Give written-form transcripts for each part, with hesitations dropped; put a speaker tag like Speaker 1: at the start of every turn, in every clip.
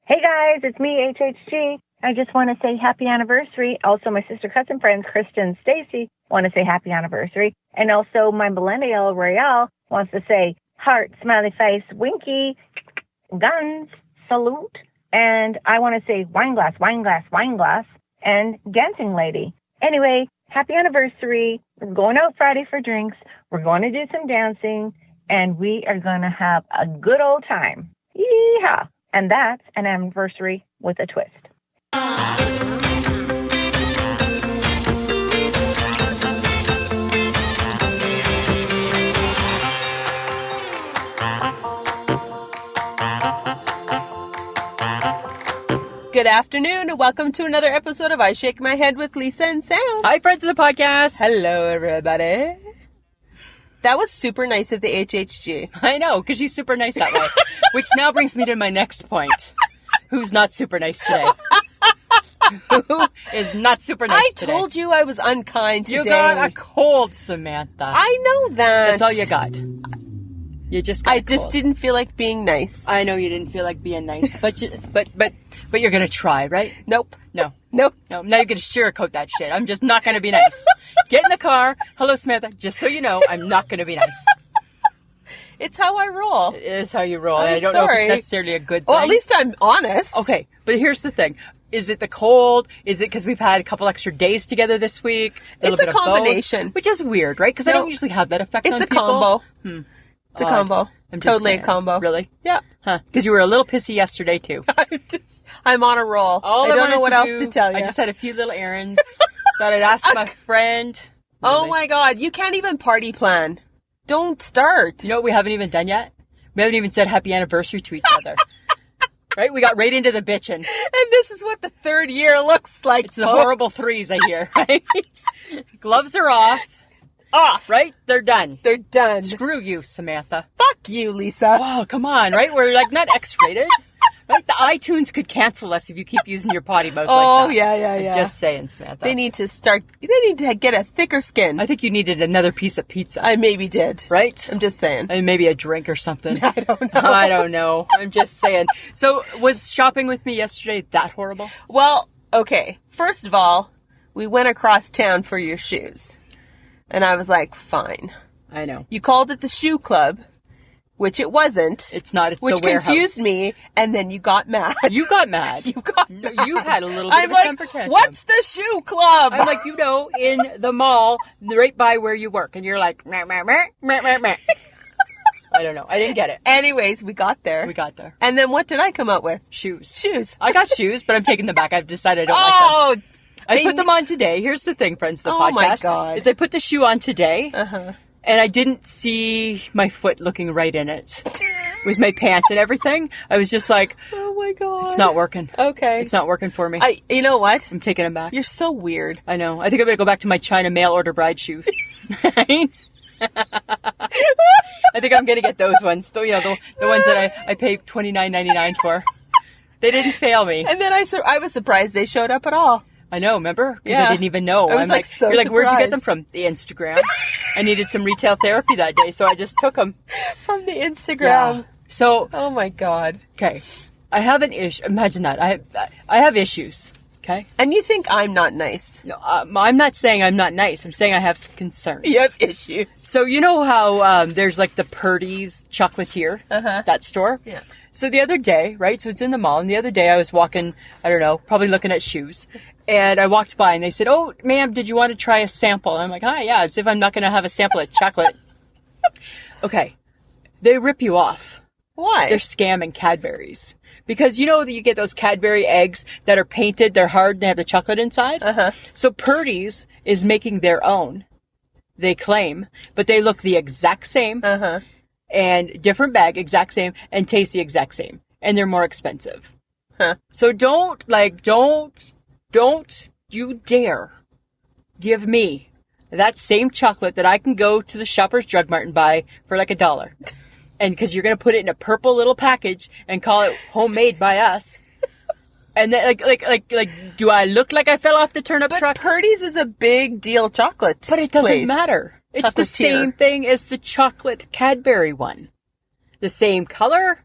Speaker 1: Hey guys, it's me, HHG. I just want to say happy anniversary. Also, my sister, cousin, friends, Kristen and Stacy want to say happy anniversary. And also, my millennial, Royale, wants to say heart, smiley face, winky, guns, salute. And I want to say wine glass, wine glass, wine glass, and dancing lady. Anyway, happy anniversary. We're going out Friday for drinks. We're going to do some dancing. And we are going to have a good old time. Yeehaw! And that's an anniversary with a twist.
Speaker 2: Good afternoon and welcome to another episode of I Shake My Head with Lisa and Sam.
Speaker 3: Hi, friends of the podcast.
Speaker 2: Hello, everybody. That was super nice of the HHG.
Speaker 3: I know, because she's super nice that way. Which now brings me to my next point. Who's not super nice today? Who is not super nice today?
Speaker 2: I told you I was unkind today.
Speaker 3: You got a cold, Samantha.
Speaker 2: I know that.
Speaker 3: That's all you got. You just got
Speaker 2: I just didn't feel like being nice.
Speaker 3: I know you didn't feel like being nice, but you're going to try, right?
Speaker 2: Nope.
Speaker 3: No.
Speaker 2: Nope.
Speaker 3: No, now you're going to sugarcoat that shit. I'm just not going to be nice. Get in the car. Hello, Samantha. Just so you know, I'm not going to be nice.
Speaker 2: It's how I roll.
Speaker 3: It is how you roll.
Speaker 2: I
Speaker 3: don't know if it's necessarily a good thing.
Speaker 2: Well, at least I'm honest.
Speaker 3: Okay, but here's the thing. Is it the cold? Is it because we've had a couple extra days together this week?
Speaker 2: It's a combination.
Speaker 3: Which is weird, right? Because I don't usually have that effect on people.
Speaker 2: It's a combo. Totally a combo.
Speaker 3: Really?
Speaker 2: Yeah.
Speaker 3: Huh. Because you were a little pissy yesterday, too.
Speaker 2: I'm on a roll. I don't know what else to tell you.
Speaker 3: I just had a few little errands. Thought I'd ask my friend.
Speaker 2: Really? Oh, my God. You can't even party plan. Don't start.
Speaker 3: You know what we haven't even done yet? We haven't even said happy anniversary to each other. Right? We got right into the bitching.
Speaker 2: And this is what the third year looks like.
Speaker 3: It's the horrible threes, I hear. Right? Gloves are off. Off, right? They're done.
Speaker 2: They're done.
Speaker 3: Screw you, Samantha.
Speaker 2: Fuck you, Lisa.
Speaker 3: Oh, come on, right? We're like not X-rated. Right? The iTunes could cancel us if you keep using your potty mouth like that.
Speaker 2: Oh, yeah.
Speaker 3: I'm just saying, Samantha.
Speaker 2: They need to get a thicker skin.
Speaker 3: I think you needed another piece of pizza.
Speaker 2: I maybe did.
Speaker 3: Right?
Speaker 2: I'm just saying.
Speaker 3: And maybe a drink or something.
Speaker 2: I don't know.
Speaker 3: I don't know. I'm just saying. So, was shopping with me yesterday that horrible?
Speaker 2: Well, okay. First of all, we went across town for your shoes. And I was like, fine.
Speaker 3: I know.
Speaker 2: You called it the shoe club, which it wasn't.
Speaker 3: It's not. It's the warehouse.
Speaker 2: Which confused me, and then you got mad.
Speaker 3: You got mad. You had a little bit of a temper tantrum.
Speaker 2: What's the shoe club?
Speaker 3: I'm like, in the mall, right by where you work. And you're like, meh, meh, meh, meh, meh, meh. I don't know. I didn't get it.
Speaker 2: Anyways, we got there. And then what did I come out with?
Speaker 3: Shoes. I got shoes, but I'm taking them back. I've decided I don't like them. I put them on today. Here's the thing, friends of the podcast. Oh, my God. Is I put the shoe on today, and I didn't see my foot looking right in it. With my pants and everything, I was just like,
Speaker 2: oh, my God.
Speaker 3: It's not working.
Speaker 2: Okay.
Speaker 3: It's not working for me.
Speaker 2: You know what?
Speaker 3: I'm taking them back.
Speaker 2: You're so weird.
Speaker 3: I know. I think I'm going to go back to my China mail order bride shoes. Right? I think I'm going to get those ones. The ones that I paid $29.99 for. They didn't fail me.
Speaker 2: And then I was surprised they showed up at all.
Speaker 3: I know, remember? Because I didn't even know.
Speaker 2: I was like so
Speaker 3: you're like,
Speaker 2: surprised.
Speaker 3: Where'd you get them from? The Instagram. I needed some retail therapy that day, so I just took them.
Speaker 2: From the Instagram.
Speaker 3: Yeah. So.
Speaker 2: Oh, my God.
Speaker 3: Okay. I have an issue. Imagine that. I have issues. Okay?
Speaker 2: And you think I'm not nice?
Speaker 3: No, I'm not saying I'm not nice. I'm saying I have some concerns.
Speaker 2: You have issues.
Speaker 3: So you know how there's like the Purdy's Chocolatier, that store?
Speaker 2: Yeah.
Speaker 3: So the other day, right, so it's in the mall, and the other day I was walking, I don't know, probably looking at shoes, and I walked by, and they said, oh, ma'am, did you want to try a sample? And I'm like, yeah, as if I'm not going to have a sample of chocolate. Okay, they rip you off.
Speaker 2: Why?
Speaker 3: They're scamming Cadbury's. Because you know that you get those Cadbury eggs that are painted, they're hard, and they have the chocolate inside? So Purdy's is making their own, they claim, but they look the exact same. And different bag, exact same, and taste the exact same. And they're more expensive. So don't you dare give me that same chocolate that I can go to the Shoppers Drug Mart and buy for like $1. And because you're going to put it in a purple little package and call it homemade by us. And then, like, do I look like I fell off the turnip truck?
Speaker 2: But Purdy's is a big deal chocolate.
Speaker 3: But it doesn't matter. It's the same thing as the chocolate Cadbury one. The same color.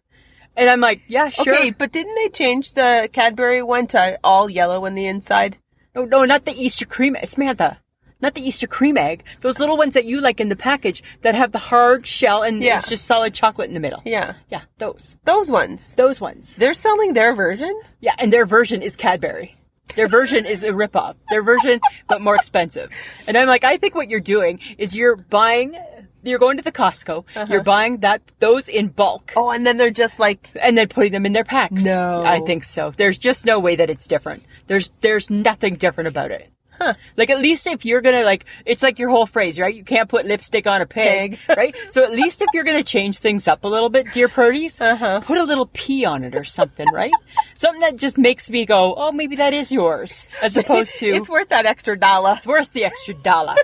Speaker 3: And I'm like, yeah, sure.
Speaker 2: Okay, but didn't they change the Cadbury one to all yellow on the inside?
Speaker 3: No, not the Easter cream, Samantha. Not the Easter cream egg. Those little ones that you like in the package that have the hard shell and it's just solid chocolate in the middle.
Speaker 2: Yeah.
Speaker 3: Yeah, those.
Speaker 2: Those ones.
Speaker 3: Those ones.
Speaker 2: They're selling their version?
Speaker 3: Yeah, and their version is Cadbury. Their version is a ripoff. Their version, but more expensive. And I'm like, I think what you're doing is you're going to the Costco, you're buying those in bulk.
Speaker 2: Oh, and then they're just like...
Speaker 3: And then putting them in their packs.
Speaker 2: No.
Speaker 3: I think so. There's just no way that it's different. There's nothing different about it.
Speaker 2: Huh.
Speaker 3: Like, at least if you're gonna, like, it's like your whole phrase, right? You can't put lipstick on a pig, right? So at least if you're gonna change things up a little bit, dear Purdy's, put a little P on it or something, right? Something that just makes me go, oh, maybe that is yours, as opposed to...
Speaker 2: It's worth that extra dollar.
Speaker 3: It's worth the extra dollar.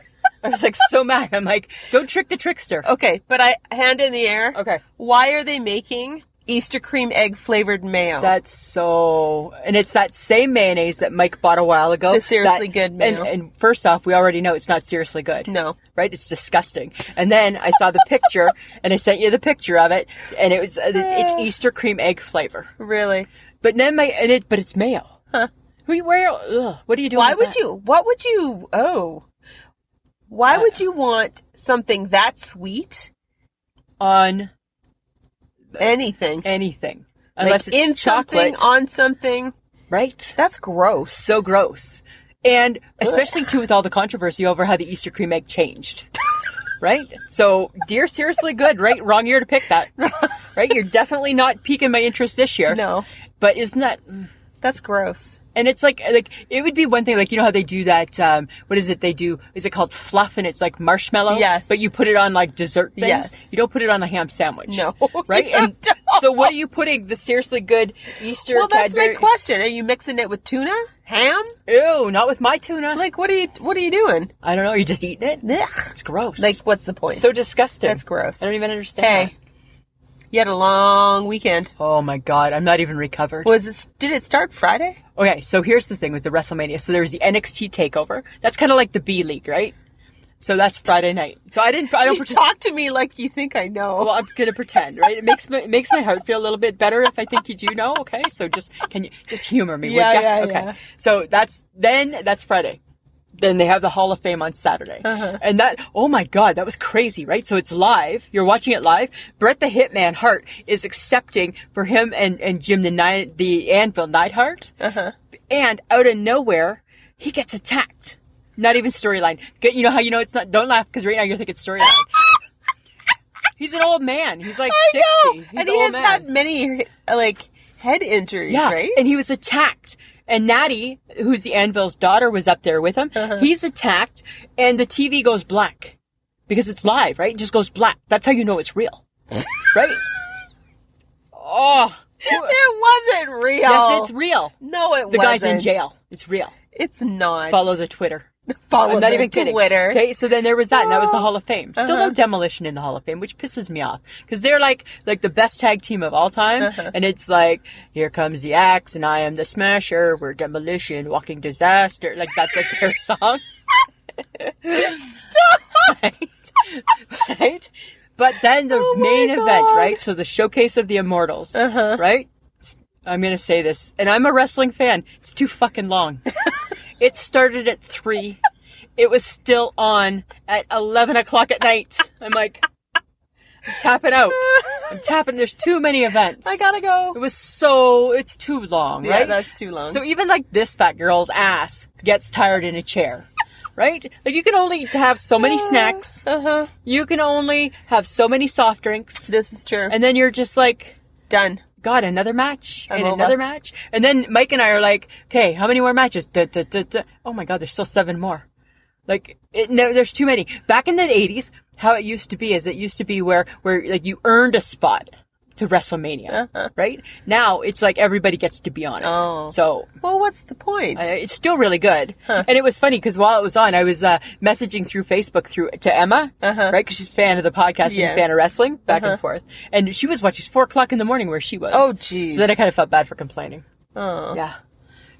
Speaker 3: I was like so mad. I'm like, don't trick the trickster.
Speaker 2: Okay, but hand in the air.
Speaker 3: Okay.
Speaker 2: Why are they making Easter cream egg flavored mayo?
Speaker 3: And it's that same mayonnaise that Mike bought a while ago.
Speaker 2: The seriously good mayo.
Speaker 3: And first off, we already know it's not seriously good.
Speaker 2: No.
Speaker 3: Right? It's disgusting. And then I saw the picture, and I sent you the picture of it, and it's Easter cream egg flavor.
Speaker 2: Really?
Speaker 3: But then but it's mayo.
Speaker 2: Huh.
Speaker 3: What are you doing?
Speaker 2: Why would you want something that sweet
Speaker 3: on
Speaker 2: anything?
Speaker 3: Unless
Speaker 2: like
Speaker 3: it's
Speaker 2: in
Speaker 3: chocolate.
Speaker 2: Something, on something.
Speaker 3: Right?
Speaker 2: That's gross.
Speaker 3: So gross. And especially, too, with all the controversy over how the Easter cream egg changed. Right? So, dear Seriously Good, right? Wrong year to pick that. Right? You're definitely not piquing my interest this year.
Speaker 2: No.
Speaker 3: But isn't that...
Speaker 2: That's gross.
Speaker 3: And it's like, it would be one thing, like, you know how they do that, what is it they do? Is it called fluff and it's like marshmallow?
Speaker 2: Yes.
Speaker 3: But you put it on like dessert things?
Speaker 2: Yes.
Speaker 3: You don't put it on a ham sandwich.
Speaker 2: No.
Speaker 3: Right? And so what are you putting the Seriously Good Easter
Speaker 2: Well, that's
Speaker 3: Cadbury...
Speaker 2: my question. Are you mixing it with tuna? Ham?
Speaker 3: Ew, not with my tuna.
Speaker 2: Like, what are you doing?
Speaker 3: I don't know. You're just eating it?
Speaker 2: Ugh.
Speaker 3: It's gross.
Speaker 2: Like, what's the point?
Speaker 3: So disgusting.
Speaker 2: That's gross.
Speaker 3: I don't even understand
Speaker 2: Hey.
Speaker 3: that.
Speaker 2: You had a long weekend.
Speaker 3: Oh my God, I'm not even recovered.
Speaker 2: Did it start Friday?
Speaker 3: Okay, so here's the thing with the Wrestlemania. So there was the NXT takeover. That's kind of like the B League, right? So that's Friday night. So I don't
Speaker 2: talk to me like you think I know.
Speaker 3: Well, I'm gonna pretend, right? It makes my heart feel a little bit better if I think you do know. Okay, so can you just humor me?
Speaker 2: Yeah,
Speaker 3: would ya?
Speaker 2: yeah,
Speaker 3: Okay.
Speaker 2: yeah.
Speaker 3: So that's Friday. Then they have the Hall of Fame on Saturday. And oh my God, that was crazy, right? So it's live. You're watching it live. Bret the Hitman Hart is accepting for him and Jim the Anvil Neidhart. And out of nowhere, he gets attacked. Not even storyline. You know how you know it's not, don't laugh because right now you're thinking storyline. He's an old man. He's like 60. He's
Speaker 2: and he has had many, like, head injuries, right?
Speaker 3: And he was attacked. And Natty, who's the Anvil's daughter, was up there with him. He's attacked, and the TV goes black. Because it's live, right? It just goes black. That's how you know it's real. Right? Oh.
Speaker 2: It wasn't real.
Speaker 3: Yes, it's real.
Speaker 2: No, it wasn't.
Speaker 3: The guy's in jail. It's real.
Speaker 2: It's not.
Speaker 3: Follow the Twitter.
Speaker 2: I'm
Speaker 3: not even kidding.
Speaker 2: Twitter.
Speaker 3: Okay, so then there was that, and that was the Hall of Fame. Still no demolition in the Hall of Fame, which pisses me off. Because they're like the best tag team of all time, and it's like, here comes the axe, and I am the smasher, we're demolition, walking disaster. Like, that's like their song. Right? But then the main event, right? So the Showcase of the Immortals, right? I'm going to say this, and I'm a wrestling fan. It's too fucking long. It started at 3. It was still on at 11 o'clock at night. I'm like, I'm tapping out. There's too many events.
Speaker 2: I gotta go.
Speaker 3: It's too long, right?
Speaker 2: Yeah, that's too long.
Speaker 3: So even like this fat girl's ass gets tired in a chair. Right? Like, you can only have so many snacks. You can only have so many soft drinks.
Speaker 2: This is true.
Speaker 3: And then you're just like...
Speaker 2: Done.
Speaker 3: God, another match?
Speaker 2: I'm
Speaker 3: and
Speaker 2: over.
Speaker 3: Another match? And then Mike and I are like, okay, how many more matches? Oh my God, there's still 7 more. Like, there's too many. Back in the 80s, how it used to be is it used to be where like you earned a spot to Wrestlemania, right? Now it's like everybody gets to be on it.
Speaker 2: Oh.
Speaker 3: So.
Speaker 2: Well, what's the point?
Speaker 3: It's still really good. And it was funny because while it was on, I was messaging through Facebook to Emma, right? Because she's a fan of the podcast and a fan of wrestling, back and forth. And she was watching. It's 4 o'clock in the morning where she was.
Speaker 2: Oh, geez.
Speaker 3: So then I kind of felt bad for complaining.
Speaker 2: Oh.
Speaker 3: Yeah.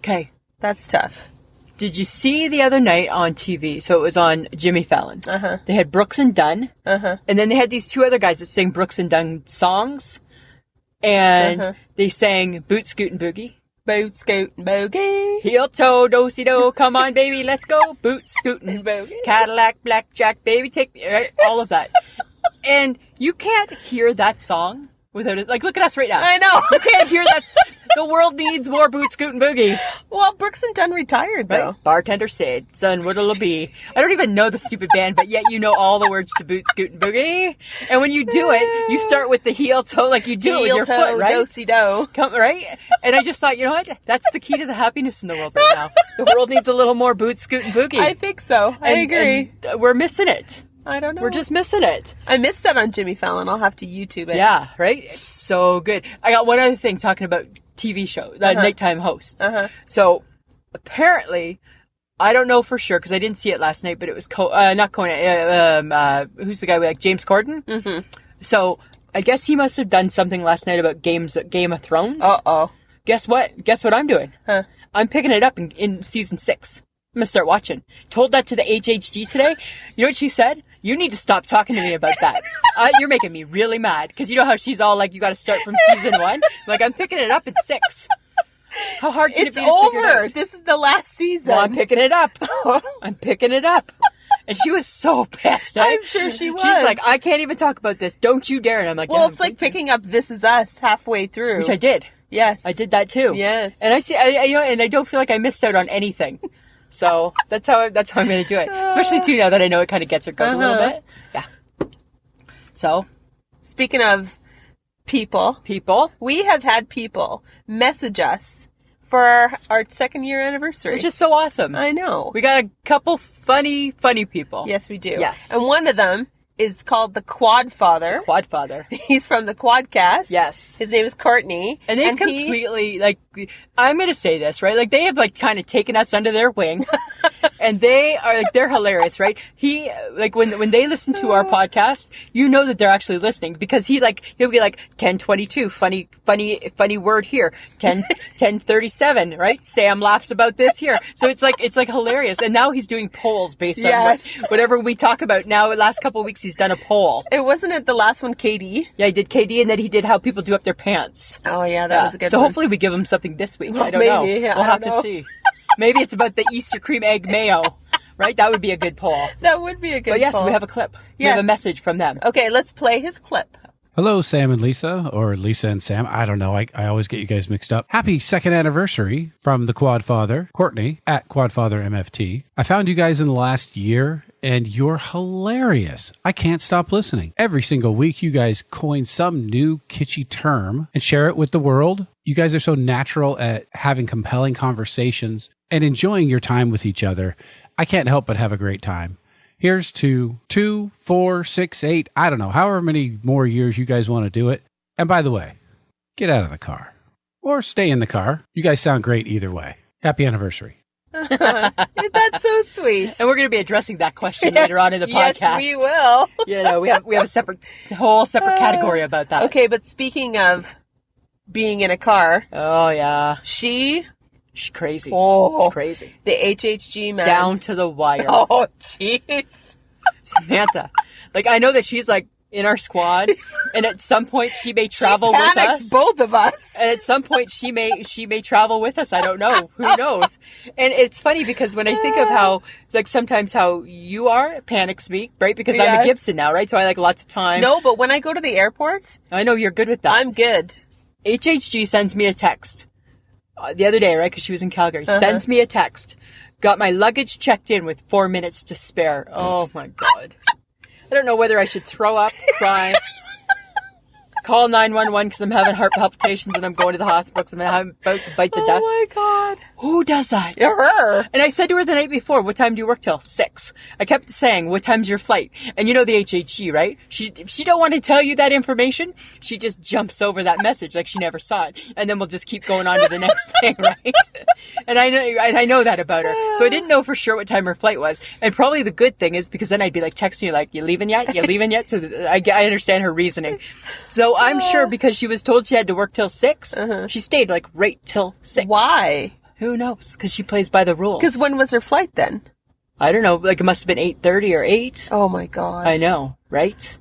Speaker 3: Okay.
Speaker 2: That's tough.
Speaker 3: Did you see the other night on TV? So it was on Jimmy Fallon. They had Brooks and Dunn. And then they had these 2 other guys that sing Brooks and Dunn songs. And they sang Boot, Scoot, and Boogie.
Speaker 2: Boot, Scoot, and Boogie.
Speaker 3: Heel toe, do-si-do, come on, baby, let's go. Boot, Scoot, and Boogie. Cadillac, blackjack, baby, take me, right? All of that. And you can't hear that song without it. Like, look at us right now.
Speaker 2: I know.
Speaker 3: You can't hear that. The world needs more Boot, Scoot, and Boogie.
Speaker 2: Well, Brooks and Dunn retired, though.
Speaker 3: Right? Bartender said, son, what'll it be? I don't even know the stupid band, but yet you know all the words to Boot, Scoot, and Boogie. And when you do it, you start with the heel toe like you do it with your foot, right?
Speaker 2: Do-si-do.
Speaker 3: Right? And I just thought, you know what? That's the key to the happiness in the world right now. The world needs a little more Boot, Scoot, and Boogie.
Speaker 2: I think so. I agree.
Speaker 3: And we're missing it.
Speaker 2: I don't know.
Speaker 3: We're just missing it.
Speaker 2: I missed that on Jimmy Fallon. I'll have to YouTube it.
Speaker 3: Yeah, right? It's so good. I got one other thing talking about TV show, nighttime hosts. So, apparently, I don't know for sure, because I didn't see it last night, but it was, not Conan, who's the guy we like, James Corden? Mm-hmm. So, I guess he must have done something last night about Game of Thrones.
Speaker 2: Uh-oh.
Speaker 3: Guess what? Guess what I'm doing?
Speaker 2: Huh?
Speaker 3: I'm picking it up in season 6. I'm going to start watching. Told that to the HHG today. You know what she said? You need to stop talking to me about that. You're making me really mad. Because you know how she's all like, you got to start from season 1? Like, I'm picking it up in 6. How hard can it be? It's
Speaker 2: over. This is the last season.
Speaker 3: Well, I'm picking it up. I'm picking it up. And she was so pissed.
Speaker 2: I'm sure she was.
Speaker 3: She's like, I can't even talk about this. Don't you dare. And I'm like,
Speaker 2: well, it's like picking up This Is Us halfway through.
Speaker 3: Which I did.
Speaker 2: Yes.
Speaker 3: I did that too.
Speaker 2: Yes.
Speaker 3: And and I don't feel like I missed out on anything. So that's how I'm going to do it. Especially too now that I know it kind of gets her goat a little bit. Yeah. So,
Speaker 2: speaking of people, we have had people message us for our 2nd year anniversary,
Speaker 3: which is so awesome.
Speaker 2: I know.
Speaker 3: We got a couple funny people.
Speaker 2: Yes, we do.
Speaker 3: Yes.
Speaker 2: And one of them is called the Quad Father.
Speaker 3: Quad Father.
Speaker 2: He's from the Quadcast.
Speaker 3: Yes.
Speaker 2: His name is Courtney.
Speaker 3: And they've completely, like, I'm going to say this, right? Like, they have, like, kind of taken us under their wing. And they are, like, they're hilarious, right? He, like, when they listen to our podcast, you know that they're actually listening. Because he'll be like, 10:22, funny word here. 10:37, right? Sam laughs about this here. So it's like hilarious. And now he's doing polls based on whatever we talk about. Now, the last couple of weeks, he's done a poll.
Speaker 2: It wasn't the last one, KD?
Speaker 3: Yeah, he did KD, and then he did how people do up their pants.
Speaker 2: Oh, yeah, that was a good one.
Speaker 3: So hopefully we give him something this week. I don't know. We'll have to see. Maybe it's about the Easter cream egg mayo, right? That would be a good poll.
Speaker 2: That would be a good poll.
Speaker 3: But yes, we have a clip. We have a message from them.
Speaker 2: Okay, let's play his clip.
Speaker 4: Hello, Sam and Lisa, or Lisa and Sam. I don't know. I always get you guys mixed up. Happy 2nd anniversary from the Quad Father, Courtney, at QuadFatherMFT. I found you guys in the last year, and you're hilarious. I can't stop listening. Every single week, you guys coin some new kitschy term and share it with the world. You guys are so natural at having compelling conversations and enjoying your time with each other. I can't help but have a great time. Here's to 2, 4, 6, 8, I don't know, however many more years you guys want to do it. And by the way, get out of the car. Or stay in the car. You guys sound great either way. Happy anniversary.
Speaker 2: That's so sweet.
Speaker 3: And we're going to be addressing that question later on in the podcast.
Speaker 2: Yes, we will.
Speaker 3: You know, we have a whole separate category about that.
Speaker 2: Okay, but speaking of being in a car.
Speaker 3: Oh, yeah.
Speaker 2: She's
Speaker 3: crazy.
Speaker 2: Oh.
Speaker 3: She's crazy.
Speaker 2: The HHG man.
Speaker 3: Down to the wire.
Speaker 2: Oh, jeez.
Speaker 3: Samantha. Like, I know that she's, like, in our squad, and at some point she may travel
Speaker 2: with
Speaker 3: us.
Speaker 2: Both of us.
Speaker 3: And at some point she may travel with us. I don't know. Who knows? And it's funny because when I think of how, like, sometimes how you are, panics me, right? Because I'm a Gibson now, right? So I like lots of time.
Speaker 2: No, but when I go to the airport,
Speaker 3: I know you're good with that.
Speaker 2: I'm good.
Speaker 3: HHG sends me a text the other day, right? Because she was in Calgary. Sends me a text. Got my luggage checked in with 4 minutes to spare. Oh my God. I don't know whether I should throw up, cry, call 911 because I'm having heart palpitations and I'm going to the hospital because I'm about to bite the dust.
Speaker 2: Oh my God.
Speaker 3: Who does that?
Speaker 2: Her.
Speaker 3: And I said to her the night before, what time do you work till? 6. I kept saying, what time's your flight? And you know the HHG, right? If she don't want to tell you that information, she just jumps over that message like she never saw it. And then we'll just keep going on to the next thing, right? And I know that about her. So I didn't know for sure what time her flight was. And probably the good thing is because then I'd be like texting you like, you leaving yet? You leaving yet? So I understand her reasoning. So I'm sure because she was told she had to work till 6, she stayed like right till 6.
Speaker 2: Why?
Speaker 3: Who knows? Because she plays by the rules.
Speaker 2: Because when was her flight then?
Speaker 3: I don't know, like it must have been 8:30 or 8.
Speaker 2: Oh my God.
Speaker 3: I know, right?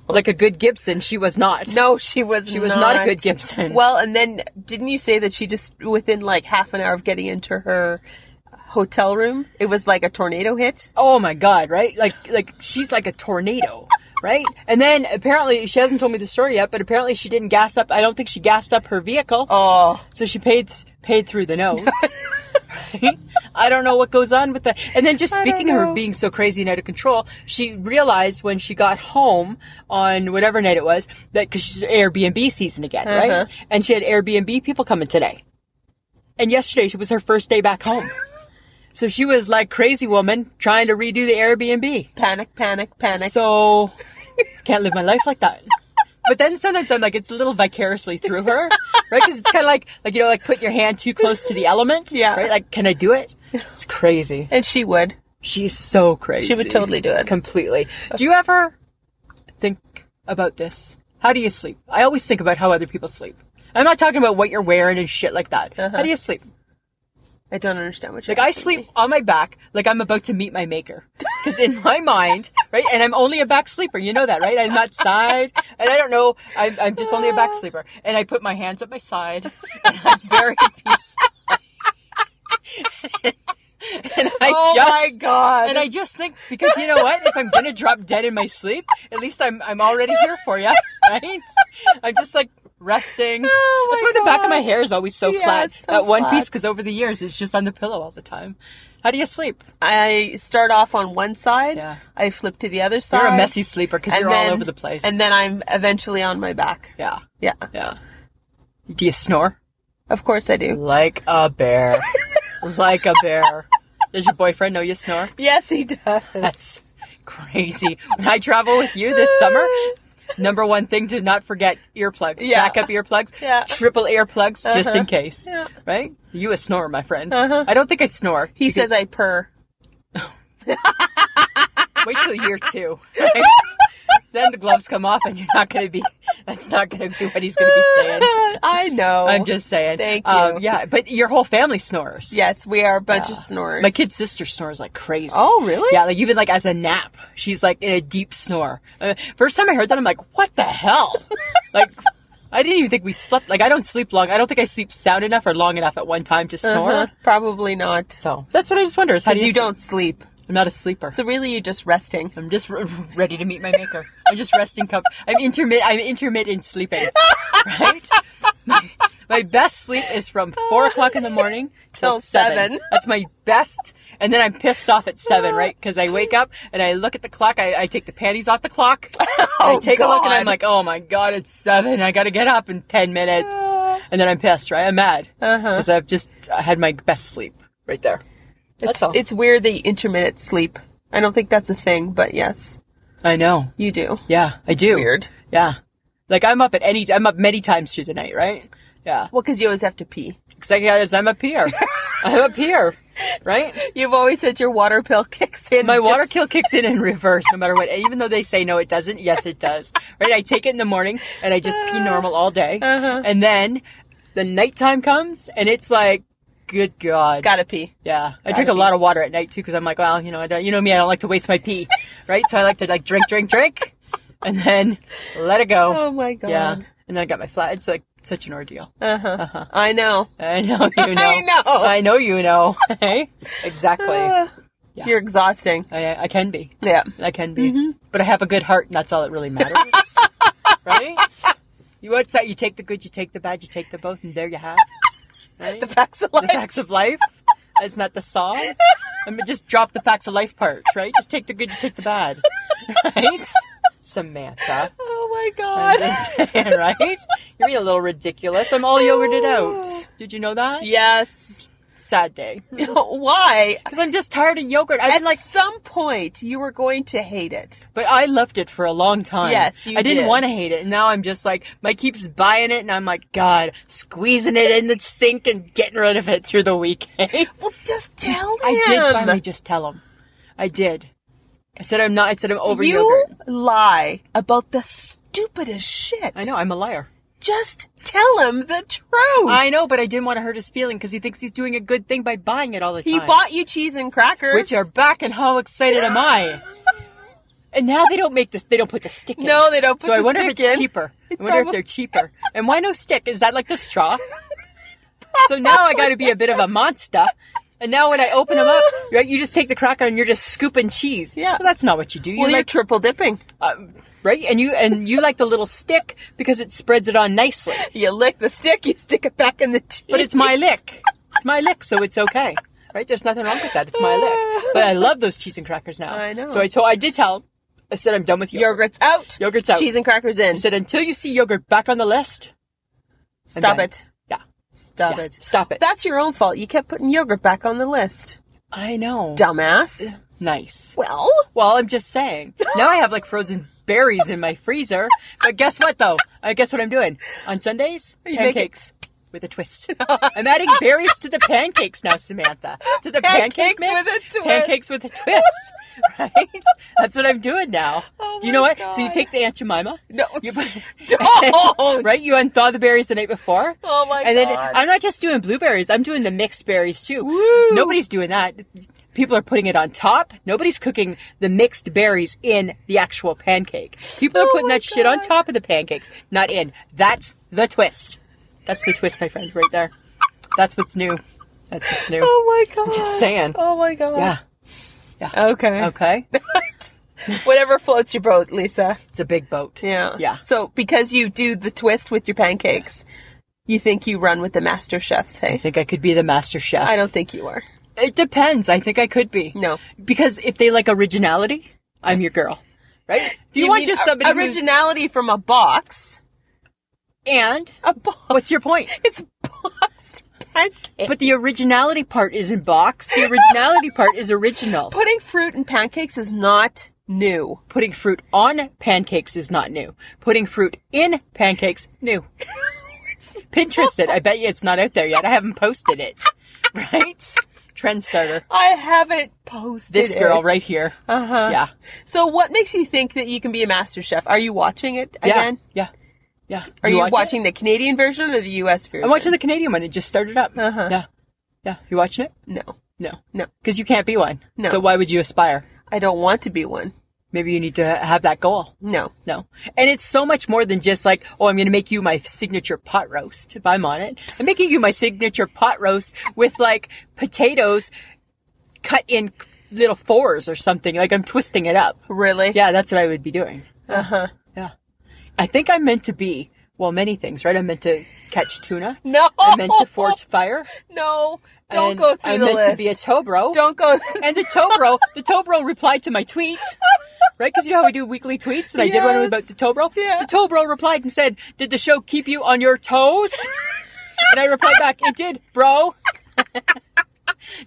Speaker 3: Like a good Gibson, she was not.
Speaker 2: No, she was
Speaker 3: not a good Gibson.
Speaker 2: Well, and then didn't you say that she just, within like half an hour of getting into her hotel room, it was like a tornado hit?
Speaker 3: Oh my God, right? Like she's like a tornado, right? And then apparently, she hasn't told me the story yet, but apparently she didn't gas up. I don't think she gassed up her vehicle.
Speaker 2: Oh.
Speaker 3: So she paid through the nose. Right? I don't know what goes on with that. And then just speaking of her being so crazy and out of control, she realized when she got home on whatever night it was, that because she's Airbnb season again, right? And she had Airbnb people coming today. And yesterday was her first day back home. So she was like crazy woman trying to redo the Airbnb.
Speaker 2: Panic.
Speaker 3: So can't live my life like that. But then sometimes I'm like, it's a little vicariously through her, right? Because it's kind of like, you know, like putting your hand too close to the element.
Speaker 2: Yeah.
Speaker 3: Right? Like, can I do it? It's crazy.
Speaker 2: And she would.
Speaker 3: She's so crazy.
Speaker 2: She would totally do it.
Speaker 3: Completely. Do you ever think about this? How do you sleep? I always think about how other people sleep. I'm not talking about what you're wearing and shit like that. How do you sleep?
Speaker 2: I don't understand what you're
Speaker 3: Like, I sleep on my back like I'm about to meet my maker. Because in my mind, right, and I'm only a back sleeper. You know that, right? I'm not side, and I don't know, I'm just only a back sleeper. And I put my hands at my side, and I'm very peaceful. My God. And I just think, because you know what? If I'm going to drop dead in my sleep, at least I'm already here for you, right? I'm just like resting. That's why the back of my hair is always so flat.
Speaker 2: So
Speaker 3: that one piece, because over the years, it's just on the pillow all the time. How do you sleep?
Speaker 2: I start off on one side.
Speaker 3: Yeah.
Speaker 2: I flip to the other side.
Speaker 3: You're a messy sleeper because you're all over the place.
Speaker 2: And then I'm eventually on my back.
Speaker 3: Yeah.
Speaker 2: Yeah.
Speaker 3: Yeah. Do you snore?
Speaker 2: Of course I do.
Speaker 3: Like a bear. Like a bear. Does your boyfriend know you snore?
Speaker 2: Yes, he does.
Speaker 3: That's crazy. When I travel with you this summer, number one thing to not forget, earplugs.
Speaker 2: Yeah.
Speaker 3: Backup earplugs.
Speaker 2: Yeah.
Speaker 3: Triple earplugs just in case.
Speaker 2: Yeah.
Speaker 3: Right? You a snorer, my friend. I don't think I snore.
Speaker 2: He says I purr.
Speaker 3: Wait till year 2. Right? Then the gloves come off and that's not going to be what he's going to be saying.
Speaker 2: I know.
Speaker 3: I'm just saying.
Speaker 2: Thank you.
Speaker 3: Yeah, but your whole family snores.
Speaker 2: Yes, we are a bunch of snorers.
Speaker 3: My kid's sister snores like crazy.
Speaker 2: Oh, really?
Speaker 3: Yeah, like even like as a nap, she's like in a deep snore. First time I heard that, I'm like, what the hell? Like, I didn't even think we slept. Like, I don't sleep long. I don't think I sleep sound enough or long enough at one time to snore.
Speaker 2: Probably not.
Speaker 3: So that's what I just wonder is how do you
Speaker 2: don't sleep.
Speaker 3: I'm not a sleeper.
Speaker 2: So really, you're just resting.
Speaker 3: I'm just ready to meet my maker. I'm just resting. I'm intermittent sleeping. Right? My best sleep is from 4 o'clock in the morning till 7. That's my best. And then I'm pissed off at 7, right? Because I wake up and I look at the clock. I take the panties off the clock. I take a look and I'm like, oh my God, it's 7. I got to get up in 10 minutes. And then I'm pissed, right? I'm mad. Because I've just had my best sleep right there. That's all.
Speaker 2: It's weird the intermittent sleep. I don't think that's a thing, but yes.
Speaker 3: I know.
Speaker 2: You do.
Speaker 3: Yeah, I do.
Speaker 2: Weird.
Speaker 3: Yeah. Like I'm up many times through the night, right? Yeah.
Speaker 2: Well, because you always have to pee.
Speaker 3: Because I'm up here. I'm up here, right?
Speaker 2: You've always said your water pill kicks in.
Speaker 3: My water pill kicks in reverse no matter what. Even though they say no, it doesn't. Yes, it does. Right? I take it in the morning and I just pee normal all day. And then the nighttime comes and it's like, good God.
Speaker 2: Gotta pee.
Speaker 3: Yeah. I drink a lot of water at night, too, because I'm like, well, you know me, I don't like to waste my pee, right? So I like to, drink, and then let it go.
Speaker 2: Oh, my God.
Speaker 3: Yeah. And then I got my flat. It's, like, such an ordeal.
Speaker 2: I know.
Speaker 3: I know you know.
Speaker 2: I know.
Speaker 3: I know you know. Hey? Exactly. Yeah.
Speaker 2: You're exhausting.
Speaker 3: I can be.
Speaker 2: Yeah.
Speaker 3: I can be. But I have a good heart, and that's all that really matters. Right? What's that? You take the good, you take the bad, you take the both, and there you have. Right?
Speaker 2: The facts of life.
Speaker 3: The facts of life. It's not the song. I mean, just drop the facts of life part, right? Just take the good, you take the bad. Right? Samantha.
Speaker 2: Oh, my God.
Speaker 3: I'm just saying, right? You're being a little ridiculous. I'm all yogurted out. Did you know that?
Speaker 2: Yes.
Speaker 3: Sad day.
Speaker 2: Why?
Speaker 3: Because I'm just tired of yogurt.
Speaker 2: At some point, you were going to hate it.
Speaker 3: But I loved it for a long time.
Speaker 2: Yes, you did.
Speaker 3: I didn't want to hate it. And now I'm just like, Mike keeps buying it, and I'm like, God, squeezing it in the sink and getting rid of it through the weekend.
Speaker 2: Well, just tell him.
Speaker 3: I did finally just tell him. I did. I said I'm over yogurt.
Speaker 2: You lie about the stupidest shit.
Speaker 3: I know, I'm a liar.
Speaker 2: Just tell him the truth.
Speaker 3: I know, but I didn't want to hurt his feeling because he thinks he's doing a good thing by buying it all the time.
Speaker 2: He bought you cheese and crackers.
Speaker 3: Which are back, and how excited am I? And now they don't make this. They don't put the stick in.
Speaker 2: No, they don't put the stick in.
Speaker 3: So I wonder if it's cheaper. I wonder if they're cheaper. And why no stick? Is that like the straw? So now I got to be a bit of a monster. And now when I open them up, right, you just take the cracker and you're just scooping cheese.
Speaker 2: Yeah.
Speaker 3: Well, that's not what you do.
Speaker 2: You're like triple dipping.
Speaker 3: Right? And you like the little stick because it spreads it on nicely.
Speaker 2: You lick the stick, you stick it back in the cheese.
Speaker 3: But it's my lick. It's my lick, so it's okay. Right? There's nothing wrong with that. It's my lick. But I love those cheese and crackers now.
Speaker 2: I know.
Speaker 3: So I did tell him. I said, I'm done with yogurt.
Speaker 2: Yogurt's out.
Speaker 3: Yogurt's out.
Speaker 2: Cheese and crackers in.
Speaker 3: I said, until you see yogurt back on the list.
Speaker 2: Stop it.
Speaker 3: Yeah.
Speaker 2: Stop it.
Speaker 3: Stop it.
Speaker 2: That's your own fault. You kept putting yogurt back on the list.
Speaker 3: I know.
Speaker 2: Dumbass.
Speaker 3: Nice.
Speaker 2: Well,
Speaker 3: I'm just saying. Now I have like frozen berries in my freezer. But guess what, though? Guess what I'm doing? On Sundays? Pancakes. With a twist. I'm adding berries to the pancakes now, Samantha. To the pancake mix.
Speaker 2: With a twist.
Speaker 3: Pancakes with a twist. Right? That's what I'm doing now.
Speaker 2: Oh
Speaker 3: Do you know what?
Speaker 2: God.
Speaker 3: So you take the Aunt Jemima.
Speaker 2: No.
Speaker 3: Don't. Right? You unthaw the berries the night before.
Speaker 2: Oh my
Speaker 3: And then
Speaker 2: God.
Speaker 3: I'm not just doing blueberries. I'm doing the mixed berries too.
Speaker 2: Woo.
Speaker 3: Nobody's doing that. People are putting it on top. Nobody's cooking the mixed berries in the actual pancake. People are putting that shit on top of the pancakes, not in. That's the twist. That's the twist, my friend, right there. That's what's new. That's what's new.
Speaker 2: Oh my God.
Speaker 3: I'm just saying.
Speaker 2: Oh my God.
Speaker 3: Yeah.
Speaker 2: Okay.
Speaker 3: Okay.
Speaker 2: Whatever floats your boat, Lisa.
Speaker 3: It's a big boat.
Speaker 2: Yeah.
Speaker 3: Yeah.
Speaker 2: So because you do the twist with your pancakes, you think you run with the master chefs, hey?
Speaker 3: I think I could be the master chef.
Speaker 2: I don't think you are.
Speaker 3: It depends. I think I could be.
Speaker 2: No.
Speaker 3: Because if they like originality, I'm your girl. Right? If you want
Speaker 2: mean
Speaker 3: just somebody
Speaker 2: originality from a box.
Speaker 3: And
Speaker 2: A box.
Speaker 3: what's your point?
Speaker 2: It's boxed pancake.
Speaker 3: But the originality part isn't boxed. The originality part is original.
Speaker 2: Putting fruit in pancakes is not new.
Speaker 3: Putting fruit on pancakes is not new. Putting fruit in pancakes, new. Pinterest it. I bet you it's not out there yet. I haven't posted it. Right? Trendsetter.
Speaker 2: I haven't posted
Speaker 3: This girl right here.
Speaker 2: Uh-huh.
Speaker 3: Yeah.
Speaker 2: So what makes you think that you can be a master chef? Are you watching it again?
Speaker 3: Yeah.
Speaker 2: Are you
Speaker 3: watch
Speaker 2: watching the Canadian version or the US version?
Speaker 3: I'm watching the Canadian one. It just started up.
Speaker 2: Uh-huh.
Speaker 3: Yeah. You watching it?
Speaker 2: No.
Speaker 3: Because you can't be one.
Speaker 2: No.
Speaker 3: So why would you aspire?
Speaker 2: I don't want to be one.
Speaker 3: Maybe you need to have that goal.
Speaker 2: No.
Speaker 3: And it's so much more than just like, oh, I'm going to make you my signature pot roast if I'm on it. I'm making you my signature pot roast with like potatoes cut in little fours or something. Like I'm twisting it up.
Speaker 2: Really?
Speaker 3: Yeah, that's what I would be doing.
Speaker 2: Uh-huh.
Speaker 3: Yeah. I think I'm meant to be, well, many things, right? I'm meant to catch tuna.
Speaker 2: No.
Speaker 3: I'm meant to forge fire.
Speaker 2: No. Don't
Speaker 3: And
Speaker 2: go through
Speaker 3: I'm
Speaker 2: the
Speaker 3: meant
Speaker 2: list.
Speaker 3: to be a tobro.
Speaker 2: Don't go.
Speaker 3: And the tobro replied to my tweets, right? Because you know how we do weekly tweets, and I did one about the tobro.
Speaker 2: Yeah.
Speaker 3: The tobro replied and said, "Did the show keep you on your toes?" And I replied back, "It did, bro."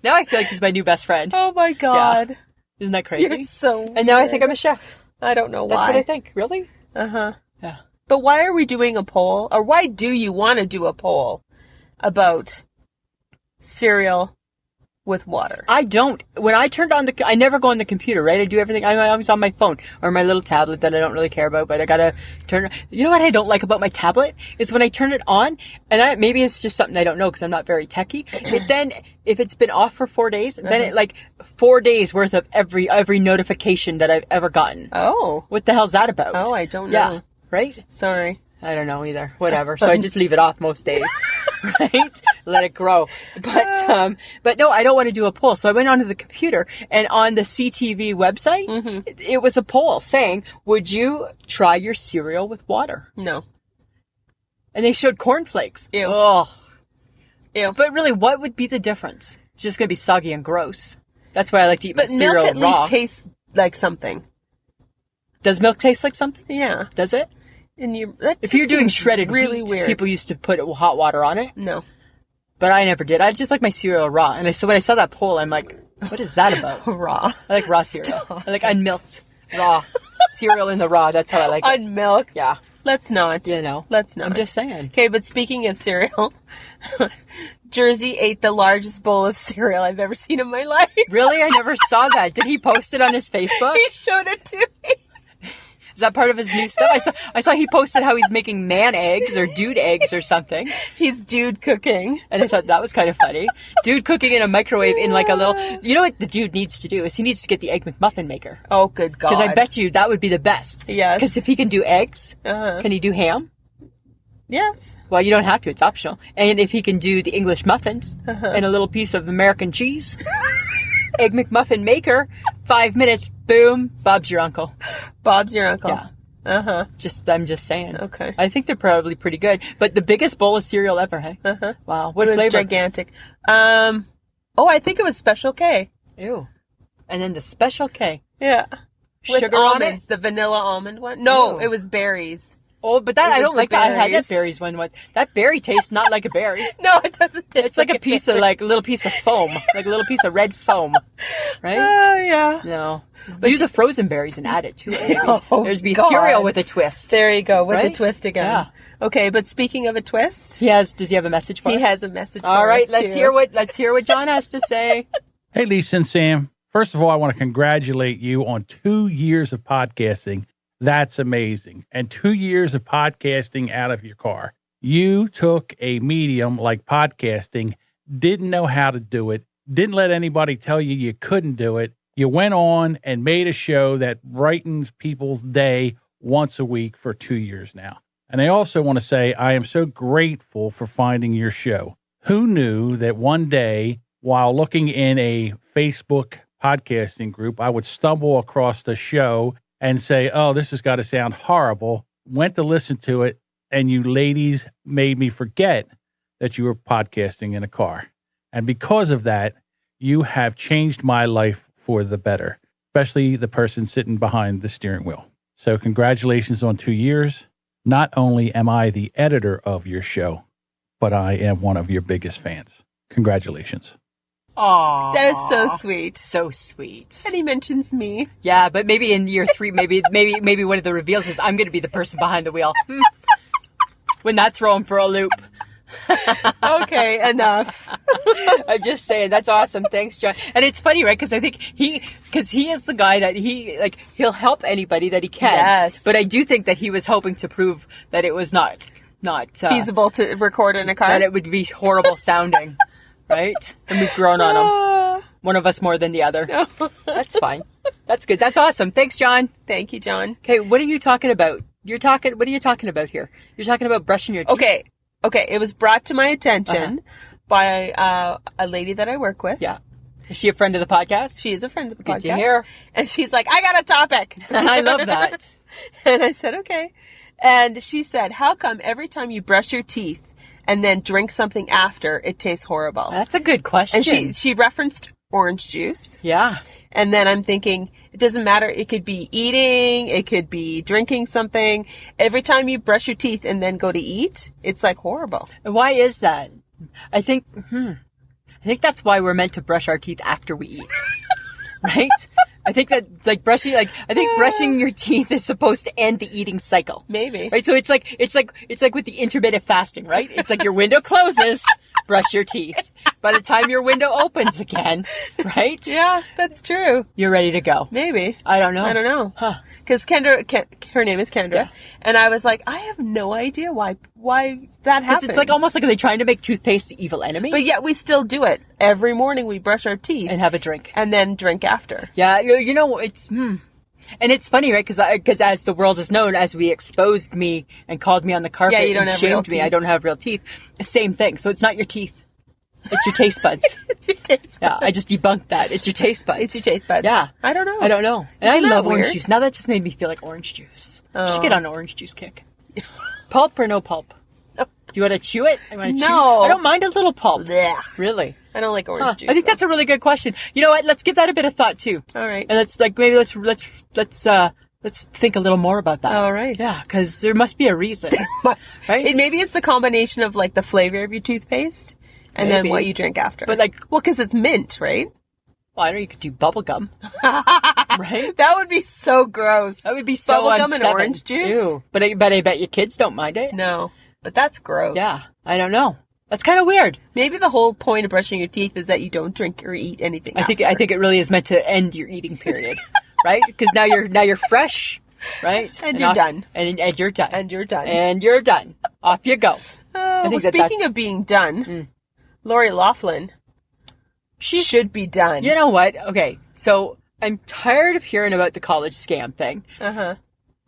Speaker 3: Now I feel like he's my new best friend.
Speaker 2: Oh my God.
Speaker 3: Yeah. Isn't that crazy?
Speaker 2: You're so
Speaker 3: And now I
Speaker 2: weird.
Speaker 3: think I'm a chef.
Speaker 2: I don't know why.
Speaker 3: That's what I think. Really?
Speaker 2: Uh-huh.
Speaker 3: Yeah.
Speaker 2: But why are we doing a poll? Or why do you want to do a poll about cereal with water?
Speaker 3: I don't. When I turned on I never go on the computer, right? I do everything. I'm always on my phone or my little tablet that I don't really care about, but I gotta turn. You know what I don't like about my tablet is when I turn it on, and maybe it's just something I don't know because I'm not very techie. But then if it's been off for 4 days, then it like 4 days worth of every notification that I've ever gotten.
Speaker 2: Oh.
Speaker 3: What the hell's that about?
Speaker 2: Oh, I don't know.
Speaker 3: Yeah. Right?
Speaker 2: Sorry.
Speaker 3: I don't know either. Whatever. So I just leave it off most days. Right? Let it grow. But no, I don't want to do a poll. So I went onto the computer and on the CTV website, it was a poll saying, would you try your cereal with water?
Speaker 2: No.
Speaker 3: And they showed cornflakes.
Speaker 2: Ew.
Speaker 3: Oh.
Speaker 2: Ew.
Speaker 3: But really, what would be the difference? It's just going to be soggy and gross. That's why I like to eat my
Speaker 2: But
Speaker 3: cereal
Speaker 2: milk at
Speaker 3: raw.
Speaker 2: least tastes like something.
Speaker 3: Does milk taste like something?
Speaker 2: Yeah.
Speaker 3: Does it?
Speaker 2: And
Speaker 3: If you're doing shredded
Speaker 2: really
Speaker 3: wheat,
Speaker 2: weird.
Speaker 3: people used to put hot water on it.
Speaker 2: No.
Speaker 3: But I never did. I just like my cereal raw. And so when I saw that poll, I'm like, what is that about?
Speaker 2: Raw.
Speaker 3: I like raw cereal. I like unmilked raw cereal in the raw. That's how I like it.
Speaker 2: Unmilked.
Speaker 3: Yeah.
Speaker 2: Let's not.
Speaker 3: You know.
Speaker 2: Let's not.
Speaker 3: I'm just saying.
Speaker 2: Okay, but speaking of cereal, Jersey ate the largest bowl of cereal I've ever seen in my life.
Speaker 3: Really? I never saw that. Did he post it on his Facebook?
Speaker 2: He showed it to me.
Speaker 3: Is that part of his new stuff? I saw he posted how he's making man eggs or dude eggs or something.
Speaker 2: He's dude cooking.
Speaker 3: And I thought that was kind of funny. Dude cooking in a microwave in like a little... You know what the dude needs to do is he needs to get the Egg McMuffin maker.
Speaker 2: Oh, good God.
Speaker 3: Because I bet you that would be the best.
Speaker 2: Yes.
Speaker 3: Because if he can do eggs, can he do ham?
Speaker 2: Yes.
Speaker 3: Well, you don't have to. It's optional. And if he can do the English muffins and a little piece of American cheese, Egg McMuffin maker, 5 minutes, boom, Bob's your uncle.
Speaker 2: Bob's your uncle.
Speaker 3: Yeah. I'm just saying.
Speaker 2: Okay.
Speaker 3: I think they're probably pretty good. But the biggest bowl of cereal ever, hey? Wow. What flavor?
Speaker 2: Gigantic. I think it was Special K.
Speaker 3: Ew. And then the Special K.
Speaker 2: Yeah.
Speaker 3: Sugar
Speaker 2: With
Speaker 3: on
Speaker 2: almonds,
Speaker 3: it?
Speaker 2: the vanilla almond one. No,
Speaker 3: Ew.
Speaker 2: it was berries.
Speaker 3: Oh, but that I don't like that. I had that berries one. That berry tastes not like a berry.
Speaker 2: No, it doesn't taste
Speaker 3: It's like a piece of, like, a little piece of foam. Like a little piece of red foam. Right?
Speaker 2: Oh, yeah.
Speaker 3: No. Do the frozen berries and add it to it.
Speaker 2: Oh,
Speaker 3: There's be
Speaker 2: God.
Speaker 3: cereal with a twist.
Speaker 2: There you go, with
Speaker 3: Right?
Speaker 2: a twist again.
Speaker 3: Yeah.
Speaker 2: Okay, but speaking of a twist,
Speaker 3: Does he have a message for us?
Speaker 2: he has a message for
Speaker 3: All right,
Speaker 2: us,
Speaker 3: let's
Speaker 2: too.
Speaker 3: hear what John has to say.
Speaker 5: Hey, Lisa and Sam. First of all, I want to congratulate you on 2 years of podcasting. That's amazing. And 2 years of podcasting out of your car. You took a medium like podcasting, didn't know how to do it, didn't let anybody tell you you couldn't do it. You went on and made a show that brightens people's day once a week for 2 years now. And I also want to say I am so grateful for finding your show. Who knew that one day, while looking in a Facebook podcasting group, I would stumble across the show and say, oh, this has got to sound horrible. Went to listen to it, and you ladies made me forget that you were podcasting in a car. And because of that, you have changed my life for the better, especially the person sitting behind the steering wheel. So congratulations on 2 years. Not only am I the editor of your show, but I am one of your biggest fans. Congratulations.
Speaker 3: Aww.
Speaker 2: That is so sweet.
Speaker 3: So sweet.
Speaker 2: And he mentions me.
Speaker 3: Yeah, but maybe in year 3, maybe one of the reveals is I'm going to be the person behind the wheel. When not throw him for a loop.
Speaker 2: Okay, enough.
Speaker 3: I'm just saying, that's awesome. Thanks, John. And it's funny, right? Because I think he is the guy that he'll help anybody that he can.
Speaker 2: Yes.
Speaker 3: But I do think that he was hoping to prove that it was not
Speaker 2: feasible to record in a car.
Speaker 3: that it would be horrible sounding, right? And we've grown on him. One of us more than the other. That's fine. That's good. That's awesome. Thanks, John.
Speaker 2: Thank you, John.
Speaker 3: Okay, what are you talking about? What are you talking about here? You're talking about brushing your teeth.
Speaker 2: Okay, it was brought to my attention by a lady that I work with.
Speaker 3: Yeah. Is she a friend of the podcast?
Speaker 2: She is a friend of the
Speaker 3: Good
Speaker 2: podcast.
Speaker 3: to hear.
Speaker 2: And she's like, I got a topic.
Speaker 3: I love that.
Speaker 2: And I said, okay. And she said, how come every time you brush your teeth and then drink something after, it tastes horrible?
Speaker 3: That's a good question.
Speaker 2: And she referenced orange juice.
Speaker 3: Yeah.
Speaker 2: And then I'm thinking, it doesn't matter. It could be eating. It could be drinking something. Every time you brush your teeth and then go to eat, it's like horrible.
Speaker 3: And why is that? I think that's why we're meant to brush our teeth after we eat. Right? I think that brushing your teeth is supposed to end the eating cycle.
Speaker 2: Maybe.
Speaker 3: Right? So it's like with the intermittent fasting, right? It's like your window closes, brush your teeth. By the time your window opens again, right?
Speaker 2: Yeah, that's true.
Speaker 3: You're ready to go.
Speaker 2: Maybe.
Speaker 3: I don't know.
Speaker 2: Huh. Because her name is Kendra.
Speaker 3: Yeah.
Speaker 2: And I was like, I have no idea why that happens.
Speaker 3: Because it's like almost like are they trying to make toothpaste the evil enemy?
Speaker 2: But yet we still do it. Every morning we brush our teeth.
Speaker 3: And have a drink.
Speaker 2: And then drink after.
Speaker 3: Yeah, you know, it's... And it's funny, right? Because as the world is known, as we exposed me and called me on the carpet and shamed me, I don't have real teeth. Same thing. So it's not your teeth. It's your taste buds.
Speaker 2: It's your taste buds.
Speaker 3: Yeah, I just debunked that. It's your taste buds.
Speaker 2: It's your taste buds.
Speaker 3: Yeah.
Speaker 2: I don't know.
Speaker 3: And I love orange
Speaker 2: weird?
Speaker 3: juice. Now that just made me feel like orange juice.
Speaker 2: Oh.
Speaker 3: You should get on an orange juice kick. Pulp or no pulp? Do you want to chew it? I don't mind a little pulp.
Speaker 2: Blech.
Speaker 3: Really?
Speaker 2: I don't like orange juice.
Speaker 3: I think that's a really good question. You know what? Let's give that a bit of thought too.
Speaker 2: All right.
Speaker 3: And let's think a little more about that.
Speaker 2: All right.
Speaker 3: Yeah, because there must be a reason. Right?
Speaker 2: Maybe it's the combination of like the flavor of your toothpaste and then
Speaker 3: Maybe.
Speaker 2: what you drink after.
Speaker 3: But
Speaker 2: because it's mint, right?
Speaker 3: Well, I know you could do bubble gum. Right?
Speaker 2: That would be so gross.
Speaker 3: That would be so
Speaker 2: Bubble gum and
Speaker 3: unseven.
Speaker 2: orange juice?
Speaker 3: Ew. But I bet your kids don't mind it.
Speaker 2: No, but that's gross.
Speaker 3: Yeah, I don't know. That's kind of weird.
Speaker 2: Maybe the whole point of brushing your teeth is that you don't drink or eat anything.
Speaker 3: I think it really is meant to end your eating period, right? Because now you're fresh, right?
Speaker 2: And you're done.
Speaker 3: And you're done.
Speaker 2: And you're done.
Speaker 3: And you're done. Off you go.
Speaker 2: Well, speaking of being done, Lori Loughlin, she should be done.
Speaker 3: You know what? Okay, so I'm tired of hearing about the college scam thing.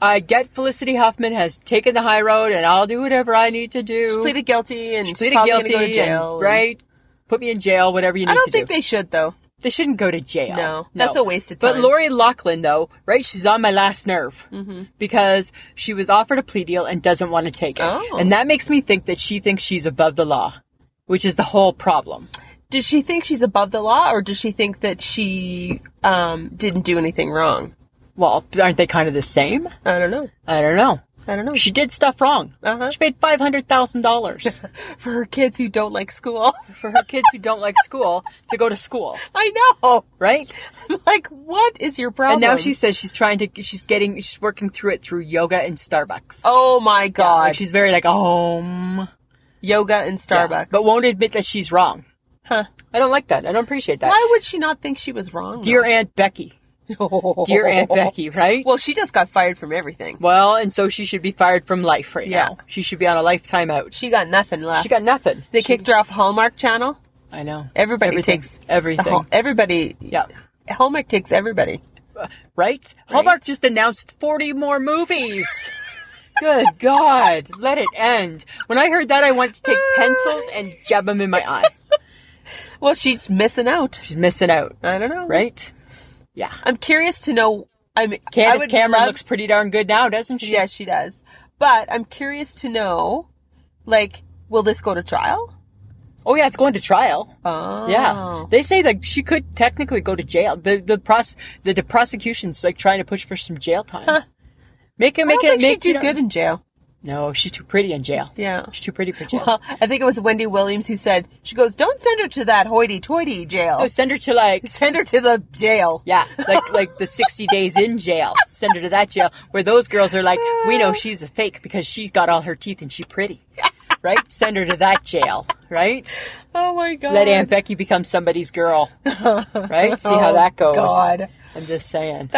Speaker 3: I get Felicity Huffman has taken the high road, and I'll do whatever I need to do.
Speaker 2: She pleaded guilty, and she's probably going to go to jail.
Speaker 3: Right? Put me in jail, whatever you need to do.
Speaker 2: I don't think they should, though.
Speaker 3: They shouldn't go to jail.
Speaker 2: No, that's a waste of time.
Speaker 3: But Lori Loughlin, though, right, she's on my last nerve. Because she was offered a plea deal and doesn't want to take it.
Speaker 2: Oh.
Speaker 3: And that makes me think that she thinks she's above the law, which is the whole problem.
Speaker 2: Does she think she's above the law, or does she think that she didn't do anything wrong?
Speaker 3: Well, aren't they kind of the same?
Speaker 2: I don't know.
Speaker 3: I don't know. She did stuff wrong. She paid $500,000
Speaker 2: for her kids who don't like school.
Speaker 3: For her kids who don't like school to go to school.
Speaker 2: I know,
Speaker 3: right?
Speaker 2: I'm like, what is your problem?
Speaker 3: And now she says she's working through it through yoga and Starbucks.
Speaker 2: Oh my God.
Speaker 3: Yeah, like she's very like,
Speaker 2: yoga and Starbucks.
Speaker 3: But won't admit that she's wrong. I don't like that. I don't appreciate that.
Speaker 2: Why would she not think she was wrong?
Speaker 3: Dear Aunt Becky. Dear Aunt Becky, right?
Speaker 2: Well, she just got fired from everything.
Speaker 3: Well, and so she should be fired from life right now. She should be on a lifetime out.
Speaker 2: She got nothing left.
Speaker 3: She got nothing.
Speaker 2: They kicked her off Hallmark Channel.
Speaker 3: I know.
Speaker 2: Everybody takes
Speaker 3: everything.
Speaker 2: Everybody.
Speaker 3: Yeah.
Speaker 2: Hallmark takes everybody.
Speaker 3: Right? Hallmark just announced 40 more movies. Good God. Let it end. When I heard that, I went to take pencils and jab them in my eye.
Speaker 2: Well, she's missing out.
Speaker 3: She's missing out.
Speaker 2: I don't know.
Speaker 3: Right? Yeah.
Speaker 2: I'm curious to know.
Speaker 3: Candace Cameron looks pretty darn good now, doesn't she?
Speaker 2: Yeah, she does. But I'm curious to know, like, will this go to trial?
Speaker 3: Oh, yeah, it's going to trial.
Speaker 2: Oh.
Speaker 3: Yeah. They say that she could technically go to jail. The prosecution's, like, trying to push for some jail time.
Speaker 2: Huh. I don't think she'd do good in jail.
Speaker 3: No, she's too pretty in jail.
Speaker 2: Yeah.
Speaker 3: She's too pretty for jail.
Speaker 2: Well, I think it was Wendy Williams who said, she goes, don't send her to that hoity-toity jail.
Speaker 3: No, send her to
Speaker 2: the jail.
Speaker 3: Yeah, like the 60 days in jail. Send her to that jail where those girls are like, we know she's a fake because she's got all her teeth and she's pretty. Right? Send her to that jail. Right?
Speaker 2: Oh my God.
Speaker 3: Let Aunt Becky become somebody's girl. Right? See how that goes.
Speaker 2: God.
Speaker 3: I'm just saying.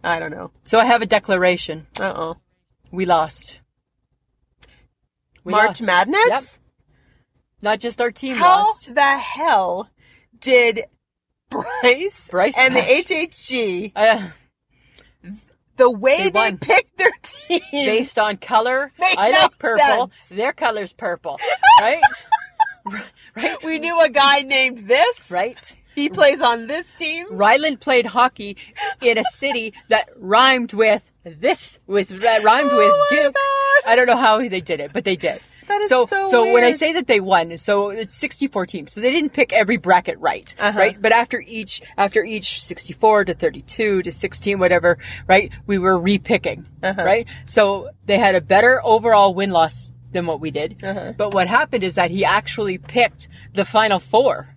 Speaker 2: I don't know.
Speaker 3: So I have a declaration.
Speaker 2: Uh-oh.
Speaker 3: We lost.
Speaker 2: March Madness?
Speaker 3: Yep. Not just our team lost.
Speaker 2: How the hell did Bryce and the HHG, the way they picked their team
Speaker 3: based on color, I like purple. Sense. Their color's purple, right? Right.
Speaker 2: We knew a guy named this.
Speaker 3: Right.
Speaker 2: He plays on this team.
Speaker 3: Ryland played hockey in a city that rhymed with Duke.
Speaker 2: God.
Speaker 3: I don't know how they did it, but they did.
Speaker 2: That is so
Speaker 3: weird. When I say that they won, so it's 64 teams. So they didn't pick every bracket right, right? But after each 64 to 32 to 16, whatever, right? We were repicking, right? So they had a better overall win-loss than what we did. But what happened is that he actually picked the Final Four.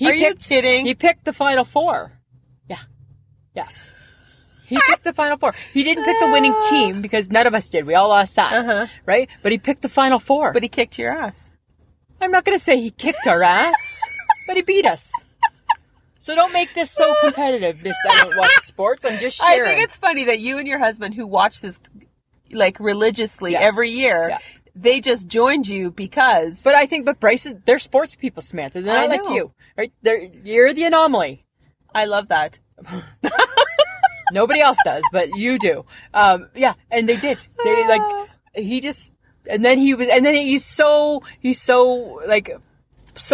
Speaker 2: Are you kidding?
Speaker 3: He picked the Final Four. Yeah. He picked the Final Four. He didn't pick the winning team because none of us did. We all lost that, right? But he picked the Final Four.
Speaker 2: But he kicked your ass.
Speaker 3: I'm not going to say he kicked our ass, but he beat us. So don't make this so competitive, Miss I Don't Watch Sports. I'm just sharing.
Speaker 2: I think it's funny that you and your husband, who watch this like religiously every year, they just joined you because...
Speaker 3: But Bryce, they're sports people, Samantha. They're not like you, right? You're the anomaly.
Speaker 2: I love that.
Speaker 3: Nobody else does, but you do. Yeah, and they did. He's so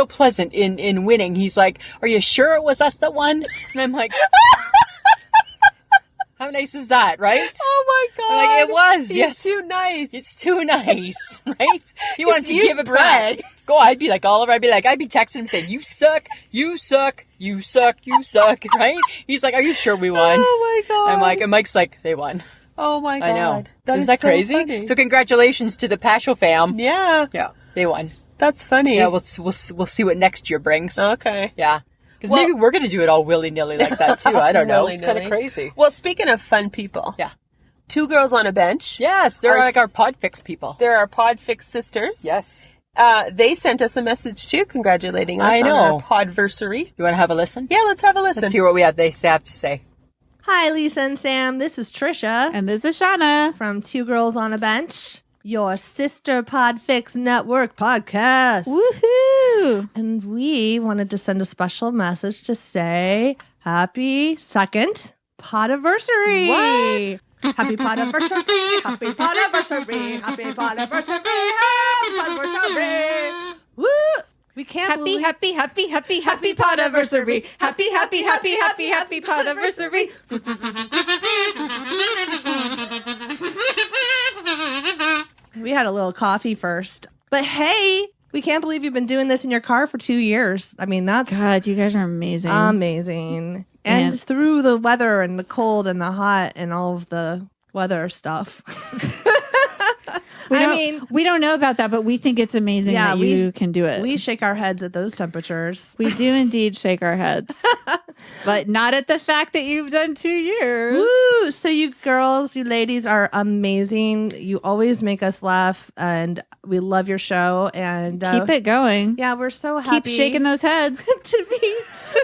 Speaker 3: pleasant in winning. He's like, are you sure it was us that won? And I'm like, how nice is that, right?
Speaker 2: Oh my God.
Speaker 3: I'm like, it was.
Speaker 2: He's too nice.
Speaker 3: It's too nice, right? He wants to give it
Speaker 2: brag.
Speaker 3: back. I'd be like Oliver. I'd be texting him saying, you suck, you suck, you suck, you suck, right? He's like, are you sure we won?
Speaker 2: Oh my God.
Speaker 3: I'm like, and Mike's like, they won.
Speaker 2: Oh my God.
Speaker 3: I know.
Speaker 2: Isn't
Speaker 3: that
Speaker 2: so
Speaker 3: crazy?
Speaker 2: Funny.
Speaker 3: So congratulations to the Pasho fam.
Speaker 2: Yeah.
Speaker 3: Yeah, they won.
Speaker 2: That's funny.
Speaker 3: Yeah, we'll see what next year brings.
Speaker 2: Okay.
Speaker 3: Yeah. Because maybe we're going to do it all willy-nilly like that too. I don't know. It's kind of crazy.
Speaker 2: Well, speaking of fun people.
Speaker 3: Yeah.
Speaker 2: 2 girls on a bench.
Speaker 3: Yes, they're like our Podfix people.
Speaker 2: They're our Podfix sisters.
Speaker 3: Yes.
Speaker 2: They sent us a message too, congratulating us on our podversary.
Speaker 3: You want to have a listen?
Speaker 2: Yeah, let's have a listen.
Speaker 3: Let's hear what they have to say.
Speaker 6: Hi, Lisa and Sam. This is Trisha.
Speaker 7: And this is Shauna.
Speaker 6: From Two Girls on a Bench, your sister Podfix Network podcast.
Speaker 7: Woohoo!
Speaker 6: And we wanted to send a special message to say happy second podiversary.
Speaker 7: What?
Speaker 6: Happy podiversary, happy podiversary, happy podiversary, happy podiversary. Woo! We can't believe...
Speaker 7: Happy podiversary. Happy podiversary.
Speaker 6: We had a little coffee first. But hey, we can't believe you've been doing this in your car for 2 years. I mean, that's...
Speaker 7: God, you guys are amazing.
Speaker 6: Amazing. And through the weather and the cold and the hot and all of the weather stuff.
Speaker 7: We don't know about that, but we think it's amazing that you can do it.
Speaker 6: We shake our heads at those temperatures.
Speaker 7: We do indeed shake our heads. But not at the fact that you've done 2 years.
Speaker 6: Woo! So you girls, you ladies are amazing. You always make us laugh, and we love your show. And
Speaker 7: keep it going.
Speaker 6: Yeah, we're so happy.
Speaker 7: Keep shaking those heads.
Speaker 6: to be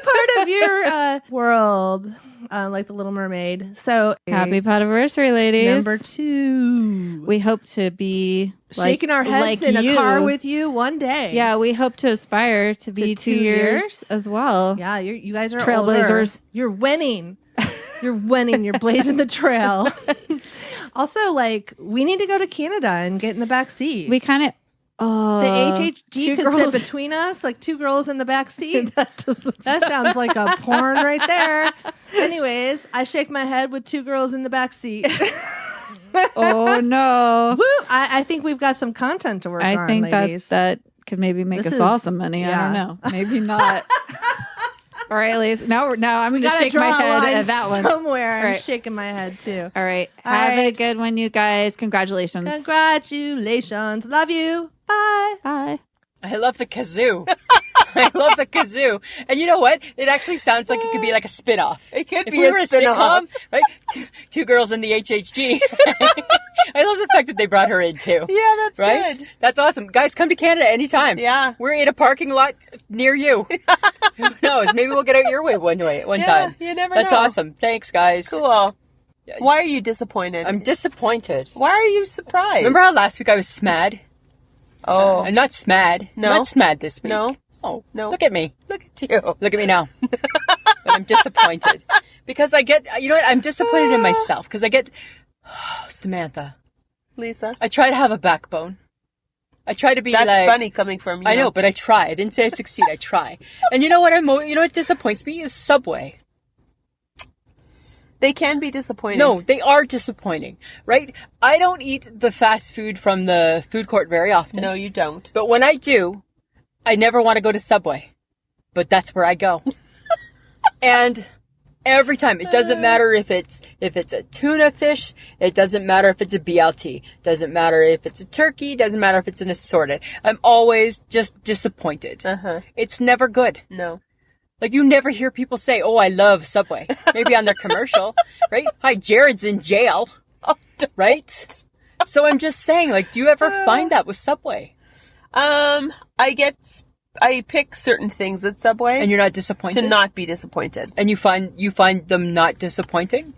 Speaker 6: part of your world, like the Little Mermaid. So
Speaker 7: happy podiversary, ladies.
Speaker 6: Number 2.
Speaker 7: We hope to be
Speaker 6: shaking our heads in a car with you one day.
Speaker 7: Yeah, we hope to aspire to be 2 years as well.
Speaker 6: Yeah, you guys are
Speaker 7: trailblazers.
Speaker 6: Older. You're winning. You're winning. You're blazing the trail. Also, like, we need to go to Canada and get in the back seat.
Speaker 7: We kind of...
Speaker 6: the HHG could sit between us, like 2 girls in the back seat. That sounds like a porn right there. Anyways, I shake my head with 2 girls in the back seat.
Speaker 7: Oh no!
Speaker 6: Woo! I think we've got some content to work on.
Speaker 7: I think
Speaker 6: ladies.
Speaker 7: that could maybe make us all some money.
Speaker 6: Yeah.
Speaker 7: I don't know. Maybe not. All right, ladies. Now I'm going to shake my head at that one.
Speaker 6: Somewhere,
Speaker 7: right.
Speaker 6: I'm shaking my head too.
Speaker 7: All right. Have a good one, you guys. Congratulations.
Speaker 6: Congratulations. Love you. Bye.
Speaker 7: Bye.
Speaker 3: I love the kazoo. I love the kazoo. And you know what? It actually sounds like it could be like a spin-off.
Speaker 2: It could
Speaker 3: if
Speaker 2: be
Speaker 3: we
Speaker 2: a
Speaker 3: were
Speaker 2: spin-off.
Speaker 3: sitcom, right? Two girls in the HHG. I love the fact that they brought her in too.
Speaker 2: Yeah, that's
Speaker 3: right?
Speaker 2: good.
Speaker 3: That's awesome. Guys, come to Canada anytime.
Speaker 2: Yeah.
Speaker 3: We're in a parking lot near you. Who knows? Maybe we'll get out your way one time.
Speaker 2: You never
Speaker 3: That's
Speaker 2: know.
Speaker 3: awesome. Thanks, guys.
Speaker 2: Cool. Why are you disappointed?
Speaker 3: I'm disappointed.
Speaker 2: Why are you surprised?
Speaker 3: Remember how last week I was smad?
Speaker 2: Oh.
Speaker 3: I'm not smad.
Speaker 2: No.
Speaker 3: I'm not smad this week.
Speaker 2: No.
Speaker 3: Oh,
Speaker 2: no.
Speaker 3: Look at me.
Speaker 2: Look at you.
Speaker 3: Look at me now. But I'm disappointed. Because I get, you know what? I'm disappointed in myself. Because I get, Samantha.
Speaker 2: Lisa.
Speaker 3: I try to have a backbone. I try to be
Speaker 2: That's
Speaker 3: like...
Speaker 2: funny coming from you.
Speaker 3: I know, but I try. I didn't say I succeed. I try. And you know what? You know what disappoints me is Subway.
Speaker 2: They can be disappointing.
Speaker 3: No, they are disappointing, right? I don't eat the fast food from the food court very often.
Speaker 2: No, you don't.
Speaker 3: But when I do, I never want to go to Subway. But that's where I go. And every time, it doesn't matter if it's a tuna fish, it doesn't matter if it's a BLT, doesn't matter if it's a turkey, doesn't matter if it's an assorted. I'm always just disappointed. It's never good.
Speaker 2: No.
Speaker 3: Like, you never hear people say, oh, I love Subway. Maybe on their commercial, right? Hi, Jared's in jail, right? So I'm just saying, like, do you ever find that with Subway?
Speaker 2: I pick certain things at Subway.
Speaker 3: And you're not disappointed?
Speaker 2: To not be disappointed.
Speaker 3: And you find them not disappointing?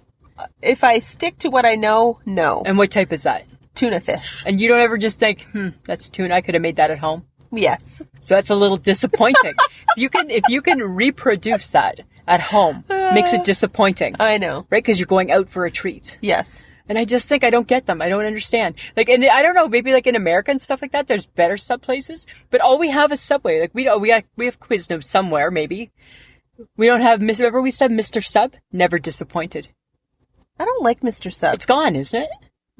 Speaker 2: If I stick to what I know, no.
Speaker 3: And what type is that?
Speaker 2: Tuna fish.
Speaker 3: And you don't ever just think, that's tuna, I could have made that at home?
Speaker 2: Yes.
Speaker 3: So that's a little disappointing. If you can reproduce that at home, makes it disappointing.
Speaker 2: I know.
Speaker 3: Right? Because you're going out for a treat.
Speaker 2: Yes.
Speaker 3: And I just think I don't get them. I don't understand. Like, and I don't know, maybe like in America and stuff like that, there's better sub places. But all we have is Subway. Like, we have Quiznos somewhere, maybe. We don't have, remember we said Mr. Sub? Never disappointed.
Speaker 2: I don't like Mr. Sub.
Speaker 3: It's gone, isn't it?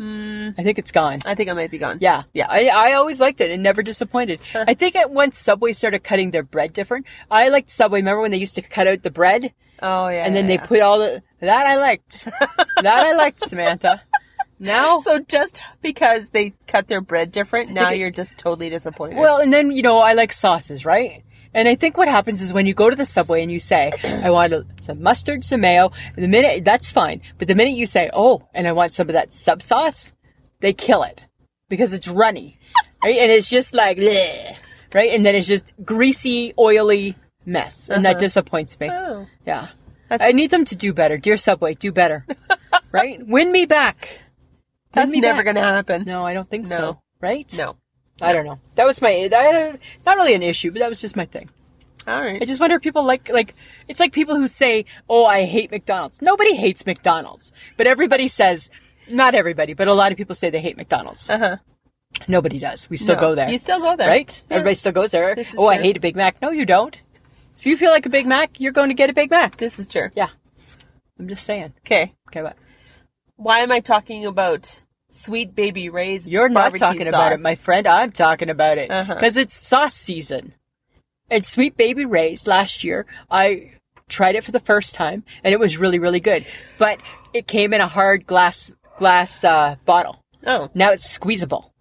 Speaker 3: I think it's gone.
Speaker 2: I think it might be gone.
Speaker 3: Yeah. I always liked it and never disappointed. I think when Subway started cutting their bread different, I liked Subway. Remember when they used to cut out the bread?
Speaker 2: Oh, yeah.
Speaker 3: And then they put all that I liked. That I liked, Samantha. Now.
Speaker 2: So just because they cut their bread different, now you're just totally disappointed.
Speaker 3: Well, and then, I like sauces, right? And I think what happens is when you go to the Subway and you say, I want some mustard, some mayo, and that's fine. But the minute you say, oh, and I want some of that sub sauce, they kill it. Because it's runny. Right? And it's just like, bleh, right? And then it's just greasy, oily mess. And that disappoints me.
Speaker 2: Oh.
Speaker 3: Yeah. I need them to do better. Dear Subway, do better. Right? Win me back.
Speaker 2: That's never going to happen.
Speaker 3: No, I don't think so. Right?
Speaker 2: No.
Speaker 3: I don't know. That was not really an issue, but that was just my thing.
Speaker 2: All right.
Speaker 3: I just wonder if people like, it's like people who say, oh, I hate McDonald's. Nobody hates McDonald's. But everybody says, not everybody, but a lot of people say they hate McDonald's.
Speaker 2: Uh-huh.
Speaker 3: Nobody does. We still go there.
Speaker 2: You still go there.
Speaker 3: Right?
Speaker 2: Yeah.
Speaker 3: Everybody still goes there.
Speaker 2: This is
Speaker 3: Oh, I
Speaker 2: true.
Speaker 3: hate a Big Mac. No, you don't. If you feel like a Big Mac, you're going to get a Big Mac.
Speaker 2: This is true.
Speaker 3: Yeah. I'm just saying.
Speaker 2: Okay.
Speaker 3: Okay, what?
Speaker 2: Why am I talking about Sweet Baby Ray's
Speaker 3: You're not
Speaker 2: barbecue
Speaker 3: talking
Speaker 2: sauce?
Speaker 3: about it, my friend. I'm talking about it.
Speaker 2: Uh-huh.
Speaker 3: Because it's sauce season. And Sweet Baby Ray's last year, I tried it for the first time, and it was really, really good. But it came in a hard glass bottle.
Speaker 2: Oh.
Speaker 3: Now it's squeezable.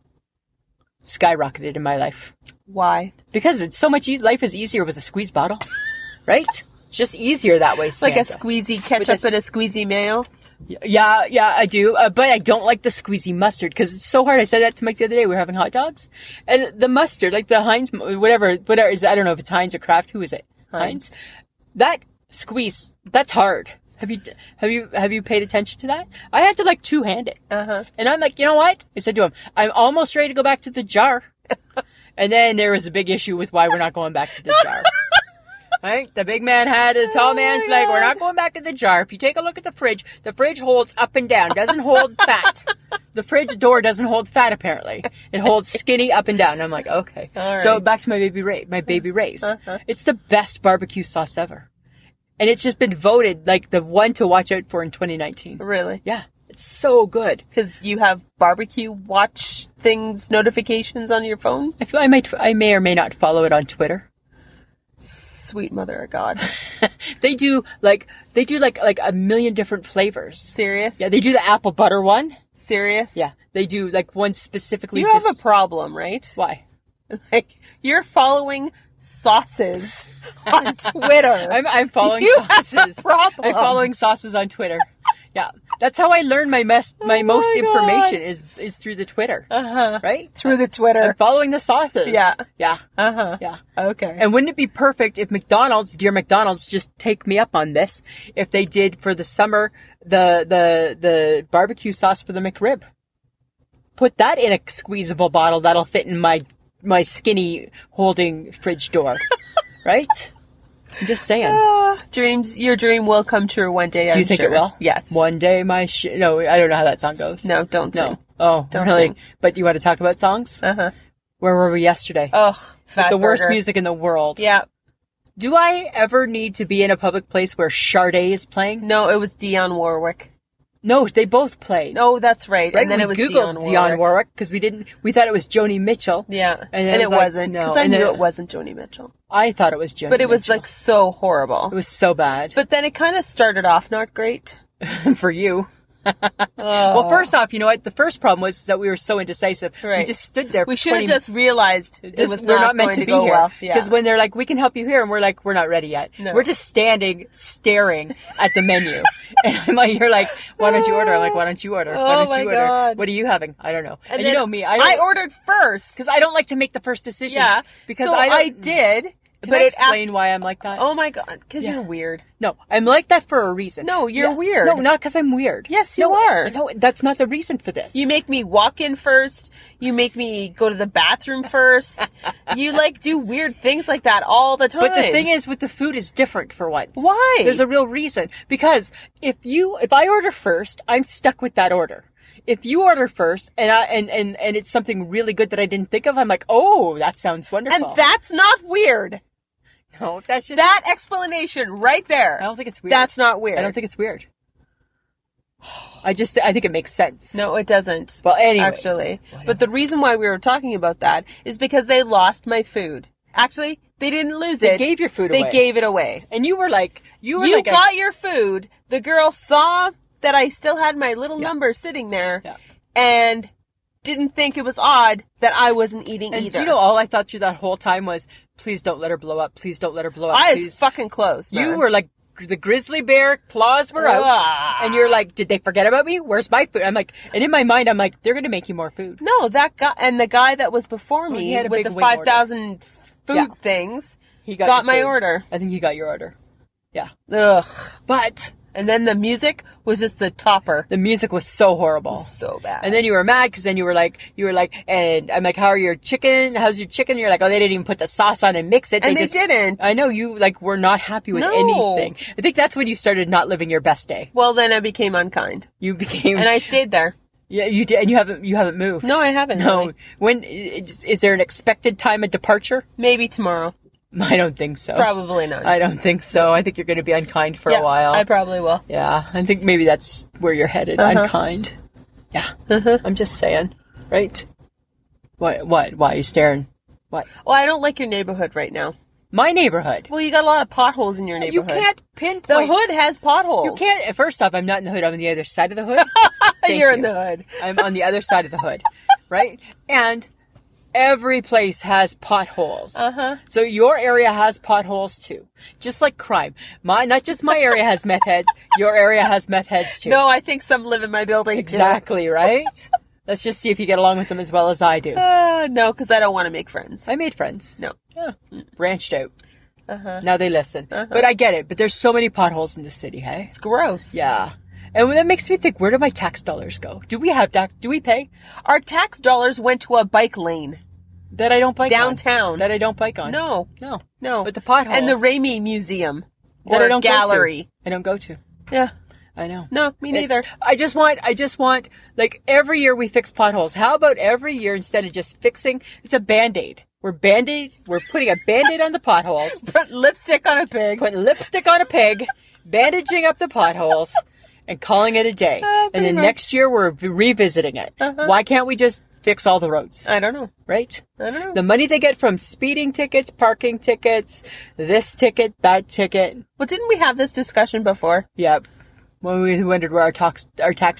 Speaker 3: Skyrocketed in my life.
Speaker 2: Why?
Speaker 3: Because it's so much, life is easier with a squeeze bottle. Right? It's just easier that way,
Speaker 2: Like a
Speaker 3: Samantha.
Speaker 2: squeezy ketchup and a squeezy mayo?
Speaker 3: Yeah, I do. But I don't like the squeezy mustard because it's so hard. I said that to Mike the other day. We were having hot dogs. And the mustard, like the Heinz, whatever is, I don't know if it's Heinz or Kraft. Who is it? Heinz. That squeeze, that's hard. Have you paid attention to that? I had to like two-hand it.
Speaker 2: Uh-huh.
Speaker 3: And I'm like, you know what? I said to him, I'm almost ready to go back to the jar. And then there was a big issue with why we're not going back to the jar. Right? The big man had a tall man's leg. We're not going back to the jar. If you take a look at the fridge holds up and down. Doesn't hold fat. The fridge door doesn't hold fat, apparently. It holds skinny up and down. And I'm like, okay.
Speaker 2: All right.
Speaker 3: So back to my Baby Ray's.
Speaker 2: Uh-huh.
Speaker 3: It's the best barbecue sauce ever. And it's just been voted like the one to watch out for in 2019.
Speaker 2: Really?
Speaker 3: Yeah. It's so good.
Speaker 2: Because you have barbecue watch things, notifications on your phone?
Speaker 3: I may or may not follow it on Twitter.
Speaker 2: Sweet mother of God.
Speaker 3: They do like a million different flavors.
Speaker 2: Serious?
Speaker 3: Yeah, they do the apple butter one.
Speaker 2: Serious?
Speaker 3: Yeah, they do like one specifically.
Speaker 2: You have a problem, right?
Speaker 3: Why?
Speaker 2: Like, you're following sauces on Twitter.
Speaker 3: I'm following
Speaker 2: You
Speaker 3: sauces.
Speaker 2: have a problem.
Speaker 3: I'm following sauces on Twitter. Yeah, that's how I learn my most information is through the Twitter.
Speaker 2: Uh-huh.
Speaker 3: Right?
Speaker 2: Through the Twitter.
Speaker 3: I'm following the sauces.
Speaker 2: Yeah.
Speaker 3: Yeah.
Speaker 2: Uh-huh.
Speaker 3: Yeah.
Speaker 2: Okay.
Speaker 3: And wouldn't it be perfect if dear McDonald's, just take me up on this, if they did for the summer the barbecue sauce for the McRib? Put that in a squeezable bottle that'll fit in my skinny holding fridge door. Right? I'm just saying.
Speaker 2: Your dream will come true one day,
Speaker 3: Do you think
Speaker 2: sure.
Speaker 3: it will?
Speaker 2: Yes.
Speaker 3: One day no, I don't know how that song goes.
Speaker 2: No, don't sing.
Speaker 3: No. Oh,
Speaker 2: Don't
Speaker 3: really?
Speaker 2: sing.
Speaker 3: But you want to talk about songs?
Speaker 2: Uh-huh.
Speaker 3: Where were we yesterday?
Speaker 2: Oh,
Speaker 3: With the worst
Speaker 2: Fatburger.
Speaker 3: music in the world.
Speaker 2: Yeah.
Speaker 3: Do I ever need to be in a public place where Sade is playing?
Speaker 2: No, it was Dionne Warwick.
Speaker 3: No, they both played.
Speaker 2: No, that's right.
Speaker 3: Right?
Speaker 2: And then
Speaker 3: we
Speaker 2: it was
Speaker 3: Googled
Speaker 2: Dionne Warwick.
Speaker 3: because we thought it was Joni Mitchell.
Speaker 2: Yeah.
Speaker 3: And
Speaker 2: And it
Speaker 3: was like,
Speaker 2: wasn't.
Speaker 3: no.
Speaker 2: Because I
Speaker 3: And
Speaker 2: knew
Speaker 3: then-
Speaker 2: it wasn't Joni Mitchell.
Speaker 3: I thought it was Joni
Speaker 2: But it was
Speaker 3: Mitchell.
Speaker 2: like so horrible.
Speaker 3: It was so bad.
Speaker 2: But then it kind of started off not great.
Speaker 3: For you. Well, first off, you know what? The first problem was that we were so indecisive.
Speaker 2: Right.
Speaker 3: We just stood there.
Speaker 2: We should have just realized it was
Speaker 3: we're not meant
Speaker 2: going
Speaker 3: to be
Speaker 2: go
Speaker 3: here.
Speaker 2: well. Yeah.
Speaker 3: Because when they're like, we can help you here, and we're like, we're not ready yet.
Speaker 2: No.
Speaker 3: We're just standing, staring at the menu. And I'm like, you're like, why don't you order? I'm like, why don't you order? Why
Speaker 2: Oh
Speaker 3: don't
Speaker 2: my
Speaker 3: you order?
Speaker 2: God.
Speaker 3: What are you having? I don't know. And you
Speaker 2: then
Speaker 3: know me.
Speaker 2: I ordered first.
Speaker 3: Because I don't like to make the first decision.
Speaker 2: Yeah.
Speaker 3: Because
Speaker 2: so I did.
Speaker 3: Can
Speaker 2: but
Speaker 3: I
Speaker 2: it
Speaker 3: explain why I'm like that?
Speaker 2: Oh my God. Because
Speaker 3: Yeah.
Speaker 2: you're weird.
Speaker 3: No, I'm like that for a reason.
Speaker 2: No, you're
Speaker 3: Yeah.
Speaker 2: weird.
Speaker 3: No, not because I'm weird.
Speaker 2: Yes, you are.
Speaker 3: No, that's not the reason for this.
Speaker 2: You make me walk in first. You make me go to the bathroom first. You do weird things like that all the time.
Speaker 3: But the thing is, with the food is different for once.
Speaker 2: Why?
Speaker 3: There's a real reason. Because if I order first, I'm stuck with that order. If you order first and it's something really good that I didn't think of, I'm like, oh, that sounds wonderful.
Speaker 2: And that's not weird.
Speaker 3: No, that's just
Speaker 2: That explanation right there.
Speaker 3: I don't think it's weird.
Speaker 2: That's not weird.
Speaker 3: I don't think it's weird. I think it makes sense.
Speaker 2: No, it doesn't.
Speaker 3: Well, anyways.
Speaker 2: Actually. But the reason why we were talking about that is because they lost my food. Actually, they didn't lose it.
Speaker 3: They gave your food
Speaker 2: They
Speaker 3: away.
Speaker 2: gave it away.
Speaker 3: And you were like,
Speaker 2: You got your food. The girl saw that I still had my little number sitting there and didn't think it was odd that I wasn't eating
Speaker 3: and
Speaker 2: either.
Speaker 3: do you know all I thought through that whole time was, please don't let her blow up. Please don't let her blow up.
Speaker 2: I
Speaker 3: please.
Speaker 2: was fucking close, man.
Speaker 3: You were like, the grizzly bear claws were out. And you're like, did they forget about me? Where's my food? I'm like, and in my mind, I'm like, they're going to make you more food.
Speaker 2: No, that guy, and the guy that was before me
Speaker 3: he had a
Speaker 2: with
Speaker 3: big
Speaker 2: the
Speaker 3: wing order.
Speaker 2: 5,000 food things
Speaker 3: He
Speaker 2: got
Speaker 3: your
Speaker 2: my
Speaker 3: food.
Speaker 2: order.
Speaker 3: I think he got your order. Yeah.
Speaker 2: Ugh.
Speaker 3: But
Speaker 2: And then the music was just the topper.
Speaker 3: the music was so horrible.
Speaker 2: So bad.
Speaker 3: And then you were mad because then you were like, and I'm like, how's your chicken? And you're like, oh, they didn't even put the sauce on and mix it.
Speaker 2: And they didn't.
Speaker 3: I know, you like were not happy with anything. I think that's when you started not living your best day.
Speaker 2: Well, then I became unkind.
Speaker 3: You became.
Speaker 2: And I stayed there.
Speaker 3: Yeah, you did, and you haven't moved.
Speaker 2: No, I haven't.
Speaker 3: No.
Speaker 2: Really.
Speaker 3: When is there an expected time of departure?
Speaker 2: Maybe tomorrow.
Speaker 3: I don't think so.
Speaker 2: Probably not.
Speaker 3: I don't think so. I think you're going to be unkind for a while.
Speaker 2: I probably will.
Speaker 3: Yeah, I think maybe that's where you're headed. Unkind. Yeah. I'm just saying. Right? What? Why are you staring? What?
Speaker 2: Well, I don't like your neighborhood right now.
Speaker 3: My neighborhood.
Speaker 2: Well, you got a lot of potholes in your neighborhood.
Speaker 3: You can't pinpoint.
Speaker 2: The hood has potholes.
Speaker 3: You can't. First off, I'm not in the hood. I'm on the other side of the hood.
Speaker 2: You're in the hood.
Speaker 3: I'm on the other side of the hood. Right? And every place has potholes. So your area has potholes too. Just like crime. Not just my area has meth heads. Your area has meth heads too.
Speaker 2: No, I think some live in my building
Speaker 3: Exactly, right? Let's just see if you get along with them as well as I do.
Speaker 2: No, because I don't want to make friends.
Speaker 3: I made friends.
Speaker 2: No.
Speaker 3: Yeah. Branched out. Now they listen. But I get it. But there's so many potholes in the city, hey?
Speaker 2: It's gross.
Speaker 3: Yeah. And that makes me think, where do my tax dollars go? Do we pay?
Speaker 2: Our tax dollars went to a bike lane.
Speaker 3: That I don't bike
Speaker 2: downtown.
Speaker 3: on. That I don't bike on.
Speaker 2: No.
Speaker 3: But the potholes.
Speaker 2: And the Ramey Museum.
Speaker 3: That
Speaker 2: or
Speaker 3: I don't
Speaker 2: gallery.
Speaker 3: Go to. I don't go to.
Speaker 2: Yeah.
Speaker 3: I know.
Speaker 2: No, me neither.
Speaker 3: I just want, like, every year we fix potholes. How about every year, instead of just fixing, it's a Band-Aid. We're putting a Band-Aid on the potholes.
Speaker 2: Put lipstick on a pig.
Speaker 3: Putting lipstick on a pig, bandaging up the potholes, and calling it a day. And then next year we're revisiting it. Why can't we just fix all the roads?
Speaker 2: I don't know.
Speaker 3: Right?
Speaker 2: I don't know.
Speaker 3: The money they get from speeding tickets, parking tickets, this ticket, that ticket.
Speaker 2: Well, didn't we have this discussion before?
Speaker 3: Yep. When we wondered where our tax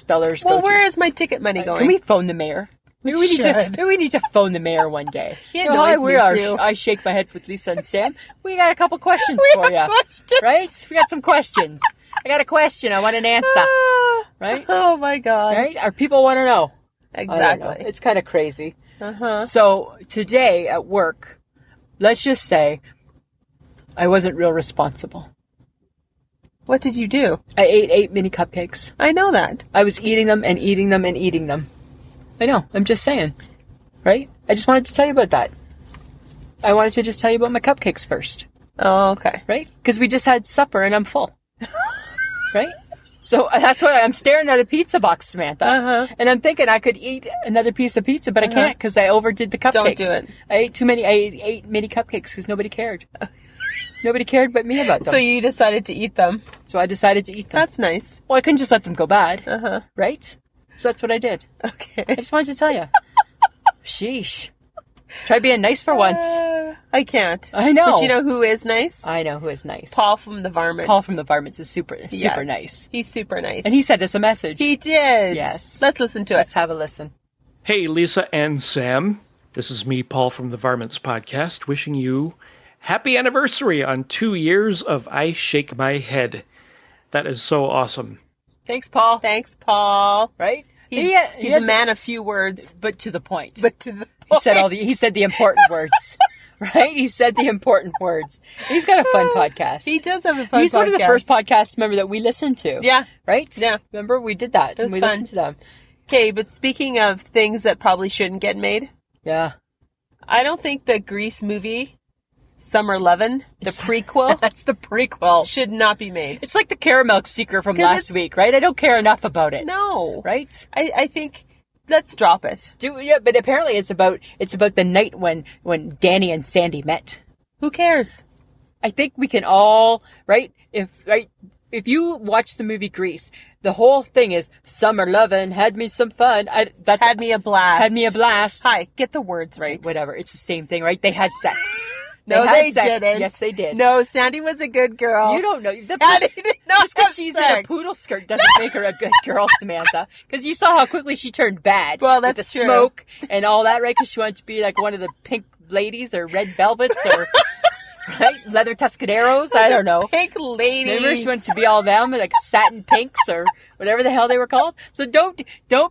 Speaker 3: dollars go to.
Speaker 2: Well, where is my ticket money going?
Speaker 3: Can we phone the mayor? Maybe we need to phone the mayor one day.
Speaker 2: He annoys me too.
Speaker 3: I shake my head with Lisa and Sam. We got a couple questions for you. Right? We got some questions. I got a question. I want an answer. Right?
Speaker 2: Oh my God.
Speaker 3: Right? Our people want to know.
Speaker 2: Exactly.
Speaker 3: It's kind of crazy. So today at work, let's just say I wasn't real responsible.
Speaker 2: What did you do?
Speaker 3: I ate 8 mini cupcakes.
Speaker 2: I know that.
Speaker 3: I was eating them and eating them and eating them. I know. I'm just saying. Right? I just wanted to tell you about that. I wanted to just tell you about my cupcakes first.
Speaker 2: Oh, okay.
Speaker 3: Right? Because we just had supper and I'm full. Right? So that's why I'm staring at a pizza box, Samantha. And I'm thinking I could eat another piece of pizza, but I can't because I overdid the cupcakes.
Speaker 2: Don't do it.
Speaker 3: I ate 8 mini cupcakes because nobody cared. Nobody cared but me about them.
Speaker 2: So you decided to eat them.
Speaker 3: So I decided to eat them.
Speaker 2: That's nice.
Speaker 3: Well, I couldn't just let them go bad. Right? So that's what I did.
Speaker 2: Okay.
Speaker 3: I just wanted to tell you. Sheesh. Try being nice for once.
Speaker 2: I can't.
Speaker 3: I know.
Speaker 2: But you know who is nice?
Speaker 3: I know who is nice.
Speaker 2: Paul from the Varmints.
Speaker 3: Paul from the Varmints is super nice.
Speaker 2: He's super nice.
Speaker 3: And he sent us a message.
Speaker 2: He did.
Speaker 3: Yes.
Speaker 2: Let's listen to it.
Speaker 3: Let's have a listen.
Speaker 8: Hey, Lisa and Sam. This is me, Paul from the Varmints podcast, wishing you happy anniversary on 2 years of I Shake My Head. That is so awesome.
Speaker 3: Thanks, Paul.
Speaker 2: Thanks, Paul.
Speaker 3: Right?
Speaker 2: He's a man of few words.
Speaker 3: But to the point.
Speaker 2: But to the point.
Speaker 3: He said the important words. Right? He said the important words. He's got a fun podcast.
Speaker 2: He does have a fun podcast.
Speaker 3: He's one of the first podcasts, remember, that we listened to.
Speaker 2: Yeah.
Speaker 3: Right?
Speaker 2: Yeah.
Speaker 3: Remember, we did that.
Speaker 2: It was
Speaker 3: and we
Speaker 2: fun.
Speaker 3: listened to them.
Speaker 2: Okay, but speaking of things that probably shouldn't get made.
Speaker 3: Yeah.
Speaker 2: I don't think the Grease movie, Summer Lovin', the prequel.
Speaker 3: That's the prequel.
Speaker 2: Should not be made.
Speaker 3: It's like the caramel secret from last week, right? I don't care enough about it.
Speaker 2: No.
Speaker 3: Right?
Speaker 2: I think let's drop it.
Speaker 3: But apparently it's about the night when Danny and Sandy met.
Speaker 2: Who cares?
Speaker 3: I think we can all, right? If you watch the movie Grease, the whole thing is summer lovin', had me some fun.
Speaker 2: Had me a blast.
Speaker 3: Had me a blast.
Speaker 2: Hi, get the words right.
Speaker 3: Whatever, it's the same thing, right? They had sex.
Speaker 2: No, they didn't.
Speaker 3: Yes, they did.
Speaker 2: No, Sandy was a good girl.
Speaker 3: You don't know.
Speaker 2: Sandy did not
Speaker 3: just because she's in a poodle skirt doesn't make her a good girl, Samantha. Because you saw how quickly she turned bad.
Speaker 2: Well, that's
Speaker 3: with the
Speaker 2: true.
Speaker 3: Smoke and all that, right? Because she wanted to be like one of the pink ladies or red velvets or right, leather tuscaderos. I don't know.
Speaker 2: Pink ladies.
Speaker 3: Remember, she wanted to be all them, like satin pinks or whatever the hell they were called. So don't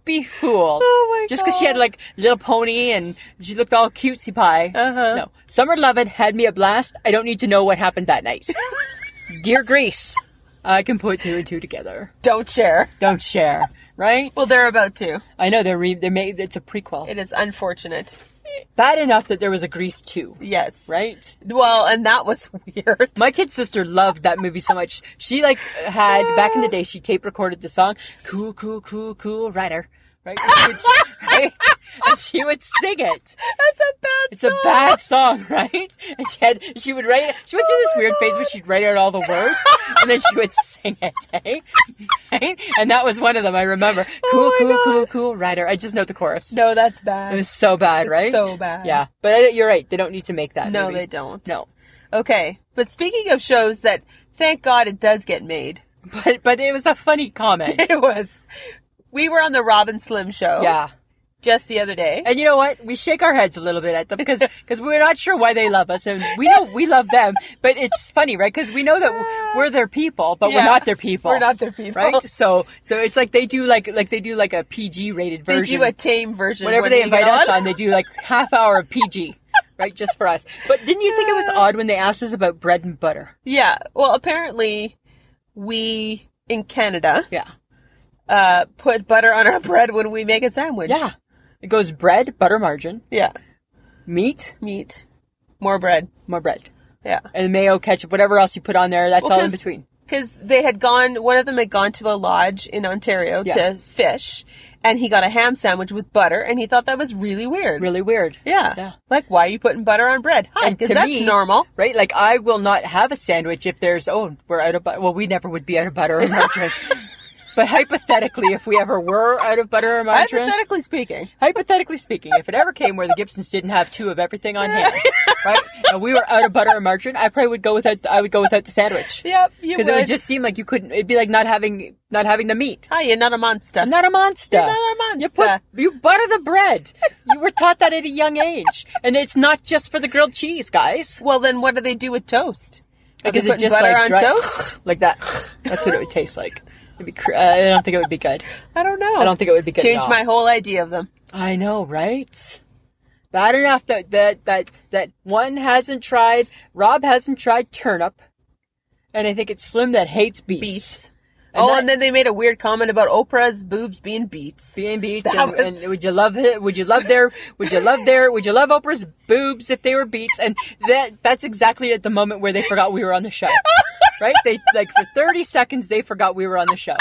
Speaker 3: be fooled.
Speaker 2: Oh my
Speaker 3: Just because she had like Little Pony and she looked all cutesy pie.
Speaker 2: Uh-huh.
Speaker 3: No, Summer Lovin' had me a blast. I don't need to know what happened that night. Dear Grease, I can put 2 and 2 together.
Speaker 2: Don't share.
Speaker 3: Don't share, right?
Speaker 2: Well, they're about to.
Speaker 3: I know they made it's a prequel.
Speaker 2: It is unfortunate.
Speaker 3: Bad enough that there was a Grease 2.
Speaker 2: Yes.
Speaker 3: Right?
Speaker 2: Well, and that was weird.
Speaker 3: My kid sister loved that movie so much. She had back in the day, she tape recorded the song "Cool, Cool, Cool, Cool Rider." Right? Right? And she would sing it.
Speaker 2: That's a bad
Speaker 3: It's a bad song, right? And she went through this weird phase where she'd write out all the words, and then she would sing it, eh? Right? And that was one of them, I remember. Cool, cool, cool, cool, Rider. I just know the chorus.
Speaker 2: No, that's bad.
Speaker 3: It was so bad, right?
Speaker 2: So bad.
Speaker 3: Yeah. But you're right. They don't need to make that
Speaker 2: No,
Speaker 3: movie.
Speaker 2: they don't.
Speaker 3: No.
Speaker 2: Okay. But speaking of shows that, thank God it does get made.
Speaker 3: But it was a funny comment.
Speaker 2: It was. We were on the Rob and Slim show.
Speaker 3: Yeah.
Speaker 2: Just the other day.
Speaker 3: And you know what? We shake our heads a little bit at them because we're not sure why they love us, and we know we love them. But it's funny, right? Because we know that we're their people, but we're not their people.
Speaker 2: We're not their people,
Speaker 3: right? So it's like they do like a PG rated version.
Speaker 2: They do a tame version.
Speaker 3: Whenever they invite us on, they do like half hour of PG, right? Just for us. But didn't you think it was odd when they asked us about bread and butter?
Speaker 2: Yeah. Well, apparently we in Canada, put butter on our bread when we make a sandwich.
Speaker 3: Yeah. It goes bread, butter, margarine.
Speaker 2: Yeah.
Speaker 3: Meat.
Speaker 2: More bread. Yeah.
Speaker 3: And mayo, ketchup, whatever else you put on there, that's all in between.
Speaker 2: Because one of them had gone to a lodge in Ontario to fish, and he got a ham sandwich with butter, and he thought that was really weird.
Speaker 3: Really weird.
Speaker 2: Yeah. Like, why are you putting butter on bread? Hi, because that's normal.
Speaker 3: Right? Like, I will not have a sandwich if we're out of butter. Well, we never would be out of butter or margarine. But hypothetically, if we ever were out of butter or margarine...
Speaker 2: Hypothetically speaking,
Speaker 3: if it ever came where the Gibsons didn't have 2 of everything on hand, right? And we were out of butter or margarine, I probably would go without the sandwich.
Speaker 2: Yep, you would.
Speaker 3: Because it would just seem like you couldn't... It'd be like not having the meat.
Speaker 2: Hi, you're not a monster.
Speaker 3: Not a monster. You butter the bread. You were taught that at a young age. And it's not just for the grilled cheese, guys.
Speaker 2: Well, then what do they do with toast?
Speaker 3: Because it's just
Speaker 2: butter
Speaker 3: like
Speaker 2: on toast?
Speaker 3: Like that. That's what it would taste like. I don't think it would be good.
Speaker 2: I don't know.
Speaker 3: I don't think it would be good.
Speaker 2: Change my whole idea of them.
Speaker 3: I know, right? Bad enough that one hasn't tried. Rob hasn't tried turnip, and I think it's Slim that hates beets. And
Speaker 2: then they made a weird comment about Oprah's boobs being beets.
Speaker 3: And would you love it? Would you love Oprah's boobs if they were beets? And that's exactly at the moment where they forgot we were on the show. Right? They for 30 seconds they forgot we were on the show.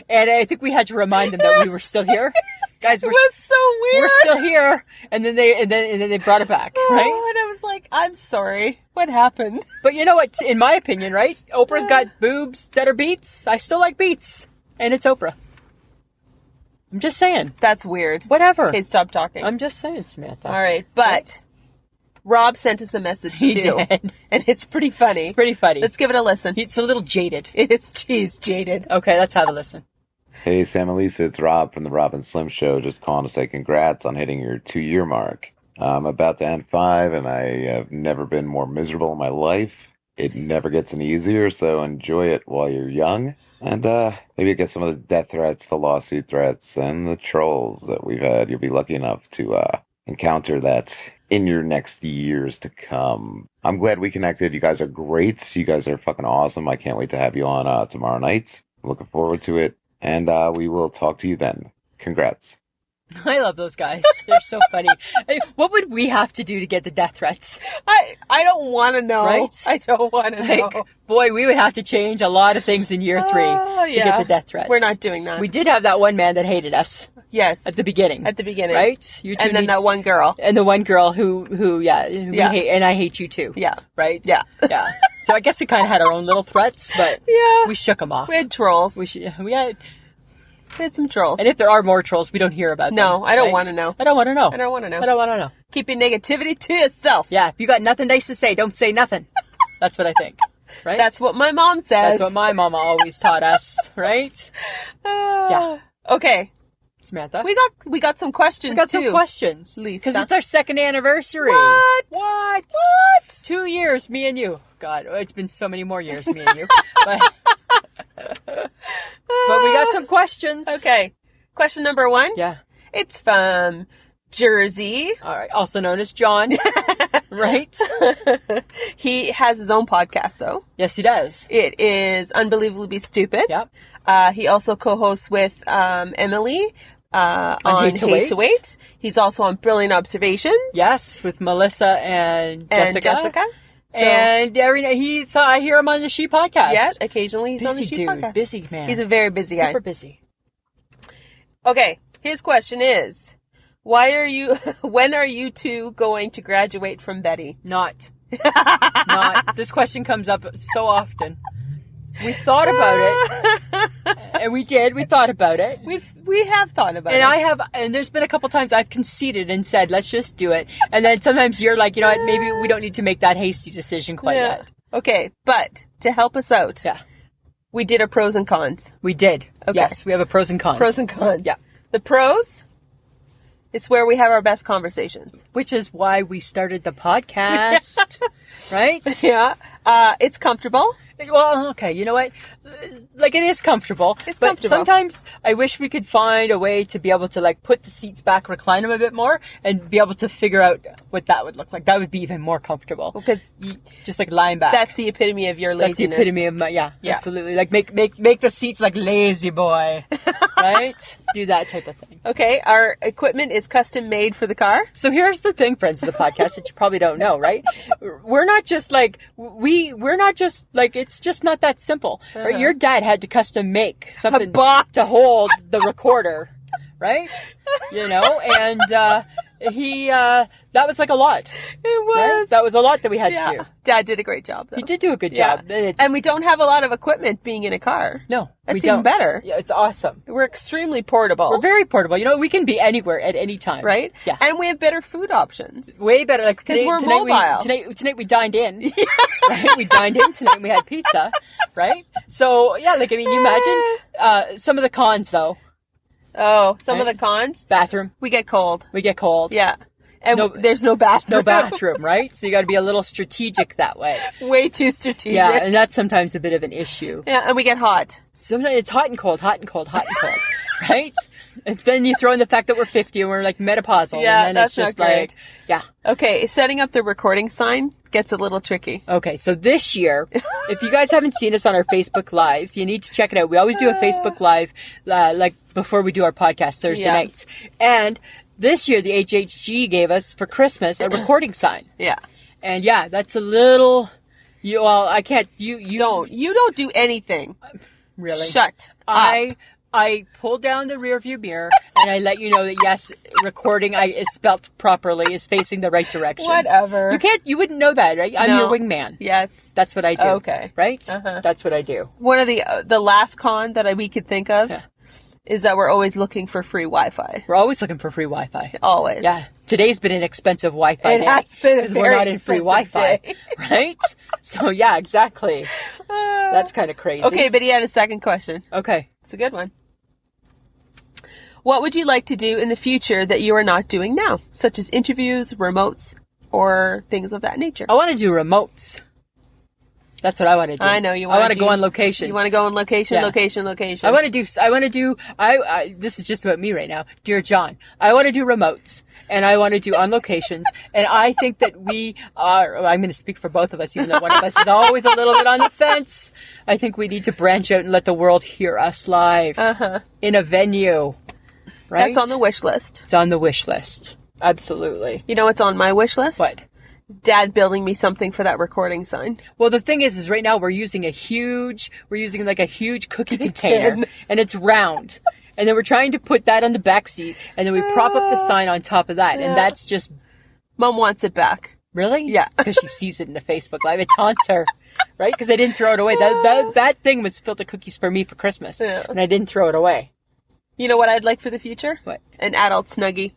Speaker 3: And I think we had to remind them that we were still here. Guys,
Speaker 2: it was so weird.
Speaker 3: We're still here. And then they brought it back, right?
Speaker 2: And I was like, I'm sorry. What happened?
Speaker 3: But you know what? In my opinion, right? Oprah's got boobs that are beets. I still like beets. And it's Oprah. I'm just saying.
Speaker 2: That's weird.
Speaker 3: Whatever.
Speaker 2: Okay, stop talking.
Speaker 3: I'm just saying, Samantha.
Speaker 2: All right, but Rob sent us a message too.
Speaker 3: He did.
Speaker 2: And it's pretty funny.
Speaker 3: It's pretty funny.
Speaker 2: Let's give it a listen.
Speaker 3: It's a little jaded.
Speaker 2: He's jaded.
Speaker 3: Okay, let's have a listen.
Speaker 9: Hey, Sam and Lisa, it's Rob from the Rob and Slim Show. Just calling to say congrats on hitting your 2-year mark. I'm about to end 5, and I have never been more miserable in my life. It never gets any easier, so enjoy it while you're young. And maybe get some of the death threats, the lawsuit threats, and the trolls that we've had. You'll be lucky enough to encounter that in your next years to come. I'm glad we connected. You guys are great. You guys are fucking awesome. I can't wait to have you on tomorrow night. I'm looking forward to it. And we will talk to you then. Congrats.
Speaker 3: I love those guys. They're so funny. What would we have to do to get the death threats?
Speaker 2: I don't want to know.
Speaker 3: Right?
Speaker 2: I don't want to know.
Speaker 3: Boy, we would have to change a lot of things in year 3 to get the death threats.
Speaker 2: We're not doing that.
Speaker 3: We did have that one man that hated us.
Speaker 2: Yes.
Speaker 3: At the beginning.
Speaker 2: Right?
Speaker 3: You two
Speaker 2: and then that one girl.
Speaker 3: And the one girl who we hate, and I hate you too.
Speaker 2: Yeah.
Speaker 3: Right?
Speaker 2: Yeah.
Speaker 3: Yeah. So I guess we kind of had our own little threats, but we shook them off.
Speaker 2: We had trolls.
Speaker 3: We had
Speaker 2: some trolls.
Speaker 3: And if there are more trolls, we don't hear about them.
Speaker 2: No, I don't want to know.
Speaker 3: I don't want to know.
Speaker 2: I don't want to know.
Speaker 3: I don't want to know.
Speaker 2: Keep your negativity to yourself.
Speaker 3: Yeah, if you got nothing nice to say, don't say nothing. That's what I think. Right?
Speaker 2: That's what my mom says.
Speaker 3: That's what my mama always taught us, right? Yeah.
Speaker 2: Okay.
Speaker 3: Samantha.
Speaker 2: We got some questions,
Speaker 3: We got some questions.
Speaker 2: Lisa.
Speaker 3: Because it's our 2nd anniversary.
Speaker 2: What?
Speaker 3: 2 years, me and you. God, it's been so many more years, me and you. But we got some questions.
Speaker 2: Okay. Question number 1?
Speaker 3: Yeah.
Speaker 2: It's from Jersey.
Speaker 3: All right. Also known as John. Right?
Speaker 2: He has his own podcast, though.
Speaker 3: Yes, he does.
Speaker 2: It is Unbelievably Stupid.
Speaker 3: Yep.
Speaker 2: He also co-hosts with Emily on Hate to Wait. He's also on Brilliant Observations.
Speaker 3: Yes, with Melissa and Jessica. So, and every night I hear him on the She podcast.
Speaker 2: Yeah, occasionally he's on the She podcast.
Speaker 3: Busy man.
Speaker 2: He's a very busy guy.
Speaker 3: Super busy.
Speaker 2: Okay, his question is, when are you two going to graduate from Betty?
Speaker 3: Not. This question comes up so often. We thought about it, and we thought about it.
Speaker 2: We have thought about it.
Speaker 3: And there's been a couple times I've conceded and said, let's just do it. And then sometimes you're like, you know what, maybe we don't need to make that hasty decision quite yet.
Speaker 2: Okay, but to help us out, we did a pros and cons.
Speaker 3: We did. Okay. Yes, we have a pros and cons.
Speaker 2: Pros and cons.
Speaker 3: Yeah.
Speaker 2: The pros, it's where we have our best conversations.
Speaker 3: Which is why we started the podcast, right?
Speaker 2: Yeah. It's comfortable.
Speaker 3: Well, okay, you know what? Like, it is comfortable. But sometimes I wish we could find a way to be able to, like, put the seats back, recline them a bit more, and be able to figure out what that would look like. That would be even more comfortable.
Speaker 2: Because
Speaker 3: just, like, lying back.
Speaker 2: That's the epitome of your laziness.
Speaker 3: That's the epitome of my, absolutely. Like, make the seats like lazy boy, right? Do that type of thing.
Speaker 2: Okay, our equipment is custom made for the car.
Speaker 3: So here's the thing, friends of the podcast, that you probably don't know, right? We're not just like, it's just not that simple. Right? Your dad had to custom make something to hold the recorder, right? You know, and that was like a lot.
Speaker 2: It was.
Speaker 3: Right? That was a lot that we had to do.
Speaker 2: Dad did a great job, though.
Speaker 3: He did do a good job.
Speaker 2: And we don't have a lot of equipment being in a car.
Speaker 3: No,
Speaker 2: that's even better.
Speaker 3: Yeah, it's awesome.
Speaker 2: We're extremely portable.
Speaker 3: We're very portable. You know, we can be anywhere at any time.
Speaker 2: Right?
Speaker 3: Yeah.
Speaker 2: And we have better food options.
Speaker 3: Way better. Like
Speaker 2: because we're mobile.
Speaker 3: Tonight we dined in. Right? We dined in tonight and we had pizza. Right? So, yeah, like, I mean, you imagine some of the cons, though.
Speaker 2: Oh, some of the cons?
Speaker 3: Bathroom.
Speaker 2: We get cold.
Speaker 3: Yeah.
Speaker 2: And there's no bathroom.
Speaker 3: No bathroom, right? So you got to be a little strategic that way.
Speaker 2: Way too strategic.
Speaker 3: Yeah, and that's sometimes a bit of an issue.
Speaker 2: Yeah, and we get hot.
Speaker 3: Sometimes it's hot and cold, right? And then you throw in the fact that we're 50 and we're like menopausal.
Speaker 2: Yeah,
Speaker 3: and then
Speaker 2: that's
Speaker 3: it's just
Speaker 2: not great.
Speaker 3: Like, yeah.
Speaker 2: Okay, setting up the recording sign gets a little tricky.
Speaker 3: Okay, so this year, if you guys haven't seen us on our Facebook Lives, you need to check it out. We always do a Facebook Live, like before we do our podcast Thursday nights. And this year, the HHG gave us for Christmas a recording sign.
Speaker 2: Yeah.
Speaker 3: And yeah, that's a little. I can't. You
Speaker 2: don't. You don't do anything.
Speaker 3: Really?
Speaker 2: Shut up.
Speaker 3: I pulled down the rear view mirror and I let you know that yes, recording is spelt properly, is facing the right direction.
Speaker 2: Whatever.
Speaker 3: You wouldn't know that, right? I'm your wingman.
Speaker 2: Yes.
Speaker 3: That's what I do.
Speaker 2: Okay.
Speaker 3: Right? That's what I do.
Speaker 2: One of the last con that we could think of. Yeah. Is that we're always looking for free Wi-Fi.
Speaker 3: We're always looking for free Wi-Fi.
Speaker 2: Always.
Speaker 3: Yeah. Today's been an expensive Wi-Fi day.
Speaker 2: It has been
Speaker 3: because we're not in free Wi-Fi.
Speaker 2: Day.
Speaker 3: Right? So, yeah, exactly. That's kind of crazy.
Speaker 2: Okay, but he had a second question.
Speaker 3: Okay.
Speaker 2: It's a good one. What would you like to do in the future that you are not doing now? Such as interviews, remotes, or things of that nature.
Speaker 3: I want to do remotes. That's what I want to do.
Speaker 2: I know you want to.
Speaker 3: I want to go on location.
Speaker 2: You want to go on location, location.
Speaker 3: I want to do, this is just about me right now. Dear John, I want to do remotes and I want to do on locations. And I think that I'm going to speak for both of us, even though one of us is always a little bit on the fence. I think we need to branch out and let the world hear us live in a venue. Right?
Speaker 2: That's on the wish list.
Speaker 3: It's on the wish list. Absolutely.
Speaker 2: You know what's on my wish list?
Speaker 3: What?
Speaker 2: Dad building me something for that recording sign.
Speaker 3: Well, the thing is right now we're using a huge cookie container and it's round. And then we're trying to put that on the back seat and then we prop up the sign on top of that. And that's just.
Speaker 2: Mom wants it back.
Speaker 3: Really?
Speaker 2: Yeah.
Speaker 3: Because she sees it in the Facebook Live. It taunts her. Right? Because I didn't throw it away. That thing was filled with cookies for me for Christmas. Yeah. And I didn't throw it away.
Speaker 2: You know what I'd like for the future?
Speaker 3: What?
Speaker 2: An adult Snuggie.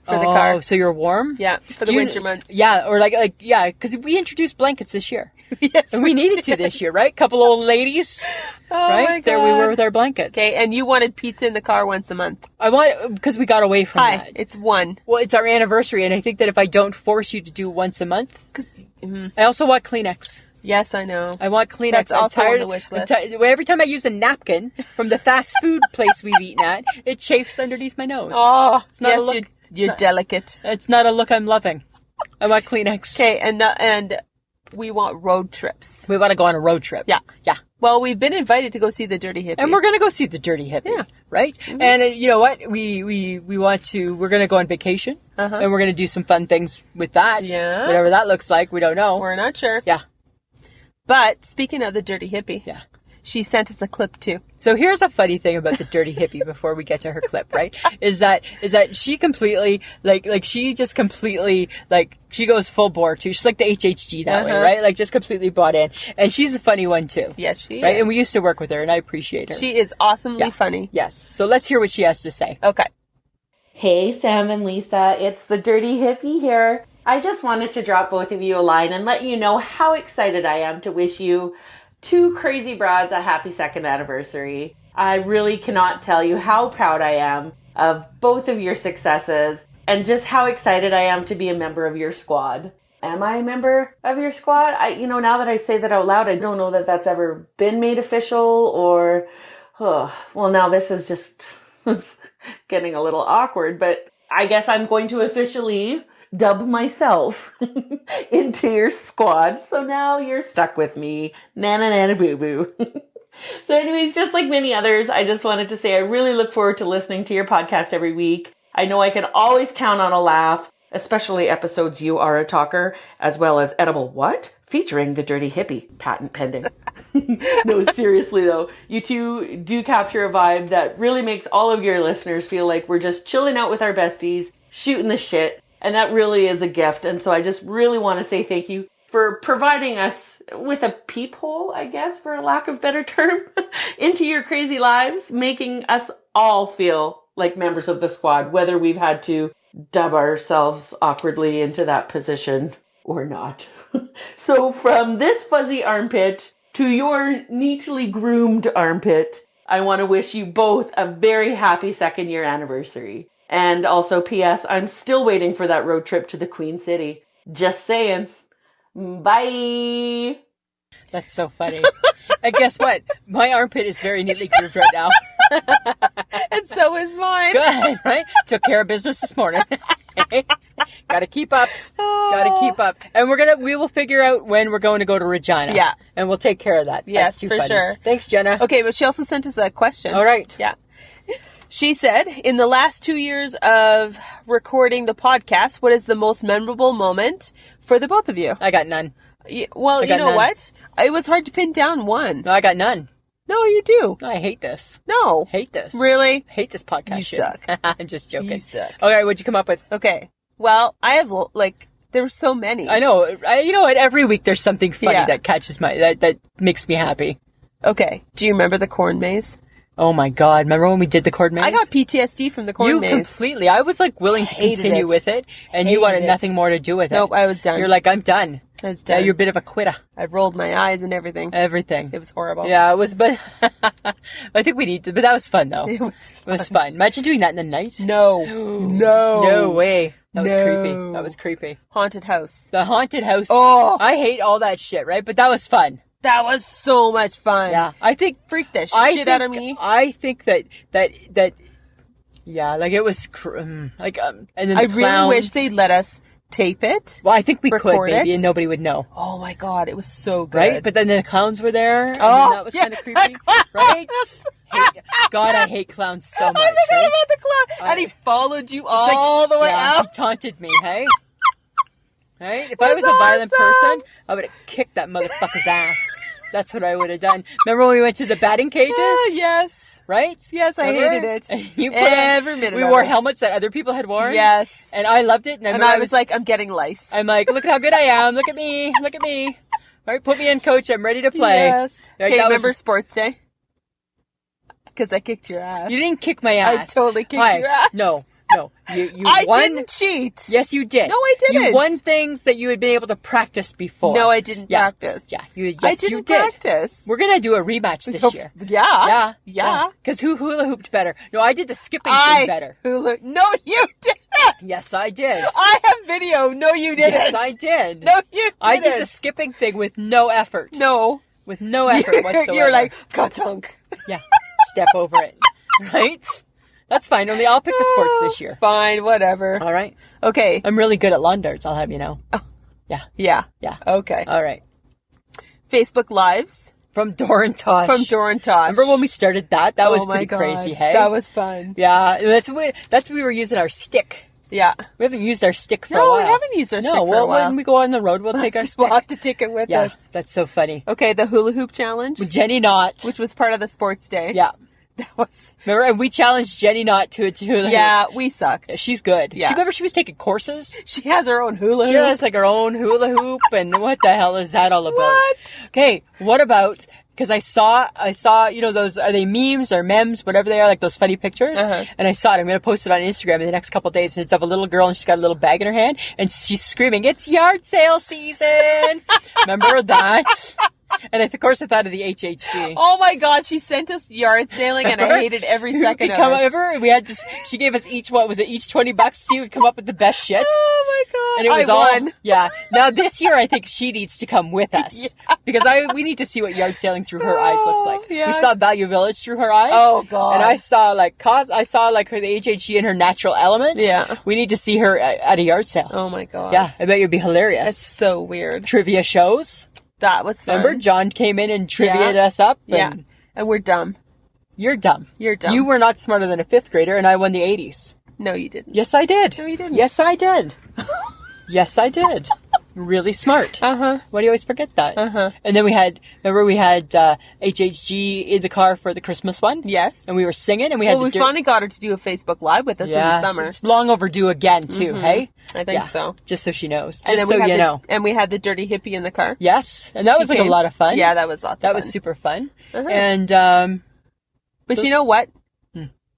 Speaker 2: For the car.
Speaker 3: Oh, so you're warm?
Speaker 2: Yeah, for the winter months.
Speaker 3: Yeah, or because we introduced blankets this year.
Speaker 2: Yes.
Speaker 3: And we needed to this year, right? Couple old ladies. Right?
Speaker 2: My God.
Speaker 3: There we were with our blankets.
Speaker 2: Okay, and you wanted pizza in the car once a month.
Speaker 3: Because we got away from that.
Speaker 2: It's one.
Speaker 3: Well, it's our anniversary, and I think that if I don't force you to do once a month. I also want Kleenex.
Speaker 2: Yes, I know.
Speaker 3: I want Kleenex.
Speaker 2: That's also on the wish list.
Speaker 3: Every time I use a napkin from the fast food place we've eaten at, it chafes underneath my nose.
Speaker 2: Oh,
Speaker 3: it's not a look.
Speaker 2: You're delicate.
Speaker 3: It's not a look I'm loving. I want Kleenex.
Speaker 2: Okay, and we want road trips.
Speaker 3: We want to go on a road trip.
Speaker 2: Yeah.
Speaker 3: Yeah.
Speaker 2: Well, we've been invited to go see the Dirty Hippie.
Speaker 3: And we're going to go see the Dirty Hippie.
Speaker 2: Yeah.
Speaker 3: Right? Mm-hmm. And you know what? We're going to go on vacation. And we're going to do some fun things with that.
Speaker 2: Yeah.
Speaker 3: Whatever that looks like, we don't know.
Speaker 2: We're not sure.
Speaker 3: Yeah.
Speaker 2: But speaking of the Dirty Hippie.
Speaker 3: Yeah.
Speaker 2: She sent us a clip too.
Speaker 3: So here's a funny thing about the Dirty Hippie before we get to her clip, right? Is that she completely, she just completely, she goes full bore too. She's like the HHG that way, right? Like just completely bought in. And she's a funny one too.
Speaker 2: Yes, she
Speaker 3: right?
Speaker 2: is.
Speaker 3: And we used to work with her and I appreciate her.
Speaker 2: She is awesomely funny.
Speaker 3: Yes. So let's hear what she has to say.
Speaker 2: Okay.
Speaker 10: Hey, Sam and Lisa. It's the Dirty Hippie here. I just wanted to drop both of you a line and let you know how excited I am to wish you two crazy broads a happy second anniversary. I really cannot tell you how proud I am of both of your successes and just how excited I am to be a member of your squad. Am I a member of your squad? Now that I say that out loud, I don't know that that's ever been made official or, now this is just getting a little awkward, but I guess I'm going to officially dub myself into your squad. So now you're stuck with me. Nana nana boo boo. So anyways, just like many others, I just wanted to say I really look forward to listening to your podcast every week. I know I can always count on a laugh, especially episodes You Are a Talker, as well as Edible What? Featuring the Dirty Hippie, patent pending. No, seriously though, you two do capture a vibe that really makes all of your listeners feel like we're just chilling out with our besties, shooting the shit. And that really is a gift. And so I just really want to say thank you for providing us with a peephole, I guess, for a lack of better term, into your crazy lives, making us all feel like members of the squad, whether we've had to dub ourselves awkwardly into that position or not. So from this fuzzy armpit to your neatly groomed armpit, I want to wish you both a very happy second year anniversary. And also, P.S., I'm still waiting for that road trip to the Queen City. Just saying. Bye.
Speaker 3: That's so funny. And guess what? My armpit is very neatly grooved right now.
Speaker 2: And so is mine.
Speaker 3: Good, right? Took care of business this morning. Gotta keep up. Gotta keep up. And we will figure out when we're going to go to Regina.
Speaker 2: Yeah.
Speaker 3: And we'll take care of that.
Speaker 2: Yes,
Speaker 3: That's too
Speaker 2: for
Speaker 3: funny.
Speaker 2: sure.
Speaker 3: Thanks, Jenna.
Speaker 2: Okay, but she also sent us a question.
Speaker 3: All right.
Speaker 2: Yeah. She said, in the last 2 years of recording the podcast, what is the most memorable moment for the both of you?
Speaker 3: I got none.
Speaker 2: Well, you know what? It was hard to pin down one.
Speaker 3: No, I got none.
Speaker 2: No, you do.
Speaker 3: I hate this.
Speaker 2: No.
Speaker 3: Hate this.
Speaker 2: Really?
Speaker 3: Hate this podcast.
Speaker 2: You
Speaker 3: shit.
Speaker 2: suck.
Speaker 3: I'm just joking.
Speaker 2: You suck.
Speaker 3: Okay, what'd you come up with?
Speaker 2: Okay. Well, I have, there were so many.
Speaker 3: I know. You know what? Every week there's something funny that catches that makes me happy.
Speaker 2: Okay. Do you remember the corn maze?
Speaker 3: Oh my God. Remember when we did the corn maze?
Speaker 2: I got PTSD from the corn maze.
Speaker 3: You completely. I was willing to continue with it, and you wanted nothing more to do with it.
Speaker 2: Nope, I was done.
Speaker 3: You're like, I'm done.
Speaker 2: I was done.
Speaker 3: Yeah, you're a bit of a quitter.
Speaker 2: I rolled my eyes and everything.
Speaker 3: Everything.
Speaker 2: It was horrible.
Speaker 3: Yeah, it was, but I think we need to, but that was fun though.
Speaker 2: It was
Speaker 3: fun. Imagine doing that in the night.
Speaker 2: No.
Speaker 3: No way. That was creepy. That was creepy.
Speaker 2: Haunted house.
Speaker 3: The haunted house.
Speaker 2: Oh.
Speaker 3: I hate all that shit, right? But that was fun.
Speaker 2: That was so much fun.
Speaker 3: Yeah. I think
Speaker 2: freaked the shit out of me.
Speaker 3: I think that yeah, it was and then
Speaker 2: I really wish they'd let us tape it.
Speaker 3: Well, I think we could maybe, and nobody would know.
Speaker 2: Oh my God, it was so good.
Speaker 3: Right? But then the clowns were there. And that was kind of creepy. Right? God, I hate clowns so much.
Speaker 2: I forgot about the clown. And he followed you all the way out.
Speaker 3: He taunted me, hey? Right? If I was a violent person, I would have kicked that motherfucker's ass. That's what I would have done. Remember when we went to the batting cages?
Speaker 2: Yes.
Speaker 3: Right?
Speaker 2: Yes, I hated it. Every minute.
Speaker 3: We wore helmets that other people had worn.
Speaker 2: Yes.
Speaker 3: And I loved it.
Speaker 2: And I was like, I'm getting lice.
Speaker 3: I'm like, look at how good I am. Look at me. Look at me. All right, put me in, coach. I'm ready to play.
Speaker 2: Yes.
Speaker 3: Right,
Speaker 2: okay, remember sports day? Because I kicked your ass.
Speaker 3: You didn't kick my ass.
Speaker 2: I totally kicked your ass.
Speaker 3: No. You
Speaker 2: I
Speaker 3: won.
Speaker 2: didn't cheat.
Speaker 3: Yes, you did.
Speaker 2: No, I didn't.
Speaker 3: You won things that you had been able to practice before.
Speaker 2: No, I didn't practice.
Speaker 3: Yeah,
Speaker 2: I didn't practice.
Speaker 3: We're going to do a rematch this year.
Speaker 2: Yeah.
Speaker 3: Because who hula hooped better? No, I did the skipping thing better.
Speaker 2: No, you didn't.
Speaker 3: Yes, I did.
Speaker 2: I have video. No, you didn't.
Speaker 3: Yes, I did.
Speaker 2: No, you didn't.
Speaker 3: I did the skipping thing with no effort.
Speaker 2: No.
Speaker 3: With no effort whatsoever.
Speaker 2: You're like, ka-tunk.
Speaker 3: Yeah, step over it. Right? That's fine. Only I'll pick the sports this year.
Speaker 2: Fine, whatever.
Speaker 3: All right.
Speaker 2: Okay.
Speaker 3: I'm really good at lawn darts, I'll have you know.
Speaker 2: Oh.
Speaker 3: Yeah.
Speaker 2: Yeah. Okay.
Speaker 3: All right.
Speaker 2: Facebook Lives.
Speaker 3: From Dor and Tosh. Remember when we started that? That was pretty crazy, hey?
Speaker 2: That was fun.
Speaker 3: Yeah. That's we were using our stick.
Speaker 2: Yeah.
Speaker 3: We haven't used our stick for a while.
Speaker 2: No, we haven't used our stick for a while.
Speaker 3: When we go on the road, we'll take our stick.
Speaker 2: We'll have to take it with us.
Speaker 3: That's so funny.
Speaker 2: Okay, the hula hoop challenge.
Speaker 3: With Jenny Knott.
Speaker 2: Which was part of the sports day.
Speaker 3: Yeah.
Speaker 2: That was...
Speaker 3: Remember, and we challenged Jenny Knott to a hula hoop.
Speaker 2: Yeah, we sucked.
Speaker 3: She's good.
Speaker 2: Yeah.
Speaker 3: Remember she was taking courses?
Speaker 2: She has her own hula hoop.
Speaker 3: She has like her own hula hoop, and what the hell is that all about?
Speaker 2: What?
Speaker 3: Okay, what about... Because I saw, you know, those, are they memes or memes, whatever they are, like those funny pictures?
Speaker 2: Uh-huh.
Speaker 3: And I saw it. I'm going to post it on Instagram in the next couple of days. It's of a little girl and she's got a little bag in her hand and she's screaming, "It's yard sale season!" Remember that? And of course I thought of the HHG.
Speaker 2: Oh my God, she sent us yard sailing and I hated every second of it.
Speaker 3: Remember, we had to, she gave us each, what was it, each $20 to see who would come up with the best shit.
Speaker 2: Oh my God.
Speaker 3: And it was
Speaker 2: I won.
Speaker 3: Yeah. Now this year I think she needs to come with us. Yeah. Because we need to see what yard sailing through her eyes looks like.
Speaker 2: Yeah.
Speaker 3: We saw Value Village through her eyes.
Speaker 2: Oh God.
Speaker 3: And I saw her, the HHG in her natural element.
Speaker 2: Yeah.
Speaker 3: We need to see her at a yard sale.
Speaker 2: Oh my God.
Speaker 3: Yeah. I bet you'd be hilarious.
Speaker 2: That's so weird.
Speaker 3: Trivia shows.
Speaker 2: That was fun.
Speaker 3: Remember, John came in and trivia'd us up?
Speaker 2: And we're dumb.
Speaker 3: You're dumb.
Speaker 2: You're dumb.
Speaker 3: You were not smarter than a 5th grader, and I won the 80s.
Speaker 2: No, you didn't.
Speaker 3: Yes, I did.
Speaker 2: No, you didn't.
Speaker 3: Yes, I did. Yes, I did. Really smart.
Speaker 2: Uh-huh.
Speaker 3: Why do you always forget that?
Speaker 2: Uh-huh.
Speaker 3: And then we had HHG in the car for the Christmas one.
Speaker 2: Yes.
Speaker 3: And we were singing, and we had
Speaker 2: we finally got her to do a Facebook Live with us in the summer.
Speaker 3: It's long overdue again, too, hey?
Speaker 2: I think so.
Speaker 3: Just so she knows.
Speaker 2: And
Speaker 3: Just so you know.
Speaker 2: And we had the dirty hippie in the car.
Speaker 3: Yes. And that was like a lot of fun.
Speaker 2: Yeah, that was lots of fun.
Speaker 3: That was super fun.
Speaker 2: Uh-huh.
Speaker 3: And,
Speaker 2: but you know what?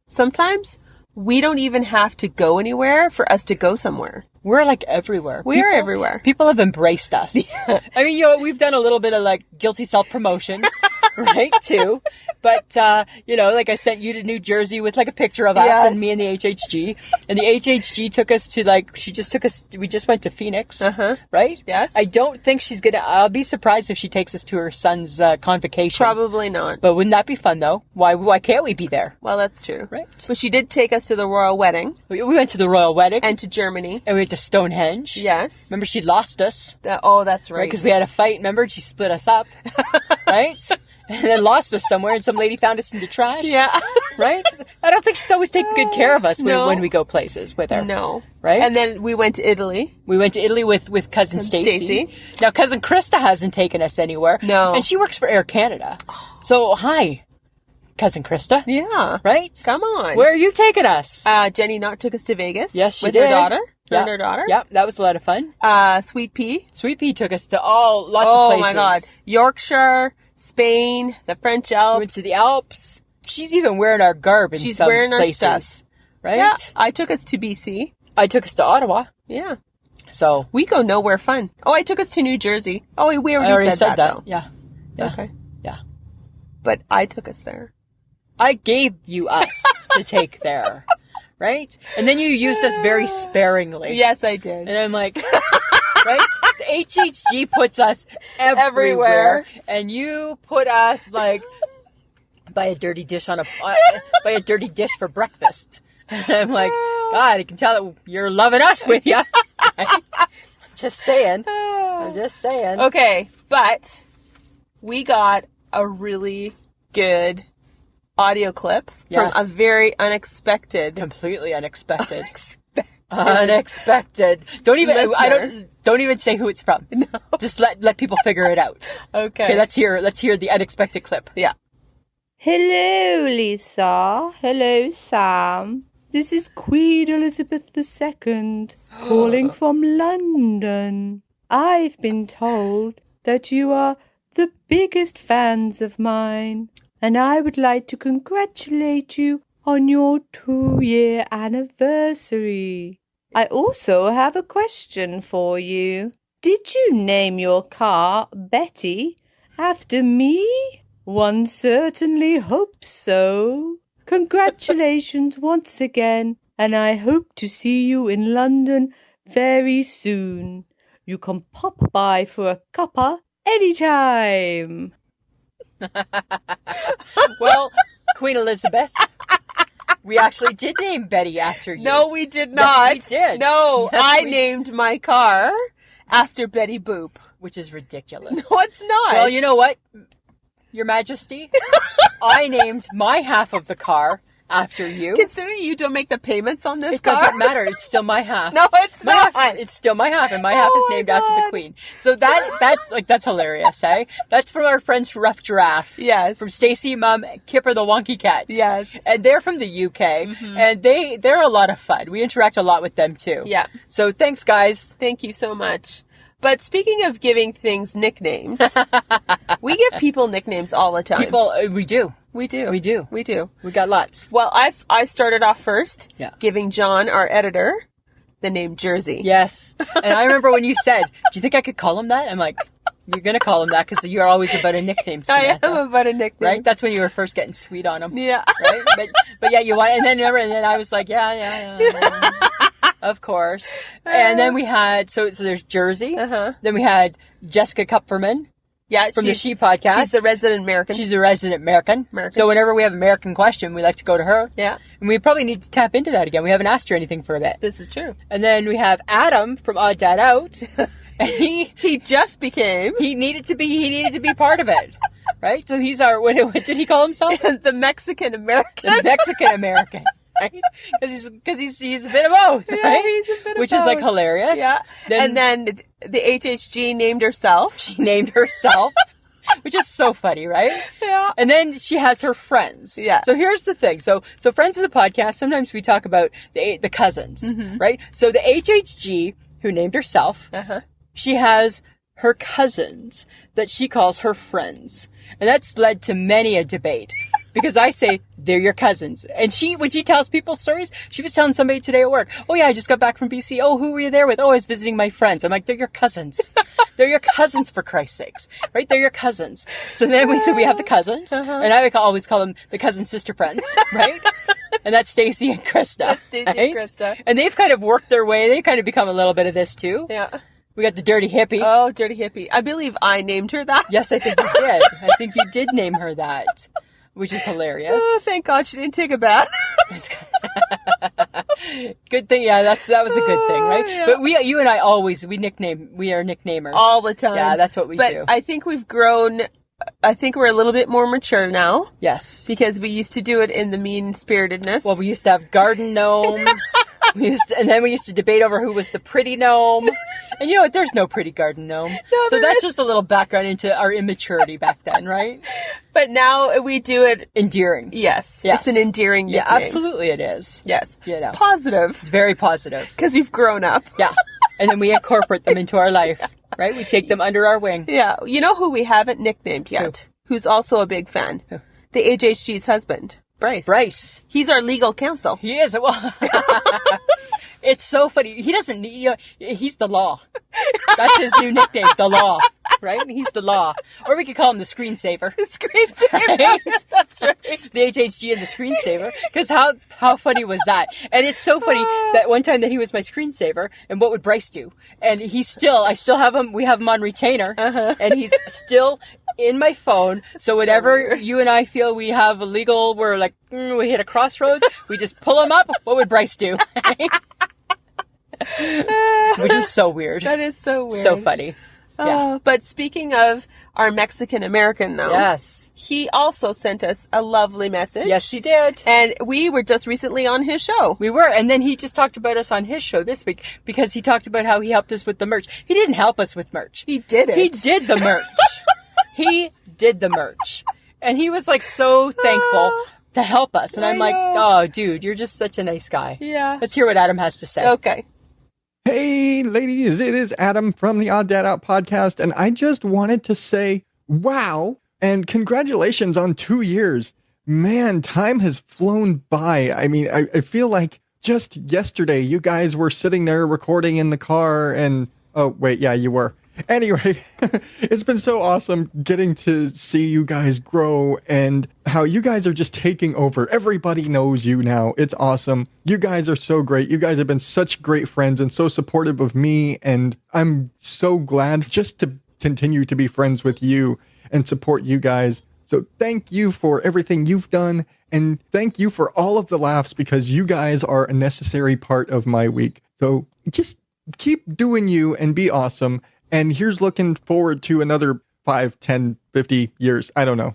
Speaker 2: Sometimes we don't even have to go anywhere for us to go somewhere.
Speaker 3: We're like everywhere.
Speaker 2: We're everywhere.
Speaker 3: People have embraced us. I mean, we've done a little bit of like guilty self-promotion, right, too. But, like I sent you to New Jersey with like a picture of us and me and the HHG. And the HHG took us to we just went to Phoenix, right?
Speaker 2: Yes.
Speaker 3: I don't think I'll be surprised if she takes us to her son's convocation.
Speaker 2: Probably not.
Speaker 3: But wouldn't that be fun though? Why can't we be there?
Speaker 2: Well, that's true.
Speaker 3: Right.
Speaker 2: But she did take us to the royal wedding.
Speaker 3: We went to the royal wedding.
Speaker 2: And to Germany.
Speaker 3: And we went to Stonehenge.
Speaker 2: Yes.
Speaker 3: Remember, she lost us.
Speaker 2: That's right.
Speaker 3: Because we had a fight, remember? She split us up. Right? And then lost us somewhere, and some lady found us in the trash.
Speaker 2: Yeah.
Speaker 3: Right? I don't think she's always taking good care of us when we go places with her.
Speaker 2: No.
Speaker 3: Right?
Speaker 2: And then we went to Italy.
Speaker 3: We went to Italy with Cousin Stacy. Now, Cousin Krista hasn't taken us anywhere.
Speaker 2: No.
Speaker 3: And she works for Air Canada. So, hi, Cousin Krista.
Speaker 2: Yeah.
Speaker 3: Right?
Speaker 2: Come on.
Speaker 3: Where are you taking us?
Speaker 2: Jenny Knott took us to Vegas.
Speaker 3: Yes, she
Speaker 2: with
Speaker 3: did.
Speaker 2: Her daughter.
Speaker 3: Yeah.
Speaker 2: And her daughter.
Speaker 3: Yep, that was a lot of fun.
Speaker 2: Sweet Pea.
Speaker 3: Sweet Pea took us to lots of places.
Speaker 2: Oh my God. Yorkshire, Spain, the French Alps.
Speaker 3: We went to the Alps. She's even wearing our garb in some
Speaker 2: wearing
Speaker 3: places.
Speaker 2: Our stuff.
Speaker 3: Right?
Speaker 2: Yeah. I took us to BC.
Speaker 3: I took us to Ottawa.
Speaker 2: Yeah.
Speaker 3: So.
Speaker 2: We go nowhere fun. Oh, I took us to New Jersey. Oh, we already said that though.
Speaker 3: Yeah.
Speaker 2: Okay.
Speaker 3: Yeah.
Speaker 2: But I took us there.
Speaker 3: I gave you us to take there. Right? And then you used us very sparingly.
Speaker 2: Yes, I did.
Speaker 3: And I'm like, right? The HHG puts us everywhere. And you put us like by a dirty dish for breakfast. And I'm like, God, I can tell that you're loving us with you. Right? Just saying. I'm just saying.
Speaker 2: Okay, but we got a really good audio clip from a very
Speaker 3: completely unexpected. Unexpected. Don't even say who it's from.
Speaker 2: No.
Speaker 3: Just let people figure it out.
Speaker 2: Okay.
Speaker 3: Let's hear the unexpected clip.
Speaker 2: Yeah.
Speaker 11: Hello, Lisa. Hello, Sam. This is Queen Elizabeth II calling from London. I've been told that you are the biggest fans of mine, and I would like to congratulate you on your 2-year anniversary. I also have a question for you. Did you name your car Betty after me? One certainly hopes so. Congratulations once again, and I hope to see you in London very soon. You can pop by for a cuppa anytime.
Speaker 3: Well, Queen Elizabeth, We actually did name Betty after you.
Speaker 2: No, we did not.
Speaker 3: Yes, we did.
Speaker 2: No, I named my car after Betty Boop.
Speaker 3: Which is ridiculous.
Speaker 2: No, it's not.
Speaker 3: Well, you know what, Your Majesty? I named my half of the car after you.
Speaker 2: Considering you don't make the payments on this
Speaker 3: it
Speaker 2: car.
Speaker 3: It doesn't matter. It's still my half.
Speaker 2: No, it's not.
Speaker 3: It's still my half, and my half is named after the Queen. So that's hilarious, eh? That's from our friends Rough Giraffe.
Speaker 2: Yes.
Speaker 3: From Stacy, Mum, Kipper the Wonky Cat.
Speaker 2: Yes.
Speaker 3: And they're from the UK, and they're a lot of fun. We interact a lot with them too.
Speaker 2: Yeah.
Speaker 3: So thanks, guys.
Speaker 2: Thank you so much. But speaking of giving things nicknames, we give people nicknames all the time.
Speaker 3: We do.
Speaker 2: We do.
Speaker 3: We do.
Speaker 2: We do.
Speaker 3: We got lots.
Speaker 2: Well, I started off first,
Speaker 3: Yeah.
Speaker 2: giving John, our editor, the name Jersey.
Speaker 3: Yes. And I remember when you said, do you think I could call him that? I'm like, you're going to call him that because you're always about a nickname, Samantha.
Speaker 2: I am about a nickname.
Speaker 3: Right? That's when you were first getting sweet on him.
Speaker 2: Yeah.
Speaker 3: Right? But yeah, you want, and then I was like, yeah. Of course. And then we had, so there's Jersey. Then we had Jessica Kupferman.
Speaker 2: Yeah,
Speaker 3: from the She Podcast.
Speaker 2: She's the resident American.
Speaker 3: She's a resident American. So whenever we have an American question, we like to go to her.
Speaker 2: Yeah.
Speaker 3: And we probably need to tap into that again. We haven't asked her anything for a bit.
Speaker 2: This is true.
Speaker 3: And then we have Adam from Odd Dad Out. And
Speaker 2: he just became.
Speaker 3: He needed to be part of it. Right? So he's our, what did he call himself?
Speaker 2: The Mexican American.
Speaker 3: The Mexican American. Right? Because he's a bit of both, right?
Speaker 2: Yeah, he's a bit of
Speaker 3: Which
Speaker 2: both.
Speaker 3: Is like hilarious.
Speaker 2: Yeah. And then the HHG named herself.
Speaker 3: She named herself. Which is so funny, right?
Speaker 2: Yeah.
Speaker 3: And then she has her friends.
Speaker 2: Yeah.
Speaker 3: So here's the thing. So friends of the podcast, sometimes we talk about the cousins, right? So the HHG, who named herself, she has her cousins that she calls her friends. And that's led to many a debate. Because I say, they're your cousins. And when she tells people stories, she was telling somebody today at work, oh yeah, I just got back from BC. Oh, who were you there with? Oh, I was visiting my friends. I'm like, they're your cousins. They're your cousins, for Christ's sakes. Right? They're your cousins. So then we have the cousins. And I always call them the cousin sister friends. Right? And that's Stacy and Krista.
Speaker 2: That's Stacy and Krista.
Speaker 3: And they've kind of worked their way. They've kind of become a little bit of this too.
Speaker 2: Yeah.
Speaker 3: We got the Dirty Hippie.
Speaker 2: Oh, Dirty Hippie. I believe I named her that.
Speaker 3: Yes, I think you did. I think you did name her that. Which is hilarious.
Speaker 2: Oh, thank God she didn't take a bath.
Speaker 3: Good thing, yeah, that was a good thing, right?
Speaker 2: Yeah.
Speaker 3: But you and I we are nicknamers.
Speaker 2: All the time.
Speaker 3: Yeah, that's what we do.
Speaker 2: But I think we've grown, I think we're a little bit more mature now.
Speaker 3: Yes.
Speaker 2: Because we used to do it in the mean-spiritedness.
Speaker 3: Well, we used to have garden gnomes. And then we used to debate over who was the pretty gnome. And you know what? There's no pretty garden gnome.
Speaker 2: No,
Speaker 3: so that's just a little background into our immaturity back then, right?
Speaker 2: But now we do it
Speaker 3: endearing.
Speaker 2: Yes. It's an endearing nickname.
Speaker 3: Yeah, absolutely it is.
Speaker 2: Yes.
Speaker 3: You know.
Speaker 2: It's positive.
Speaker 3: It's very positive.
Speaker 2: Because we've grown up.
Speaker 3: Yeah. And then we incorporate them into our life, right? We take them under our wing.
Speaker 2: Yeah. You know who we haven't nicknamed yet? Who's also a big fan?
Speaker 3: Who?
Speaker 2: The HHG's husband. Bryce. He's our legal counsel.
Speaker 3: He is. Well, it's so funny. He doesn't need, he's the law. That's his new nickname, the law. Right? He's the law. Or we could call him the screensaver.
Speaker 2: The screensaver.
Speaker 3: Right?
Speaker 2: That's right.
Speaker 3: The HHG and the screensaver. Because how funny was that? And it's so funny that one time that he was my screensaver, and what would Bryce do? And I still have him, we have him on retainer, and he's still in my phone. So whenever you and I feel we have we're like, we hit a crossroads, we just pull him up. What would Bryce do? Which is so weird.
Speaker 2: That is so weird.
Speaker 3: So funny. Yeah.
Speaker 2: But speaking of our Mexican American, though.
Speaker 3: Yes.
Speaker 2: He also sent us a lovely message.
Speaker 3: Yes, she did.
Speaker 2: And we were just recently on his show.
Speaker 3: We were. And then he just talked about us on his show this week because he talked about how he helped us with the merch. He didn't help us with merch.
Speaker 2: He did it.
Speaker 3: He did the merch. He did the merch. And he was like so thankful to help us. And I'm like, oh, dude, you're just such a nice guy.
Speaker 2: Yeah.
Speaker 3: Let's hear what Adam has to say.
Speaker 2: Okay.
Speaker 12: Hey, ladies, it is Adam from the Odd Dad Out podcast, and I just wanted to say, wow, and congratulations on 2 years. Man, time has flown by. I mean, I feel like just yesterday you guys were sitting there recording in the car, and, oh, wait, yeah, you were. Anyway, it's been so awesome getting to see you guys grow and how you guys are just taking over. Everybody knows you now. It's awesome. You guys are so great. You guys have been such great friends and so supportive of me. And I'm so glad just to continue to be friends with you and support you guys. So thank you for everything you've done And thank you for all of the laughs because you guys are a necessary part of my week. So just keep doing you and be awesome. And here's looking forward to another 5, 10, 50 years. I don't know.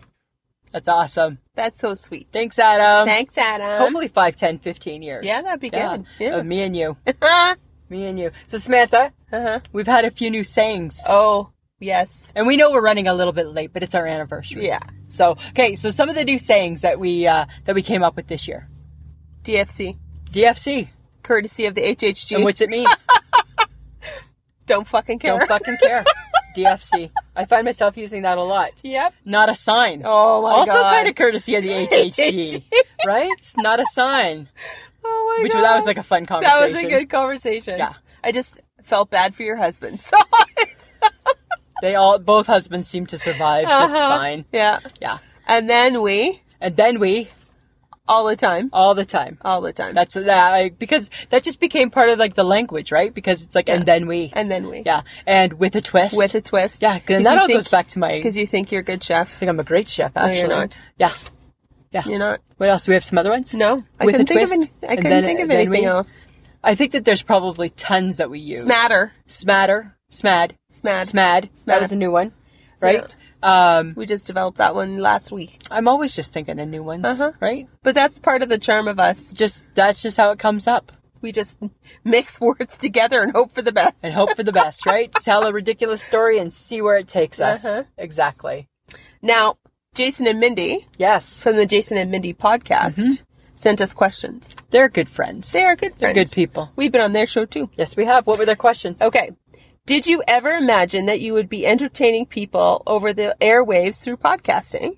Speaker 3: That's awesome.
Speaker 2: That's so sweet.
Speaker 3: Thanks, Adam.
Speaker 2: Thanks, Adam.
Speaker 3: Hopefully 5, 10, 15 years.
Speaker 2: Yeah, that'd be good. Yeah.
Speaker 3: Of me and you. Me and you. So, Samantha, we've had a few new sayings.
Speaker 2: Oh, yes.
Speaker 3: And we know we're running a little bit late, but it's our anniversary.
Speaker 2: Yeah.
Speaker 3: So, okay, so some of the new sayings that we came up with this year.
Speaker 2: DFC.
Speaker 3: DFC.
Speaker 2: Courtesy of the HHG.
Speaker 3: And what's it mean?
Speaker 2: Don't fucking care.
Speaker 3: Don't fucking care. DFC. I find myself using that a lot.
Speaker 2: Yep.
Speaker 3: Not a sign.
Speaker 2: Oh, my God.
Speaker 3: Also kind of courtesy of the HHG. Right? Not a sign.
Speaker 2: Oh, my
Speaker 3: God.
Speaker 2: God.
Speaker 3: That was like a fun conversation.
Speaker 2: That was a good conversation.
Speaker 3: Yeah.
Speaker 2: I just felt bad for your husband. So
Speaker 3: both husbands seem to survive just fine.
Speaker 2: Yeah.
Speaker 3: Yeah.
Speaker 2: And then we.
Speaker 3: All the time. That's that because that just became part of like the language, right? Because it's like, and then we. Yeah. And with a twist. Yeah. And that all goes back to my.
Speaker 2: Because you think you're a good chef.
Speaker 3: I think I'm a great chef, actually.
Speaker 2: No, you're not.
Speaker 3: Yeah.
Speaker 2: You're not.
Speaker 3: What else? Do we have some other ones?
Speaker 2: No. I
Speaker 3: With
Speaker 2: couldn't
Speaker 3: a twist.
Speaker 2: I couldn't think of anything else.
Speaker 3: I think that there's probably tons that we use.
Speaker 2: Smatter.
Speaker 3: Smad. That was a new one, right?
Speaker 2: Yeah. We just developed that one last week.
Speaker 3: I'm always just thinking of new ones, right?
Speaker 2: But that's part of the charm of us.
Speaker 3: That's just how it comes up.
Speaker 2: We just mix words together and hope for the best.
Speaker 3: Right? Tell a ridiculous story and see where it takes us. Exactly.
Speaker 2: Now, Jason and Mindy,
Speaker 3: yes,
Speaker 2: from the Jason and Mindy podcast, sent us questions.
Speaker 3: They're good friends.
Speaker 2: They're good people. We've been on their show too.
Speaker 3: Yes, we have. What were their questions?
Speaker 2: Okay. Did you ever imagine that you would be entertaining people over the airwaves through podcasting?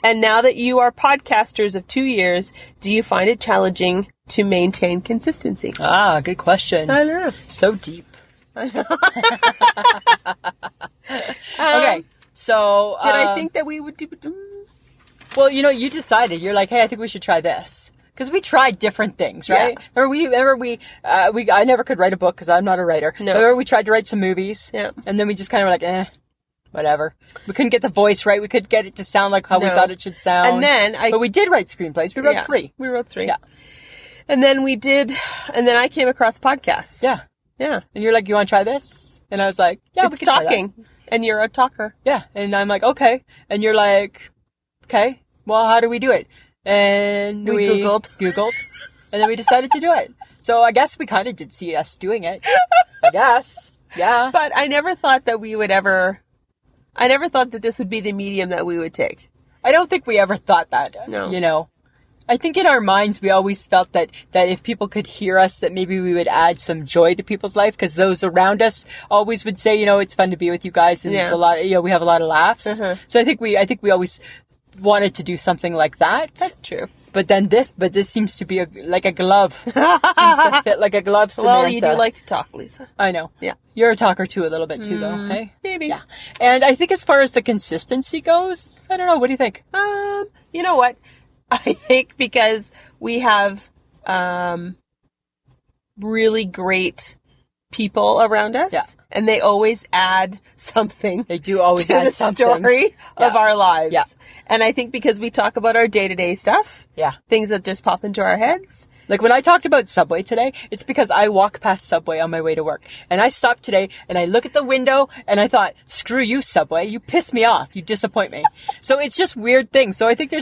Speaker 2: And now that you are podcasters of 2 years, do you find it challenging to maintain consistency?
Speaker 3: Ah, good question.
Speaker 2: I know.
Speaker 3: So deep. I know. Okay, so...
Speaker 2: did I think that we would do...
Speaker 3: Well, you decided. You're like, hey, I think we should try this. Because we tried different things, right?
Speaker 2: Yeah.
Speaker 3: Remember I never could write a book because I'm not a writer.
Speaker 2: No.
Speaker 3: Remember we tried to write some movies?
Speaker 2: Yeah.
Speaker 3: And then we just kind of were like, whatever. We couldn't get the voice right. We couldn't get it to sound like how we thought it should sound.
Speaker 2: And then
Speaker 3: But we did write screenplays. We wrote 3.
Speaker 2: We wrote 3.
Speaker 3: Yeah.
Speaker 2: And then I came across podcasts.
Speaker 3: Yeah.
Speaker 2: Yeah.
Speaker 3: And you're like, you want to try this? And I was like, yeah, we can try that.
Speaker 2: It's talking. And you're a talker.
Speaker 3: Yeah. And I'm like, okay. And you're like, okay, well, how do we do it? And we Googled. And then we decided to do it. So I guess we kind of did see us doing it. I guess. Yeah.
Speaker 2: But I never thought that this would be the medium that we would take.
Speaker 3: I don't think we ever thought that.
Speaker 2: No.
Speaker 3: I think in our minds we always felt that if people could hear us, that maybe we would add some joy to people's life, because those around us always would say, it's fun to be with you guys, and it's a lot, we have a lot of laughs. So I think we always wanted to do something like that.
Speaker 2: That's true.
Speaker 3: But this seems to be like a glove. Seems to fit like a glove, Samantha.
Speaker 2: Well, you do like to talk, Lisa.
Speaker 3: I know.
Speaker 2: Yeah.
Speaker 3: You're a talker too, a little bit too, though. Hey?
Speaker 2: Maybe.
Speaker 3: Yeah. And I think as far as the consistency goes, I don't know. What do you think?
Speaker 2: You know what? I think because we have really great people around us, and they always add something.
Speaker 3: They do always
Speaker 2: to
Speaker 3: add
Speaker 2: the
Speaker 3: something.
Speaker 2: story of our lives.
Speaker 3: Yeah.
Speaker 2: And I think because we talk about our day-to-day stuff, things that just pop into our heads.
Speaker 3: Like when I talked about Subway today, it's because I walk past Subway on my way to work. And I stopped today and I look at the window and I thought, screw you, Subway. You piss me off. You disappoint me. So it's just weird things. So I think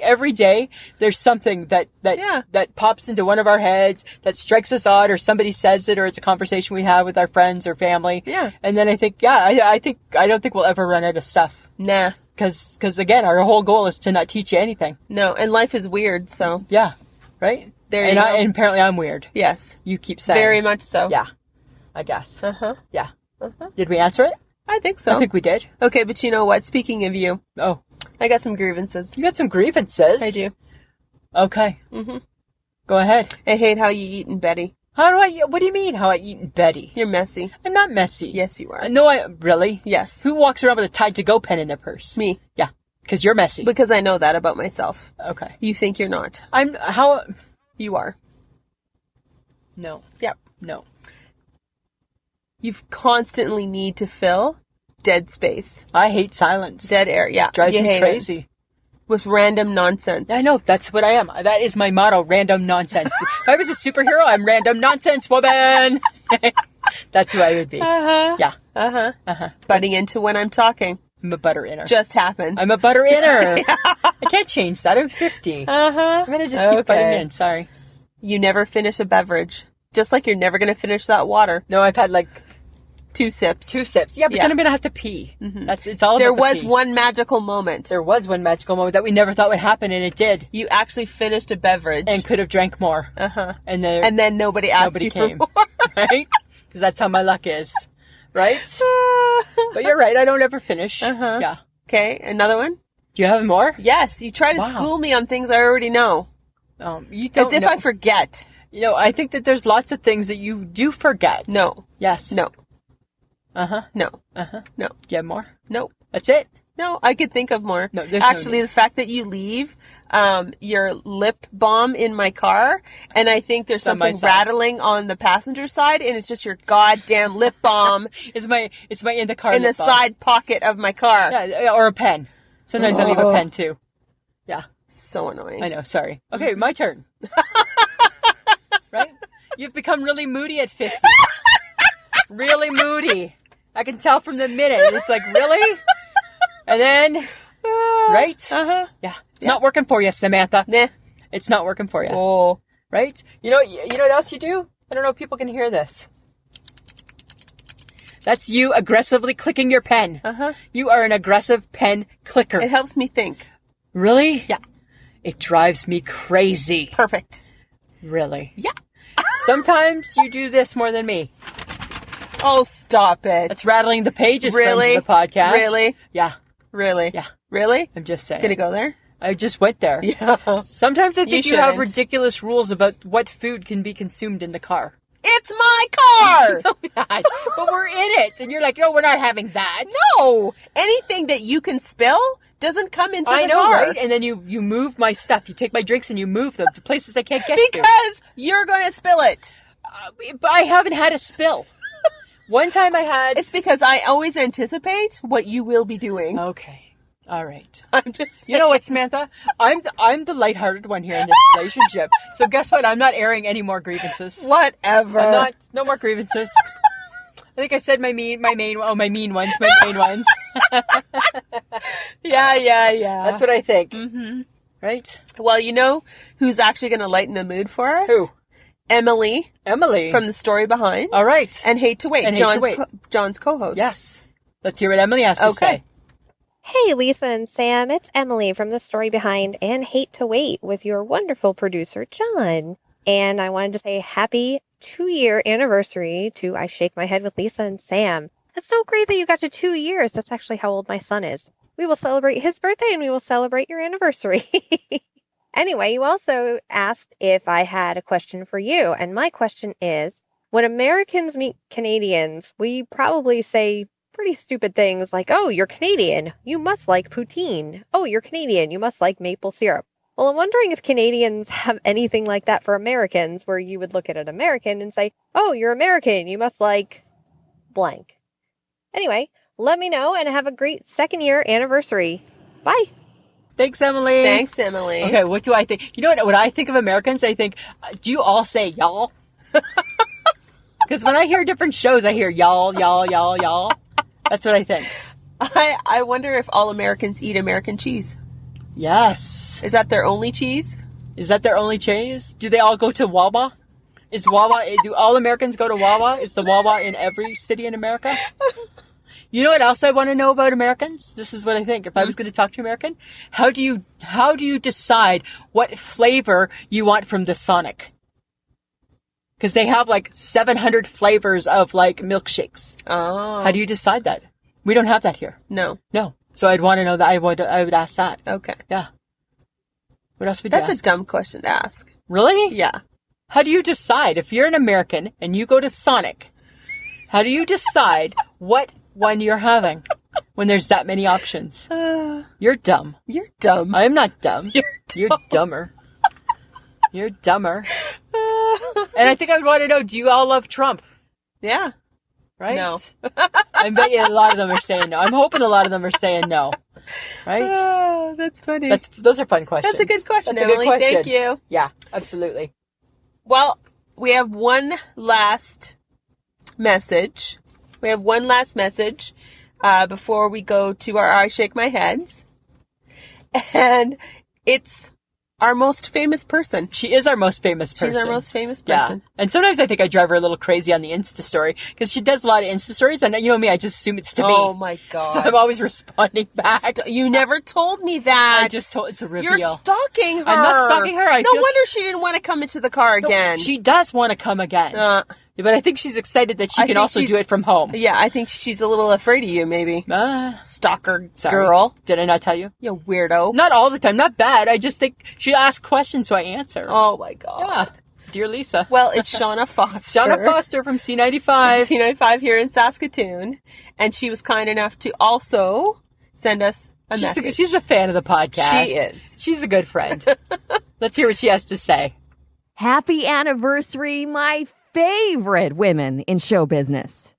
Speaker 3: every day there's something that pops into one of our heads that strikes us odd, or somebody says it, or it's a conversation we have with our friends or family.
Speaker 2: Yeah.
Speaker 3: And then I think, I don't think we'll ever run out of stuff.
Speaker 2: Nah.
Speaker 3: Because again, our whole goal is to not teach you anything.
Speaker 2: No. And life is weird. So.
Speaker 3: Yeah. Right? And apparently I'm weird.
Speaker 2: Yes.
Speaker 3: You keep saying.
Speaker 2: Very much so.
Speaker 3: Yeah. I guess. Yeah. Did we answer it?
Speaker 2: I think so.
Speaker 3: I think we did.
Speaker 2: Okay, but you know what? Speaking of you.
Speaker 3: Oh.
Speaker 2: I got some grievances.
Speaker 3: You got some grievances?
Speaker 2: I do.
Speaker 3: Okay. Go ahead.
Speaker 2: I hate how you eat in Betty.
Speaker 3: What do you mean how I eat in Betty?
Speaker 2: You're messy.
Speaker 3: I'm not messy.
Speaker 2: Yes, you are.
Speaker 3: No, really?
Speaker 2: Yes.
Speaker 3: Who walks around with a Tide-to-Go pen in their purse?
Speaker 2: Me.
Speaker 3: Yeah. Because you're messy.
Speaker 2: Because I know that about myself.
Speaker 3: Okay.
Speaker 2: You think you're not.
Speaker 3: You are. No.
Speaker 2: Yep.
Speaker 3: No.
Speaker 2: You constantly need to fill dead space.
Speaker 3: I hate silence.
Speaker 2: Dead air, yeah.
Speaker 3: Drives me crazy.
Speaker 2: with random nonsense.
Speaker 3: I know, that's what I am. That is my motto, random nonsense. If I was a superhero, I'm random nonsense woman. That's who I would be. Yeah.
Speaker 2: Butting into when I'm talking.
Speaker 3: I'm a butter inner.
Speaker 2: Just happened.
Speaker 3: I'm a butter inner. I can't change that. I'm 50. I'm going to just keep butting in. Sorry.
Speaker 2: You never finish a beverage. Just like you're never going to finish that water.
Speaker 3: No, I've had like
Speaker 2: 2 sips.
Speaker 3: 2 sips. Yeah, but then I'm going to have to pee. It's all about
Speaker 2: There
Speaker 3: the
Speaker 2: was
Speaker 3: pee.
Speaker 2: one magical moment.
Speaker 3: There was one magical moment that we never thought would happen, and it did.
Speaker 2: You actually finished a beverage.
Speaker 3: And could have drank more. And then
Speaker 2: nobody asked you
Speaker 3: came.
Speaker 2: for more.
Speaker 3: Right? Because that's how my luck is. Right? But you're right. I don't ever finish. Yeah.
Speaker 2: Okay, another one?
Speaker 3: Do you have more?
Speaker 2: Yes. You try to school me on things I already know.
Speaker 3: You don't
Speaker 2: As if I forget.
Speaker 3: You know, I think that there's lots of things that you do forget.
Speaker 2: No.
Speaker 3: Yes.
Speaker 2: No.
Speaker 3: No.
Speaker 2: No.
Speaker 3: Do you have more?
Speaker 2: No.
Speaker 3: That's it?
Speaker 2: No, I could think of more.
Speaker 3: No, there's
Speaker 2: actually, the fact that you leave your lip balm in my car, and I think there's something rattling on the passenger side, and it's just your goddamn lip balm.
Speaker 3: It's my in the car
Speaker 2: in the side pocket of my car.
Speaker 3: Yeah, or a pen. Sometimes I leave a pen too. Yeah.
Speaker 2: So annoying.
Speaker 3: I know. Sorry. Okay, my turn. Right? You've become really moody at 50. Really moody. I can tell from the minute. It's like, really? And then, right? Yeah. It's not working for you, Samantha.
Speaker 2: Nah.
Speaker 3: It's not working for you.
Speaker 2: Oh.
Speaker 3: Right? You know what else you do? I don't know if people can hear this. That's you aggressively clicking your pen. You are an aggressive pen clicker.
Speaker 2: It helps me think.
Speaker 3: Really? Yeah. It drives me crazy.
Speaker 2: Perfect.
Speaker 3: Really?
Speaker 2: Yeah.
Speaker 3: Sometimes you do this more than me.
Speaker 2: Oh, stop it.
Speaker 3: That's rattling the pages
Speaker 2: really?
Speaker 3: from the podcast.
Speaker 2: Really?
Speaker 3: Yeah.
Speaker 2: Really?
Speaker 3: Yeah.
Speaker 2: Really?
Speaker 3: I'm just saying.
Speaker 2: Did it go there?
Speaker 3: I just went there.
Speaker 2: Yeah.
Speaker 3: Sometimes I think you have
Speaker 2: shouldn't.
Speaker 3: ridiculous rules about what food can be consumed in the car.
Speaker 2: It's my car!
Speaker 3: No, not. But we're in it. And you're like, no, we're not having that.
Speaker 2: No! Anything that you can spill doesn't come into the
Speaker 3: know,
Speaker 2: car.
Speaker 3: right? And then you move my stuff. You take my drinks and you move them to places I can't get to.
Speaker 2: Because you're going to spill it.
Speaker 3: But I haven't had a spill. One time I had...
Speaker 2: It's because I always anticipate what you will be doing.
Speaker 3: Okay. All right.
Speaker 2: I'm just...
Speaker 3: You know what, Samantha? I'm the lighthearted one here in this relationship. So guess what? I'm not airing any more grievances.
Speaker 2: Whatever.
Speaker 3: I'm not. No more grievances. I think I said my mean ones.
Speaker 2: Yeah.
Speaker 3: That's what I think. Right?
Speaker 2: Well, you know who's actually going to lighten the mood for us?
Speaker 3: Who?
Speaker 2: Emily.
Speaker 3: From
Speaker 2: The Story Behind.
Speaker 3: All right.
Speaker 2: And Hate to Wait. John's co-host.
Speaker 3: Yes. Let's hear what Emily has to say.
Speaker 13: Hey, Lisa and Sam, it's Emily from The Story Behind and Hate to Wait with your wonderful producer, John. And I wanted to say happy 2-year anniversary to I Shake My Head with Lisa and Sam. That's so great that you got to 2 years. That's actually how old my son is. We will celebrate his birthday and we will celebrate your anniversary. Anyway, you also asked if I had a question for you. And my question is, when Americans meet Canadians, we probably say pretty stupid things like, oh, you're Canadian, you must like poutine. Oh, you're Canadian, you must like maple syrup. Well, I'm wondering if Canadians have anything like that for Americans, where you would look at an American and say, oh, you're American, you must like blank. Anyway, let me know and have a great 2nd-year anniversary. Bye.
Speaker 3: Thanks, Emily.
Speaker 2: Thanks, Emily.
Speaker 3: Okay, what do I think? You know what? When I think of Americans, I think, do you all say y'all? Because when I hear different shows, I hear y'all. That's what I think.
Speaker 2: I wonder if all Americans eat American cheese.
Speaker 3: Yes.
Speaker 2: Is that their only cheese?
Speaker 3: Is that their only cheese? Do they all go to Wawa? Do all Americans go to Wawa? Is the Wawa in every city in America? You know what else I want to know about Americans? This is what I think. If I was going to talk to an American, how do you decide what flavor you want from the Sonic? Because they have like 700 flavors of like milkshakes.
Speaker 2: Oh.
Speaker 3: How do you decide that? We don't have that here.
Speaker 2: No.
Speaker 3: So I'd want to know that. I would ask that.
Speaker 2: Okay.
Speaker 3: Yeah. What else would you ask?
Speaker 2: That's a dumb question to ask.
Speaker 3: Really?
Speaker 2: Yeah.
Speaker 3: How do you decide if you're an American and you go to Sonic? How do you decide what one you're having when there's that many options? You're dumb.
Speaker 2: You're dumb.
Speaker 3: I'm not dumb.
Speaker 2: You're
Speaker 3: dumber. You're dumber. And I think I would want to know, do you all love Trump?
Speaker 2: Yeah.
Speaker 3: Right?
Speaker 2: No.
Speaker 3: I bet you a lot of them are saying no. I'm hoping a lot of them are saying no. Right?
Speaker 2: Oh, that's funny.
Speaker 3: Those are fun questions.
Speaker 2: That's a good question,
Speaker 3: That's a
Speaker 2: Emily.
Speaker 3: good question.
Speaker 2: Thank you.
Speaker 3: Yeah, absolutely.
Speaker 2: Well, we have one last message. Before we go to our I Shake My Heads. And it's our most famous person.
Speaker 3: She is our most famous person.
Speaker 2: She's our most famous person.
Speaker 3: Yeah. And sometimes I think I drive her a little crazy on the Insta story because she does a lot of Insta stories, and you know me, I just assume it's to me.
Speaker 2: Oh my God.
Speaker 3: So I'm always responding back.
Speaker 2: You never told me that.
Speaker 3: I just told, it's a reveal.
Speaker 2: You're stalking her.
Speaker 3: I'm not stalking her.
Speaker 2: No wonder she didn't want to come into the car again.
Speaker 3: She does want to come again. But I think she's excited that she can also do it from home.
Speaker 2: Yeah, I think she's a little afraid of you, maybe. Stalker girl.
Speaker 3: Did I not tell you?
Speaker 2: You weirdo.
Speaker 3: Not all the time. Not bad. I just think she asks questions, so I answer.
Speaker 2: Oh, my God.
Speaker 3: Yeah. Dear Lisa.
Speaker 2: Well, it's Shauna Foster.
Speaker 3: Shauna Foster from C95.
Speaker 2: C95 here in Saskatoon. And she was kind enough to also send us a message.
Speaker 3: She's a fan of the podcast.
Speaker 2: She is.
Speaker 3: She's a good friend. Let's hear what she has to say.
Speaker 14: Happy anniversary, my favorite women in show business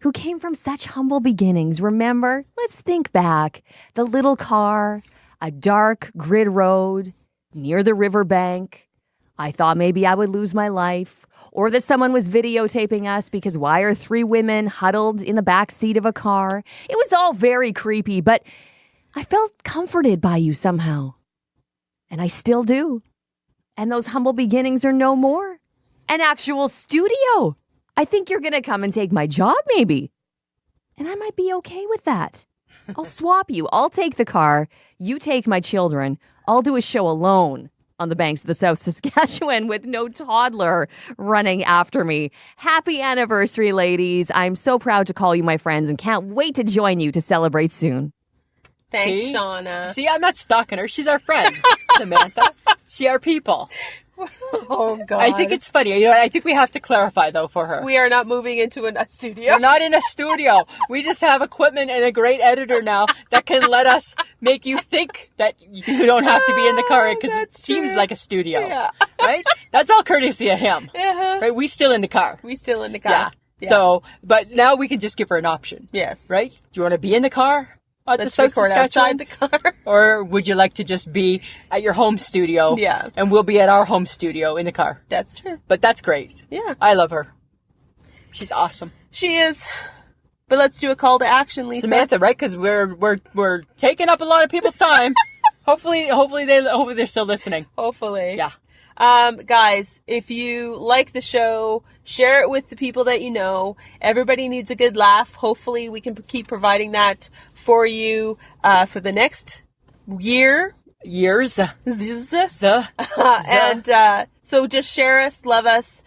Speaker 14: who came from such humble beginnings. Remember? Let's think back. The little car, a dark grid road near the riverbank. I thought maybe I would lose my life, or that someone was videotaping us because why are 3 women huddled in the back seat of a car? It was all very creepy, but I felt comforted by you somehow. And I still do. And those humble beginnings are no more. An actual studio. I think you're going to come and take my job, maybe. And I might be okay with that. I'll swap you. I'll take the car. You take my children. I'll do a show alone on the banks of the South Saskatchewan with no toddler running after me. Happy anniversary, ladies. I'm so proud to call you my friends and can't wait to join you to celebrate soon.
Speaker 2: Thanks, Shauna.
Speaker 3: See, I'm not stalking her. She's our friend, Samantha. She our people.
Speaker 2: Oh, God.
Speaker 3: I think it's funny. You know, I think we have to clarify, though, for her.
Speaker 2: We are not moving into a studio.
Speaker 3: We're not in a studio. We just have equipment and a great editor now that can let us make you think that you don't have to be in the car because it seems like a studio.
Speaker 2: Yeah.
Speaker 3: Right? That's all courtesy of him.
Speaker 2: Uh-huh.
Speaker 3: Right? We still in the car.
Speaker 2: Yeah.
Speaker 3: So, but now we can just give her an option.
Speaker 2: Yes.
Speaker 3: Right? Do you want to be in the car?
Speaker 2: Let's record outside the car.
Speaker 3: Or would you like to just be at your home studio?
Speaker 2: Yeah.
Speaker 3: And we'll be at our home studio in the car.
Speaker 2: That's true.
Speaker 3: But that's great.
Speaker 2: Yeah.
Speaker 3: I love her. She's awesome.
Speaker 2: She is. But let's do a call to action, Lisa.
Speaker 3: Samantha, right? Because we're taking up a lot of people's time. Hopefully they're still listening.
Speaker 2: Hopefully.
Speaker 3: Yeah.
Speaker 2: Guys, if you like the show, share it with the people that you know. Everybody needs a good laugh. Hopefully we can keep providing that for you for the next years. And so just share us, love us,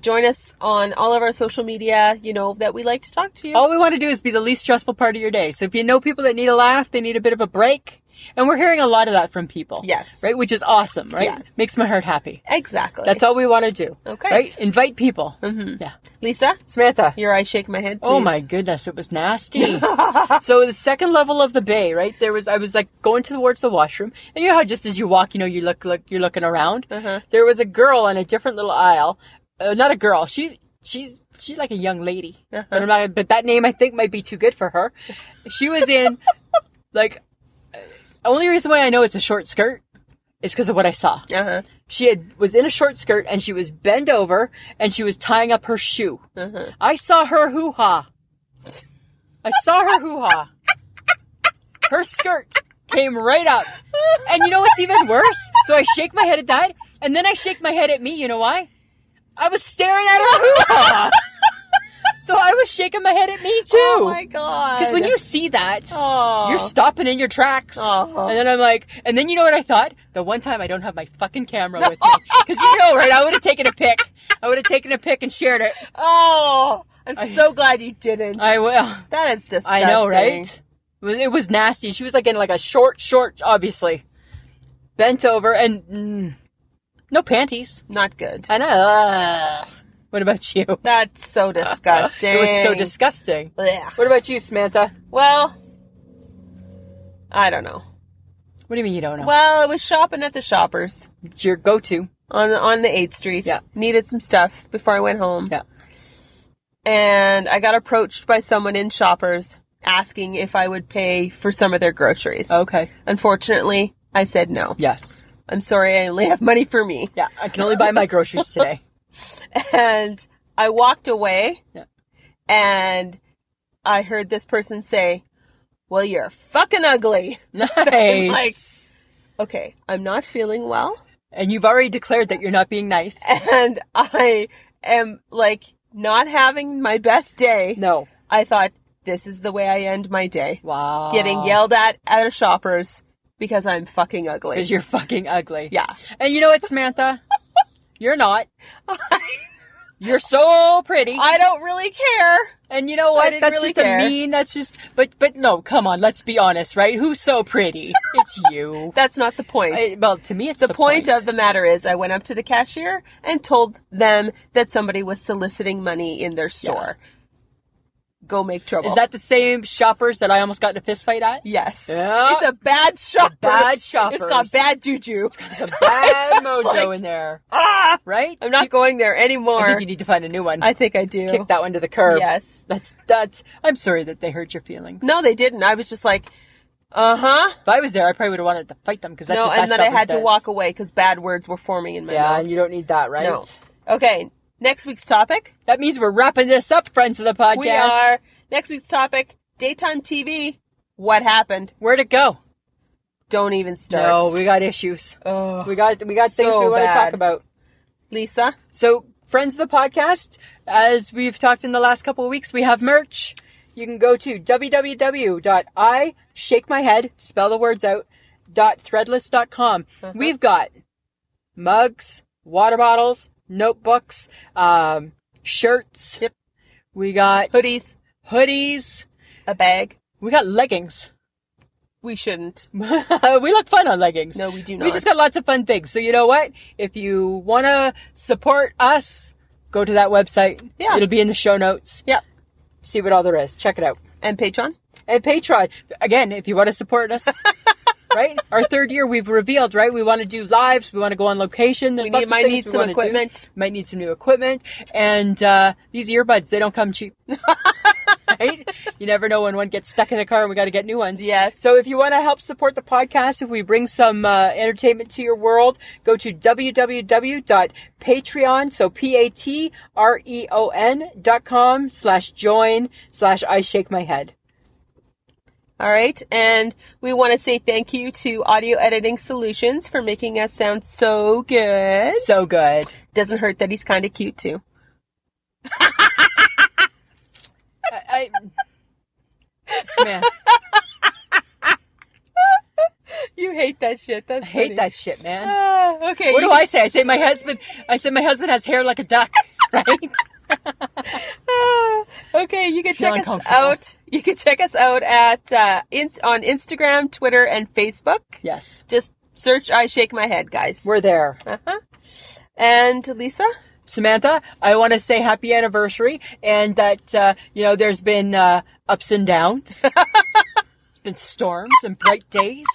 Speaker 2: join us on all of our social media, that we like to talk to you.
Speaker 3: All we want to do is be the least stressful part of your day. So if you know people that need a laugh, they need a bit of a break. And we're hearing a lot of that from people.
Speaker 2: Yes.
Speaker 3: Right? Which is awesome, right?
Speaker 2: Yes.
Speaker 3: Makes my heart happy.
Speaker 2: Exactly.
Speaker 3: That's all we want to do.
Speaker 2: Okay.
Speaker 3: Right? Invite people.
Speaker 2: Mm-hmm.
Speaker 3: Yeah.
Speaker 2: Lisa?
Speaker 3: Samantha?
Speaker 2: Your eyes shake my head, please.
Speaker 3: Oh my goodness, it was nasty. So the second level of the bay, right? I was like going towards the washroom. And you know how just as you walk, you're looking around?
Speaker 2: Uh-huh.
Speaker 3: There was a girl on a different little aisle. Not a girl. She's like a young lady.
Speaker 2: Uh-huh.
Speaker 3: But that name I think might be too good for her. She was in only reason why I know it's a short skirt is because of what I saw.
Speaker 2: Uh-huh.
Speaker 3: She was in a short skirt and she was bent over and she was tying up her shoe.
Speaker 2: Uh-huh.
Speaker 3: I saw her hoo-ha. Her skirt came right up. And you know what's even worse? So I shake my head at that and then I shake my head at me. You know why? I was staring at her hoo-ha. So I was shaking my head at me too.
Speaker 2: Oh my God.
Speaker 3: Because when you see that,
Speaker 2: oh,
Speaker 3: you're stopping in your tracks.
Speaker 2: Oh.
Speaker 3: And then I'm like, and then you know what I thought? The one time I don't have my fucking camera with me. Because right? I would have taken a pic. And shared it.
Speaker 2: Oh, I'm so glad you didn't.
Speaker 3: I will.
Speaker 2: That is disgusting.
Speaker 3: I know, right? It was nasty. She was like in like a short, obviously. Bent over and no panties.
Speaker 2: Not good.
Speaker 3: I know. What about you?
Speaker 2: That's so disgusting.
Speaker 3: It was so disgusting.
Speaker 2: Blech.
Speaker 3: What about you, Samantha?
Speaker 2: Well, I don't know.
Speaker 3: What do you mean you don't know?
Speaker 2: Well, I was shopping at the Shoppers.
Speaker 3: It's your go-to.
Speaker 2: On the 8th Street.
Speaker 3: Yeah.
Speaker 2: Needed some stuff before I went home.
Speaker 3: Yeah.
Speaker 2: And I got approached by someone in Shoppers. asking if I would pay for some of their groceries.
Speaker 3: Okay.
Speaker 2: Unfortunately, I said no.
Speaker 3: Yes.
Speaker 2: I'm sorry, I only have money for me.
Speaker 3: Yeah, I can only buy my groceries today.
Speaker 2: And I walked away,
Speaker 3: Yeah.
Speaker 2: and I heard this person say, well, you're fucking ugly.
Speaker 3: Nice.
Speaker 2: I'm like, okay, I'm not feeling well.
Speaker 3: And you've already declared that you're not being nice.
Speaker 2: And I am, like, not having my best day.
Speaker 3: No.
Speaker 2: I thought, this is the way I end my day.
Speaker 3: Wow.
Speaker 2: Getting yelled at a Shoppers because I'm fucking ugly.
Speaker 3: Because you're fucking ugly.
Speaker 2: Yeah.
Speaker 3: And you know what, Samantha? You're not. You're so pretty.
Speaker 2: I don't really care.
Speaker 3: And you know what? That's
Speaker 2: really
Speaker 3: just
Speaker 2: care.
Speaker 3: a mean. That's just. But no, come on. Let's be honest, right? Who's so pretty? It's you.
Speaker 2: That's not the point.
Speaker 3: Well, to me, it's
Speaker 2: the point of the matter is I went up to the cashier and told them that somebody was soliciting money in their store. Yeah. Go make trouble.
Speaker 3: Is that the same Shoppers that I almost got in a fist fight at?
Speaker 2: Yes.
Speaker 3: Yeah.
Speaker 2: It's a bad Shoppers.
Speaker 3: Bad Shoppers.
Speaker 2: It's got bad juju.
Speaker 3: It's got some bad mojo in there. Right?
Speaker 2: I'm not going there anymore.
Speaker 3: I think you need to find a new one.
Speaker 2: I think I do.
Speaker 3: Kick that one to the curb.
Speaker 2: Yes.
Speaker 3: That's. I'm sorry that they hurt your feelings.
Speaker 2: No, they didn't. I was just like, If
Speaker 3: I was there, I probably would have wanted to fight them because that's what that
Speaker 2: and then I had to walk away because bad words were forming in my mouth.
Speaker 3: Yeah, and you don't need that, right?
Speaker 2: No. Okay. Next week's topic.
Speaker 3: That means we're wrapping this up, friends of the podcast.
Speaker 2: We are. Next week's topic, daytime TV. What happened?
Speaker 3: Where'd it go?
Speaker 2: Don't even start.
Speaker 3: No, we got issues.
Speaker 2: Oh,
Speaker 3: we got things we want to talk about.
Speaker 2: Lisa?
Speaker 3: So, friends of the podcast, as we've talked in the last couple of weeks, we have merch. You can go to www.ishakemyhead, spell the words out, .threadless.com. We've got mugs, water bottles, notebooks, shirts.
Speaker 2: Yep.
Speaker 3: We got hoodies,
Speaker 2: a bag.
Speaker 3: We got leggings.
Speaker 2: We shouldn't.
Speaker 3: We look fun on leggings.
Speaker 2: No, we do not.
Speaker 3: We just got lots of fun things. So you know what? If you want to support us, go to that website.
Speaker 2: Yeah.
Speaker 3: It'll be in the show notes.
Speaker 2: Yep.
Speaker 3: See what all there is. Check it out.
Speaker 2: And Patreon?
Speaker 3: And Patreon. Again, if you want to support us. Right? Our third year, we've revealed, right? We want to do lives. We want to go on location.
Speaker 2: We might need some equipment.
Speaker 3: Might need some new equipment. And these earbuds, they don't come cheap. Right? You never know when one gets stuck in the car and we got to get new ones.
Speaker 2: Yes.
Speaker 3: So if you want to help support the podcast, if we bring some entertainment to your world, go to www.patreon, so patreon.com/join/I-shake-my-head.
Speaker 2: All right, and we want to say thank you to Audio Editing Solutions for making us sound so good.
Speaker 3: So good.
Speaker 2: Doesn't hurt that he's kind of cute, too.
Speaker 3: Man.
Speaker 2: You hate that shit. That's
Speaker 3: I hate that shit, man.
Speaker 2: Okay.
Speaker 3: What do I say? I say my husband has hair like a duck, right?
Speaker 2: Okay, you can check us out. You can check us out at on Instagram, Twitter, and Facebook.
Speaker 3: Yes.
Speaker 2: Just search "I Shake My Head," guys.
Speaker 3: We're there.
Speaker 2: And Lisa,
Speaker 3: Samantha, I want to say happy anniversary, and that there's been ups and downs, been storms and bright days.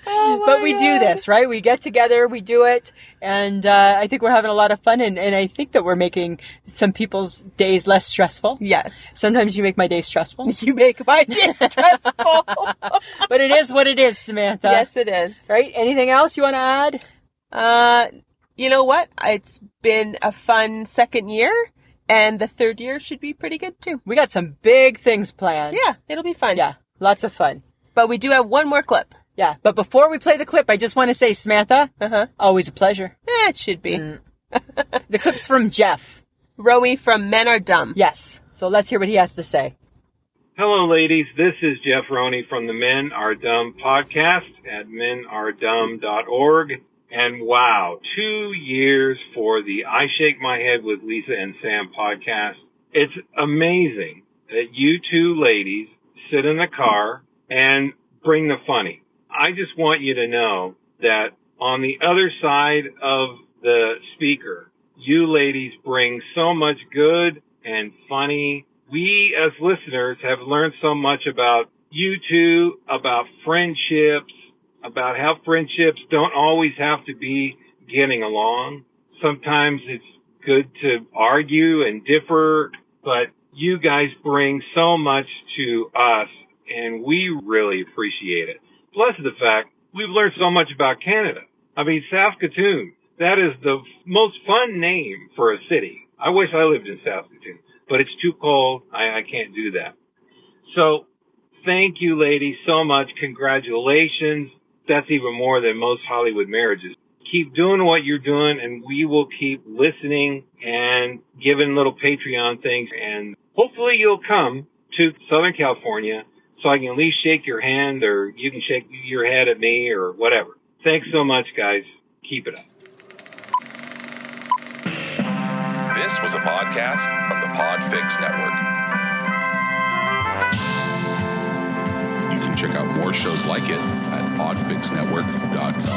Speaker 3: But we do this, right? We get together, we do it, and I think we're having a lot of fun, and I think that we're making some people's days less stressful.
Speaker 2: Yes.
Speaker 3: Sometimes you make my day stressful.
Speaker 2: You make my day stressful.
Speaker 3: But it is what it is, Samantha.
Speaker 2: Yes, it is.
Speaker 3: Right? Anything else you want to
Speaker 2: add? You know what? It's been a fun second year, and the third year should be pretty good, too.
Speaker 3: We got some big things planned.
Speaker 2: Yeah, it'll be fun.
Speaker 3: Yeah, lots of fun.
Speaker 2: But we do have one more clip.
Speaker 3: Yeah, but before we play the clip, I just want to say, Samantha, always a pleasure.
Speaker 2: It should be.
Speaker 3: The clip's from Jeff.
Speaker 2: Rowie from Men Are Dumb.
Speaker 3: Yes. So let's hear what he has to say.
Speaker 15: Hello, ladies. This is Jeff Roney from the Men Are Dumb podcast at menardumb.org. And wow, 2 years for the I Shake My Head with Lisa and Sam podcast. It's amazing that you two ladies sit in the car and bring the funny. I just want you to know that on the other side of the speaker, you ladies bring so much good and funny. We as listeners have learned so much about you two, about friendships, about how friendships don't always have to be getting along. Sometimes it's good to argue and differ, but You guys bring so much to us, and we really appreciate it. Plus the fact we've learned so much about Canada. I mean, Saskatoon, that is the most fun name for a city. I wish I lived in Saskatoon, but it's too cold. I can't do that. So thank you, ladies, so much. Congratulations. That's even more than most Hollywood marriages. Keep doing what you're doing, and we will keep listening and giving little Patreon things. And hopefully you'll come to Southern California so I can at least shake your hand, or you can shake your head at me, or whatever. Thanks so much, guys. Keep it up.
Speaker 16: This was a podcast from the Podfix Network. You can check out more shows like it at podfixnetwork.com.